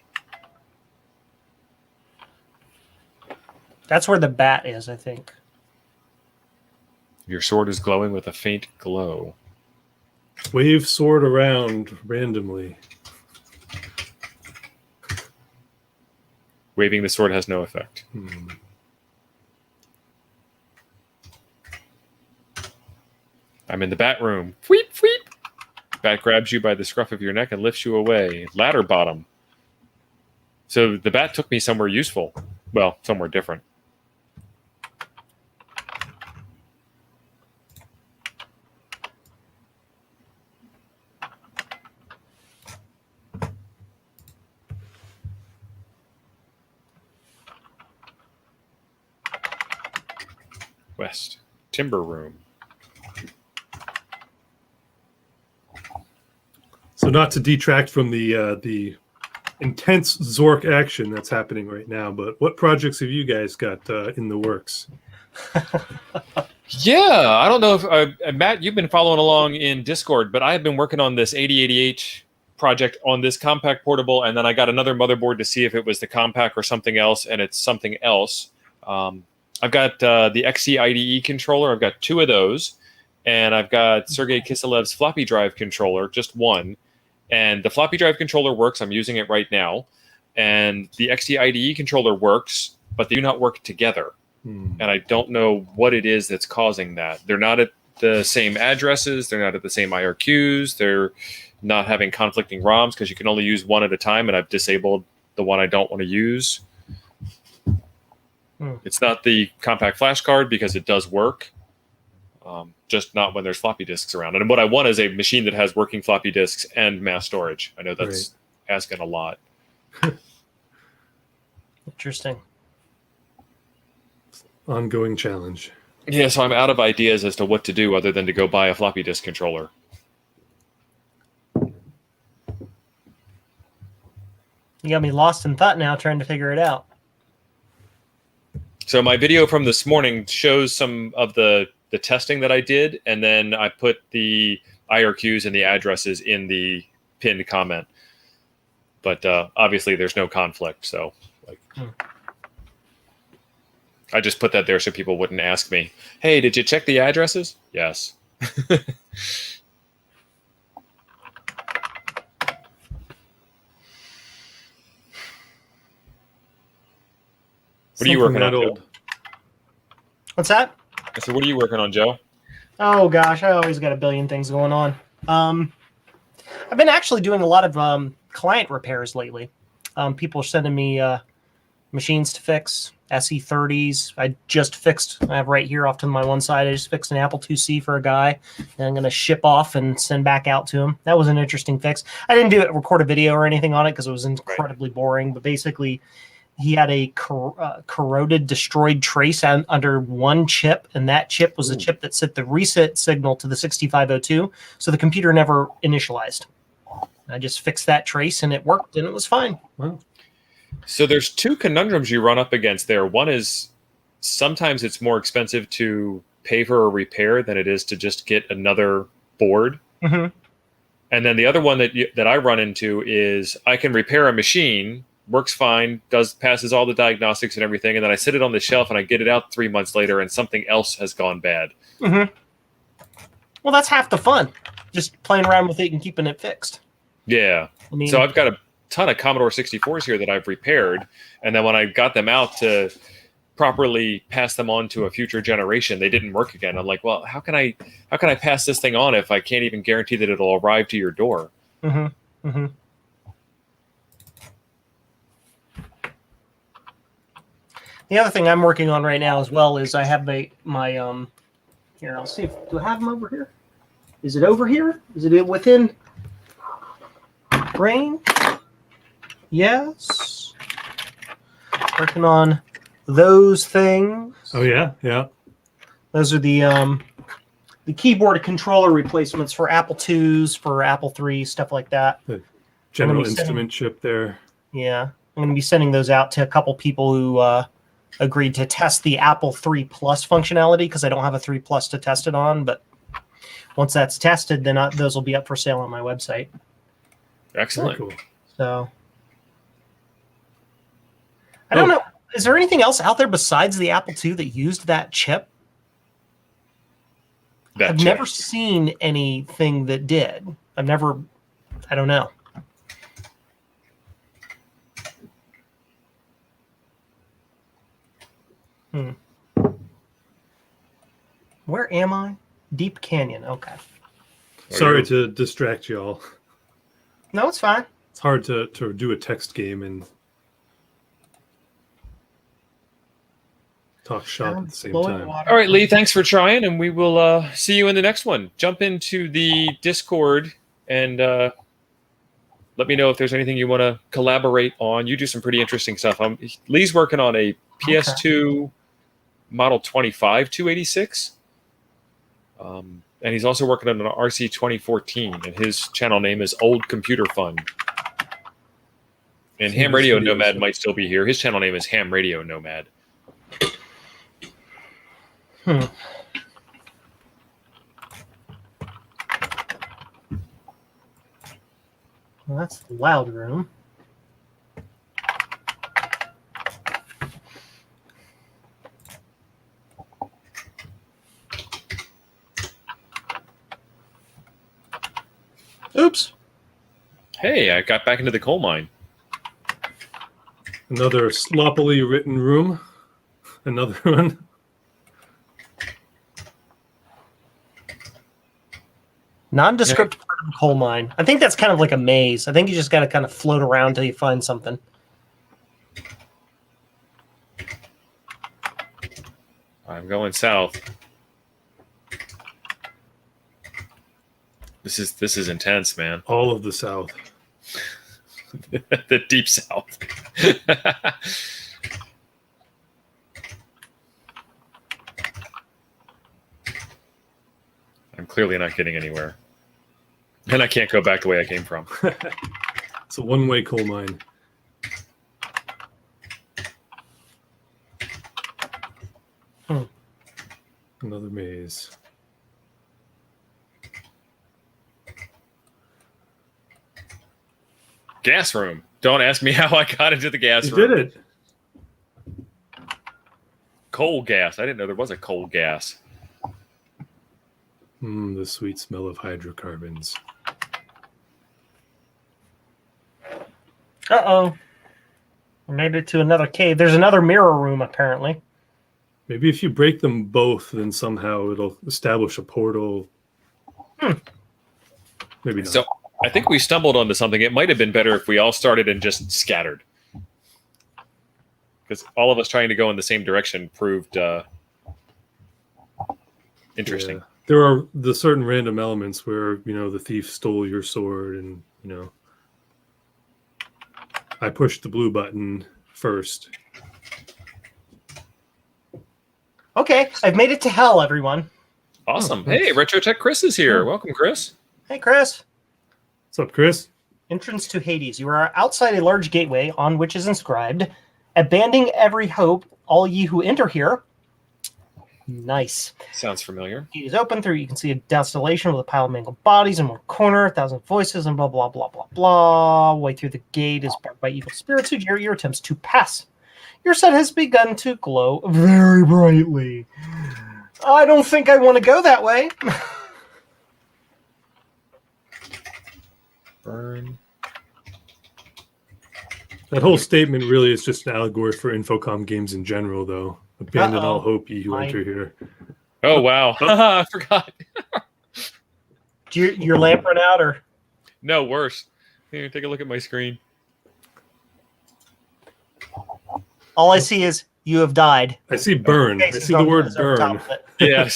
That's where the bat is, I think.
Your sword is glowing with a faint glow.
Wave sword around randomly.
Waving the sword has no effect. I'm in the bat room. Fweep, fweep. Bat grabs you by the scruff of your neck and lifts you away. Ladder bottom. So the bat took me somewhere useful. Well, somewhere different. West. Timber room.
So not to detract from the intense Zork action that's happening right now, but what projects have you guys got in the works?
Yeah, I don't know if Matt, you've been following along in Discord, but I have been working on this 8080H project on this compact portable, and then I got another motherboard to see if it was the compact or something else, and it's something else. I've got the XC IDE controller. I've got 2 of those, and I've got Sergei Kiselev's floppy drive controller, just one. And the floppy drive controller works. I'm using it right now. And the XC IDE controller works, but they do not work together. And I don't know what it is that's causing that. They're not at the same addresses. They're not at the same IRQs. They're not having conflicting ROMs because you can only use one at a time, and I've disabled the one I don't want to use. It's not the compact flash card because it does work, just not when there's floppy disks around. And what I want is a machine that has working floppy disks and mass storage. I know that's asking a lot.
Interesting.
Ongoing challenge.
Yeah, so I'm out of ideas as to what to do other than to go buy a floppy disk controller.
You got me lost in thought now, trying to figure it out.
So my video from this morning shows some of the testing that I did, and then I put the IRQs and the addresses in the pinned comment. But obviously there's no conflict, so I just put that there so people wouldn't ask me, hey, did you check the addresses? Yes. What are you working on, Joe?
What's that?
I said, what are you working on, Joe?
Oh gosh, I always got a billion things going on. I've been actually doing a lot of client repairs lately. People are sending me machines to fix, SE30s. I have right here off to my one side, I just fixed an Apple IIc for a guy, and I'm going to ship off and send back out to him. That was an interesting fix. I didn't record a video or anything on it because it was incredibly boring, but basically he had a corroded, destroyed trace under one chip, and that chip was the chip that sent the reset signal to the 6502, so the computer never initialized. I just fixed that trace, and it worked, and it was fine.
Wow.
So there's two conundrums you run up against there. One is sometimes it's more expensive to pay for a repair than it is to just get another board.
Mm-hmm.
And then the other one that I run into is I can repair a machine, works fine, passes all the diagnostics and everything, and then I sit it on the shelf and I get it out 3 months later and something else has gone bad.
Mm-hmm. Well, that's half the fun, just playing around with it and keeping it fixed.
Yeah. I mean, so I've got a ton of Commodore 64s here that I've repaired, and then when I got them out to properly pass them on to a future generation, they didn't work again. I'm like, well, how can I pass this thing on if I can't even guarantee that it'll arrive to your door?
Mm-hmm. Mm-hmm. The other thing I'm working on right now as well is I have my here, I'll see do I have them over here? Is it over here? Is it within range? Yes. Working on those things.
Oh yeah, yeah.
Those are the keyboard controller replacements for Apple IIs, for Apple III, stuff like that.
The general instrument chip there.
Yeah, I'm going to be sending those out to a couple people who agreed to test the Apple III Plus functionality, because I don't have a 3 Plus to test it on. But once that's tested, then those will be up for sale on my website.
Excellent.
Cool.
So I don't know. Is there anything else out there besides the Apple II that used that chip? I've never seen anything that did. I don't know. Where am I? Deep Canyon. Okay.
Sorry to distract y'all.
No, it's fine.
It's hard to do a text game and talk shop at the same time.
All right, Lee, thanks for trying, and we will see you in the next one. Jump into the Discord and let me know if there's anything you want to collaborate on. You do some pretty interesting stuff. Lee's working on a PS2 Model 25 286. And he's also working on an RC 2014, and his channel name is Old Computer Fun. And Ham Radio Nomad might still be here. His channel name is Ham Radio Nomad.
Well, that's the loud room. Oops.
Hey, I got back into the coal mine.
Another sloppily written room. Another one.
Nondescript part of a coal mine. I think that's kind of like a maze. I think you just got to kind of float around until you find something.
I'm going south. This is intense, man.
All of the South.
The deep south. I'm clearly not getting anywhere. And I can't go back the way I came from.
It's a one-way coal mine. Another maze.
Gas room. Don't ask me how I got into the gas
You
room.
did it.
Coal gas. I didn't know there was a coal gas.
The sweet smell of hydrocarbons.
Uh-oh. I made it to another cave. There's another mirror room, apparently.
Maybe if you break them both, then somehow it'll establish a portal. Maybe not.
So I think we stumbled onto something. It might have been better if we all started and just scattered. Because all of us trying to go in the same direction proved interesting.
Yeah. There are the certain random elements where, the thief stole your sword and, I pushed the blue button first.
Okay, I've made it to hell, everyone.
Awesome.
Oh,
Hey,
nice.
Retro Tech Chris is here.
Oh.
Welcome, Chris.
Hey, Chris.
What's up, Chris?
Entrance to Hades. You are outside a large gateway on which is inscribed, "Abandoning every hope, all ye who enter here." Nice.
Sounds familiar.
Gate is open through. You can see a desolation with a pile of mangled bodies in one corner, 1,000 voices, and blah blah blah blah blah. Way through the gate is barred by evil spirits who jeer your attempts to pass. Your set has begun to glow very brightly. I don't think I want to go that way.
Burn.
That whole statement really is just an allegory for Infocom games in general, though. Abandon all hope, ye who enter here.
Oh, wow. I forgot.
Did your lamp run out, or?
No, worse. Here, take a look at my screen.
All I see is "you have died."
I see burn. I see the word burn.
Yeah,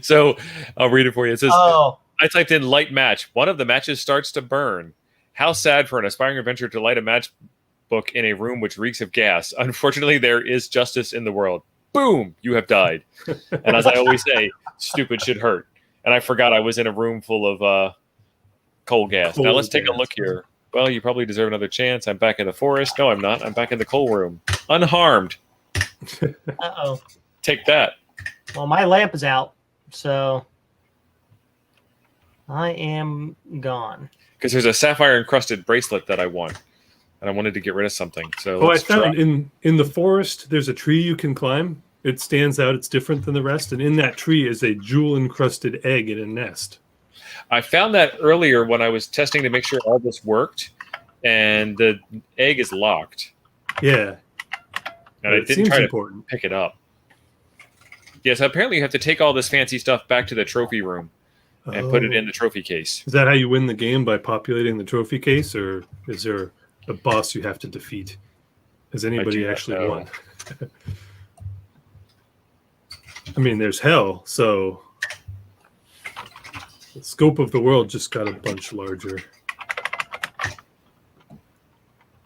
so I'll read it for you. It says,
Oh,
I typed in light match. One of the matches starts to burn. How sad for an aspiring adventurer to light a match book in a room which reeks of gas. Unfortunately, there is justice in the world. Boom, you have died. And as I always say, stupid should hurt. And I forgot I was in a room full of coal gas. Now let's take a look here. Well, you probably deserve another chance. I'm back in the forest. No, I'm not. I'm back in the coal room. Unharmed.
uh-oh.
Take that.
Well, my lamp is out, so I am gone.
Because there's a sapphire encrusted bracelet that I want. And I wanted to get rid of something. So
Oh, I
let's try.
found in the forest, there's a tree you can climb. It stands out. It's different than the rest. And in that tree is a jewel-encrusted egg in a nest.
I found that earlier when I was testing to make sure all this worked. And the egg is locked.
Yeah.
And I
It
didn't
seems
try to
important.
pick it up. Yes, apparently you have to take all this fancy stuff back to the trophy room and put it in the trophy case.
Is that how you win the game, by populating the trophy case, or is there a boss you have to defeat? Has anybody
not
actually
know.
won? I mean, there's hell, so the scope of the world just got a bunch larger.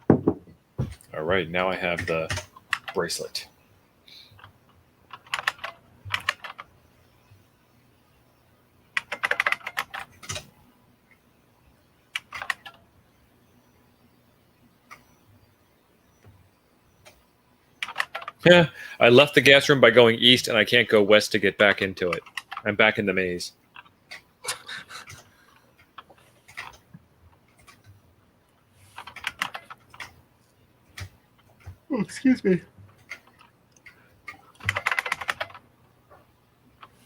All right, now I have the bracelet. Yeah, I left the gas room by going east, and I can't go west to get back into it. I'm back in the maze.
Oh, excuse me.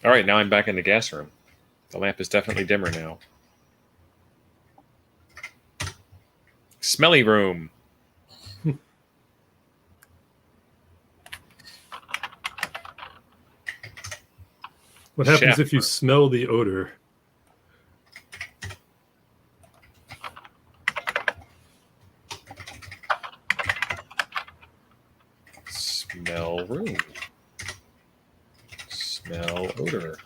All right, now I'm back in the gas room. The lamp is definitely dimmer now. Smelly Room.
What happens
Shaft
if you smell the odor?
Smell room. Smell odor.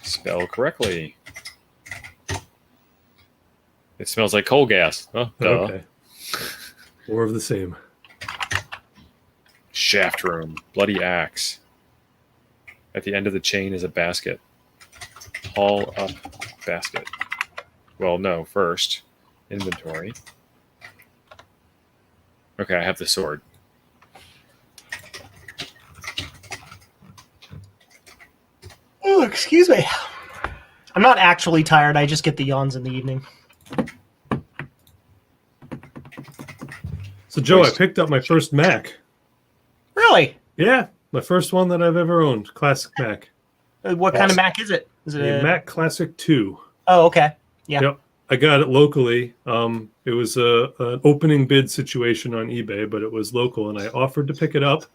Spell correctly. It smells like coal gas. Oh, duh.
Okay. More of the same.
Shaft room. Bloody axe. At the end of the chain is a basket. Haul up basket. Well, no, first. Inventory. Okay, I have the sword.
Oh, excuse me. I'm not actually tired. I just get the yawns in the evening.
So, Joe, I picked up my first Mac.
Really?
Yeah, my first one that I've ever owned. Classic Mac.
What kind of Mac is it? Is it
A Mac Classic 2.
Oh, okay. Yeah.
Yep. I got it locally. It was an opening bid situation on eBay, but it was local, and I offered to pick it up.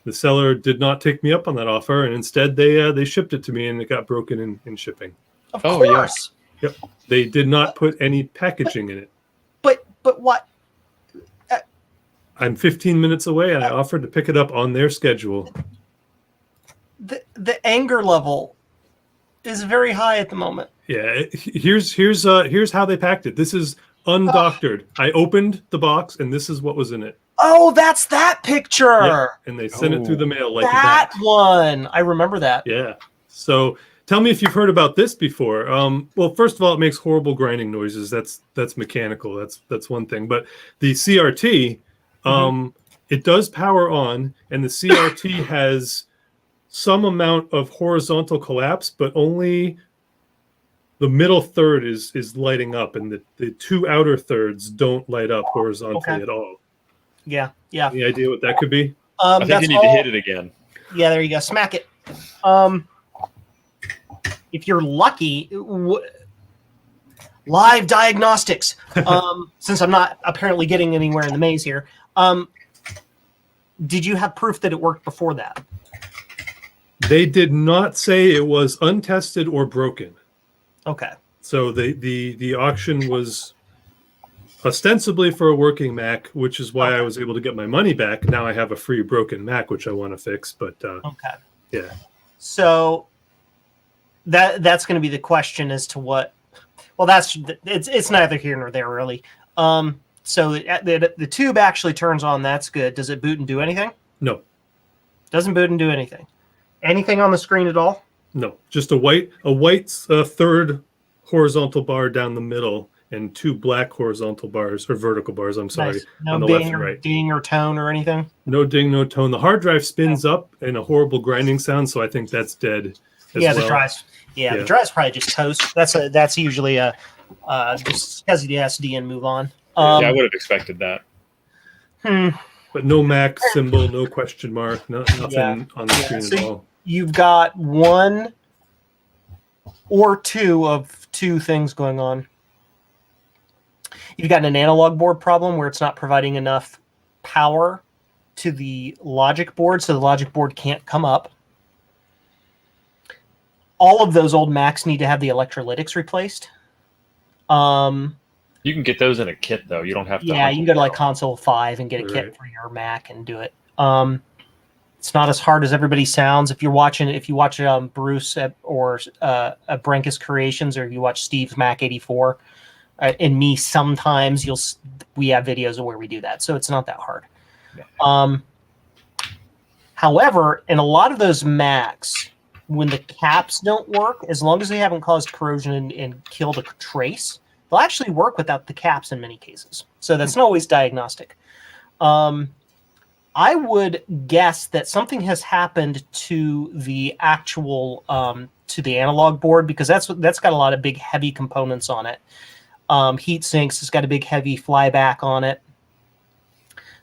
The seller did not take me up on that offer, and instead they shipped it to me, and it got broken in shipping.
Of
Oh, yeah.
course.
Yep. They did not put any packaging in it.
But what?
I'm 15 minutes away, and I offered to pick it up on their schedule.
The anger level is very high at the moment.
Yeah, here's how they packed it. This is undoctored. I opened the box, and this is what was in it.
Oh, that's that picture.
Yeah, and they sent it through the mail like
that one. I remember that.
Yeah. So tell me if you've heard about this before. Well, first of all, it makes horrible grinding noises. That's mechanical. That's one thing. But the CRT, it does power on, and the CRT has some amount of horizontal collapse, but only the middle third is lighting up, and the two outer thirds don't light up horizontally at all.
Yeah.
Any idea what that could be?
I think you need to hit it again.
Yeah, there you go. Smack it. If you're lucky, live diagnostics. Since I'm not apparently getting anywhere in the maze here, did you have proof that it worked before that?
They did not say it was untested or broken.
Okay.
So the auction was ostensibly for a working Mac, which is why I was able to get my money back. Now I have a free broken Mac, which I want to fix. But
okay.
Yeah.
So that's going to be the question as to what. Well, it's neither here nor there really. So the tube actually turns on. That's good. Does it boot and do anything?
No.
Doesn't boot and do anything. Anything on the screen at all?
No. Just a white third horizontal bar down the middle, and two black horizontal bars or vertical bars. I'm sorry,
Nice. No
on the
ding
left and right.
Ding or tone or anything.
No ding, no tone. The hard drive spins up in a horrible grinding sound, so I think that's dead.
The drive's the drive's probably just toast. That's usually just because of the SD and move on.
I would have expected that.
But no Mac symbol, no question mark, nothing on the screen at all.
You've got one or two of two things going on. You've got an analog board problem where it's not providing enough power to the logic board, so the logic board can't come up. All of those old Macs need to have the electrolytics replaced.
You can get those in a kit, though. You don't have to.
Yeah, you can go to like Console 5 and get a kit for your Mac and do it. It's not as hard as everybody sounds. If you watch Bruce or Brankus Creations, or you watch Steve's Mac 84, and me, sometimes we have videos of where we do that, so it's not that hard. Yeah. However, in a lot of those Macs, when the caps don't work, as long as they haven't caused corrosion and killed a trace, they'll actually work without the caps in many cases. So that's not always diagnostic. I would guess that something has happened to the actual to the analog board, because that's got a lot of big heavy components on it. Heat sinks, it's got a big heavy flyback on it.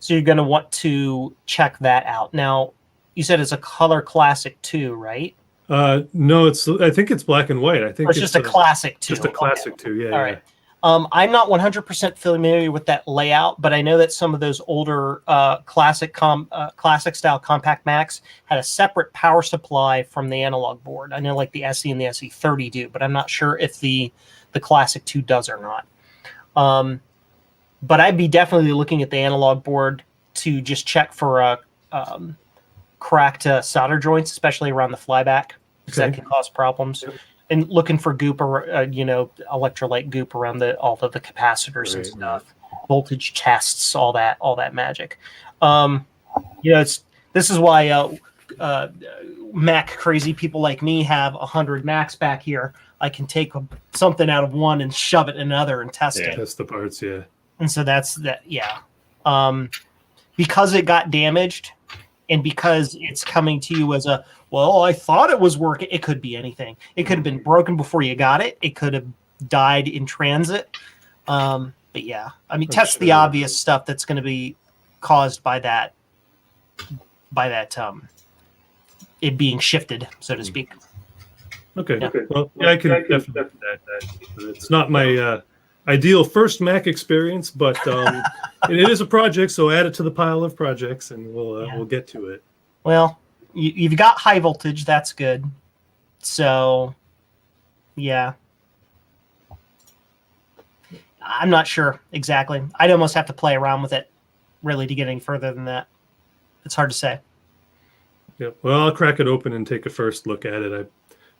So you're going to want to check that out. Now, you said it's a color classic 2, right?
No, I think it's black and white. I think
it's just a classic 2.
Just a classic 2, yeah.
All right. I'm not 100% familiar with that layout, but I know that some of those older classic style compact Macs had a separate power supply from the analog board. I know like the SE and the SE30 do, but I'm not sure if the Classic 2 does or not. But I'd be definitely looking at the analog board to just check for cracked solder joints, especially around the flyback, because that can cause problems. Yep. And looking for goop or electrolyte goop around all of the capacitors and stuff, voltage tests, all that magic. This is why Mac crazy people like me have 100 Macs back here, I can take something out of one and shove it in another and test it.
Test the parts, yeah.
And so that's that. Yeah. Because it got damaged, and because it's coming to you as a, well, I thought it was working. It could be anything. It could have been broken before you got it. It could have died in transit. But yeah, I mean, test the obvious stuff that's going to be caused by that, it being shifted, so to speak.
Okay.
Yeah.
Well, yeah, I can definitely do that. It's not my ideal first Mac experience, but it is a project, so add it to the pile of projects, and we'll get to it.
Well, you've got high voltage. That's good. So, yeah. I'm not sure exactly. I'd almost have to play around with it, really, to get any further than that. It's hard to say.
Yeah. Well, I'll crack it open and take a first look at it. I've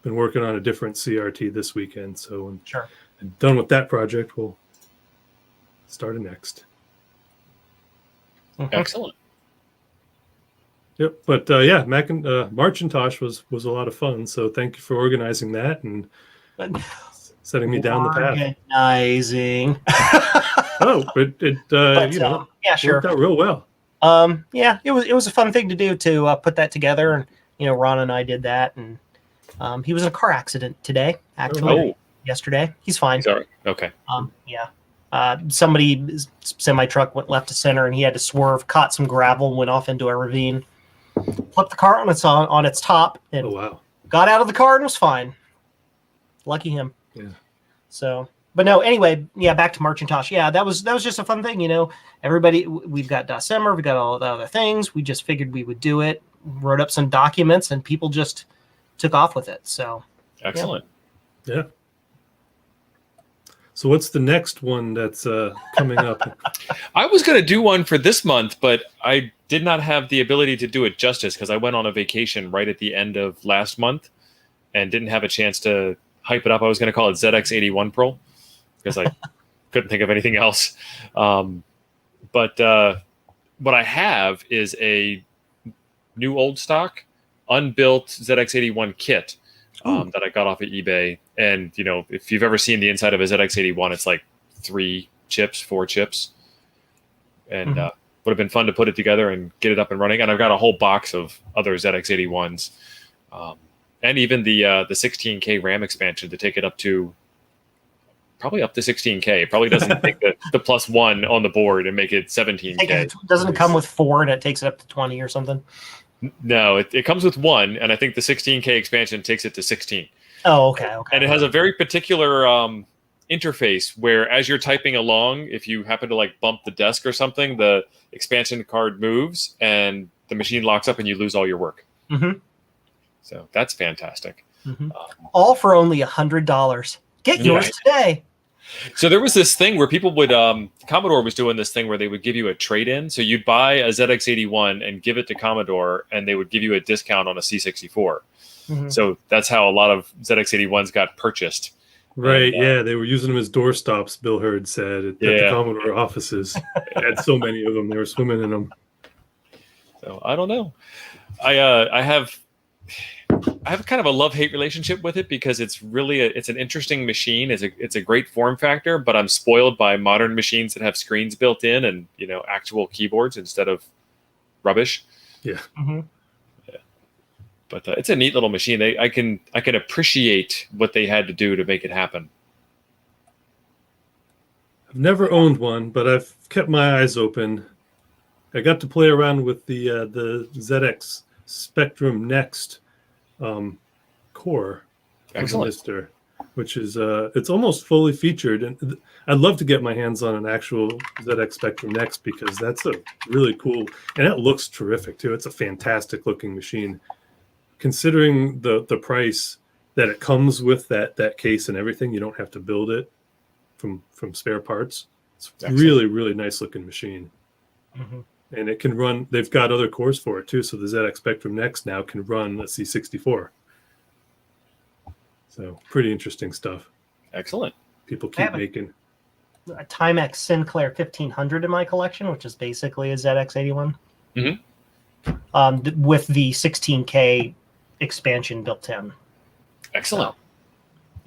been working on a different CRT this weekend, so when I'm done with that project, we'll start it next.
Excellent.
Yep. But yeah, Marcintosh was a lot of fun. So thank you for organizing that and setting me down the path.
Organizing.
Yeah, sure, worked out real well.
Yeah, it was a fun thing to do to put that together, and Ron and I did that, and he was in a car accident today, actually. Yesterday. He's fine.
Sorry. Okay.
Somebody's semi truck went left to center, and he had to swerve, caught some gravel, went off into a ravine, flipped the car on its top, and got out of the car and was fine. Lucky him.
Yeah.
So, but no. Anyway, yeah. Back to Marcintosh. Yeah, that was just a fun thing. Everybody. We've got December. We got all the other things. We just figured we would do it. Wrote up some documents, and people just took off with it. So
excellent.
Yeah. So what's the next one that's coming up?
I was going to do one for this month, but I did not have the ability to do it justice because I went on a vacation right at the end of last month and didn't have a chance to hype it up. I was going to call it ZX81 Pro because I couldn't think of anything else. But what I have is a new old stock, unbuilt ZX81 kit that I got off of eBay. And, if you've ever seen the inside of a ZX81, it's like 4 chips. And would have been fun to put it together and get it up and running. And I've got a whole box of other ZX81s. And even the 16K RAM expansion to take it up to 16K. It probably doesn't take the +1 on the board and make it 17K.
Doesn't it come with 4 and it takes it up to 20 or something?
No, it comes with 1, and I think the 16K expansion takes it to 16.
Oh, okay.
And it has a very particular interface where, as you're typing along, if you happen to bump the desk or something, the expansion card moves and the machine locks up and you lose all your work.
Mm-hmm.
So that's fantastic.
Mm-hmm. All for only $100. Get yours today.
So there was this thing where people would, Commodore was doing this thing where they would give you a trade-in. So you'd buy a ZX81 and give it to Commodore, and they would give you a discount on a C64. Mm-hmm. So that's how a lot of ZX81s got purchased.
Right, and, they were using them as doorstops, Bill Hurd said, at the Commodore offices. They had so many of them, they were swimming in them.
So I don't know. I have kind of a love-hate relationship with it because it's really it's an interesting machine. It's a great form factor, but I'm spoiled by modern machines that have screens built in and actual keyboards instead of rubbish.
Yeah.
Mm-hmm.
Yeah. But it's a neat little machine. I can appreciate what they had to do to make it happen.
I've never owned one, but I've kept my eyes open. I got to play around with the ZX Spectrum Next core transistor, which is it's almost fully featured, and I'd love to get my hands on an actual ZX Spectrum Next because that's a really cool, and it looks terrific too. It's a fantastic looking machine, considering the price that it comes with, that case and everything. You don't have to build it from spare parts. It's really, really nice looking machine.
Mm-hmm.
And it can run, they've got other cores for it too. So the ZX Spectrum Next now can run a C64. So pretty interesting stuff.
Excellent.
People keep making.
A Timex Sinclair 1500 in my collection, which is basically a ZX81.
Mm-hmm.
With the 16K expansion built in.
Excellent.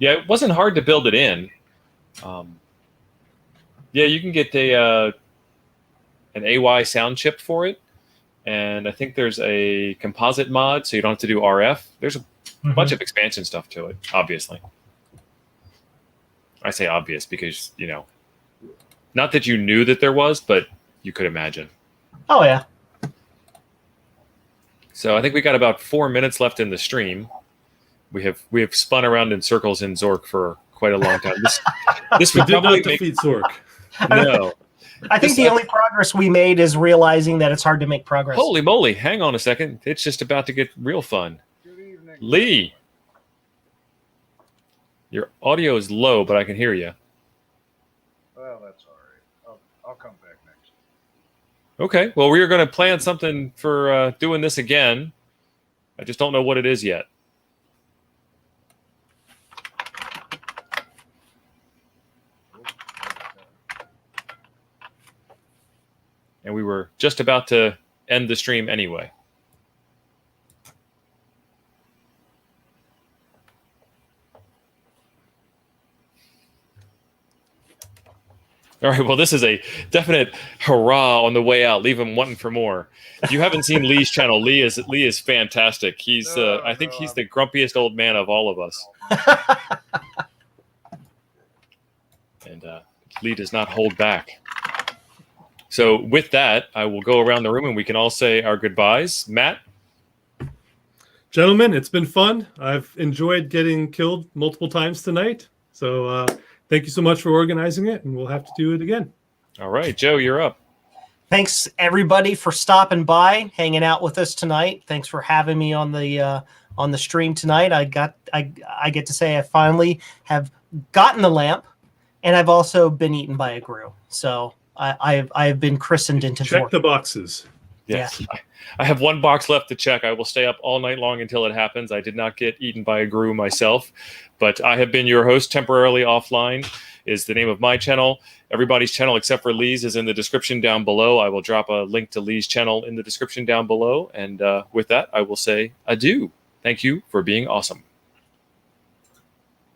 Yeah, it wasn't hard to build it in. Yeah, you can get an AY sound chip for it, and I think there's a composite mod, so you don't have to do RF. There's a bunch of expansion stuff to it, obviously. I say obvious because, not that you knew that there was, but you could imagine.
Oh, yeah.
So I think we got about 4 minutes left in the stream. We have spun around in circles in Zork for quite a long time. This
We
would
did
probably
not defeat Zork.
no.
I think the only progress we made is realizing that it's hard to make progress.
Holy moly! Hang on a second. It's just about to get real fun.
Good evening.
Lee, your audio is low, but I can hear you.
Well, that's all right. I'll come back next.
Okay. Well, we are going to plan something for doing this again. I just don't know what it is yet. And we were just about to end the stream anyway. All right, well, this is a definite hurrah on the way out. Leave him wanting for more. If you haven't seen Lee's channel, Lee is fantastic. He's I think he's the grumpiest old man of all of us. And Lee does not hold back. So with that, I will go around the room and we can all say our goodbyes. Matt?
Gentlemen, it's been fun. I've enjoyed getting killed multiple times tonight. So thank you so much for organizing it, and we'll have to do it again.
All right, Joe, you're up.
Thanks, everybody, for stopping by, hanging out with us tonight. Thanks for having me on the stream tonight. I get to say I finally have gotten the lamp, and I've also been eaten by a grue. So I've been christened into
Check
Zork.
the boxes.
Yes. Yeah. I have one box left to check. I will stay up all night long until it happens. I did not get eaten by a grue myself, but I have been your host. Temporarily Offline is the name of my channel. Everybody's channel except for Lee's is in the description down below. I will drop a link to Lee's channel in the description down below. And with that, I will say adieu. Thank you for being awesome.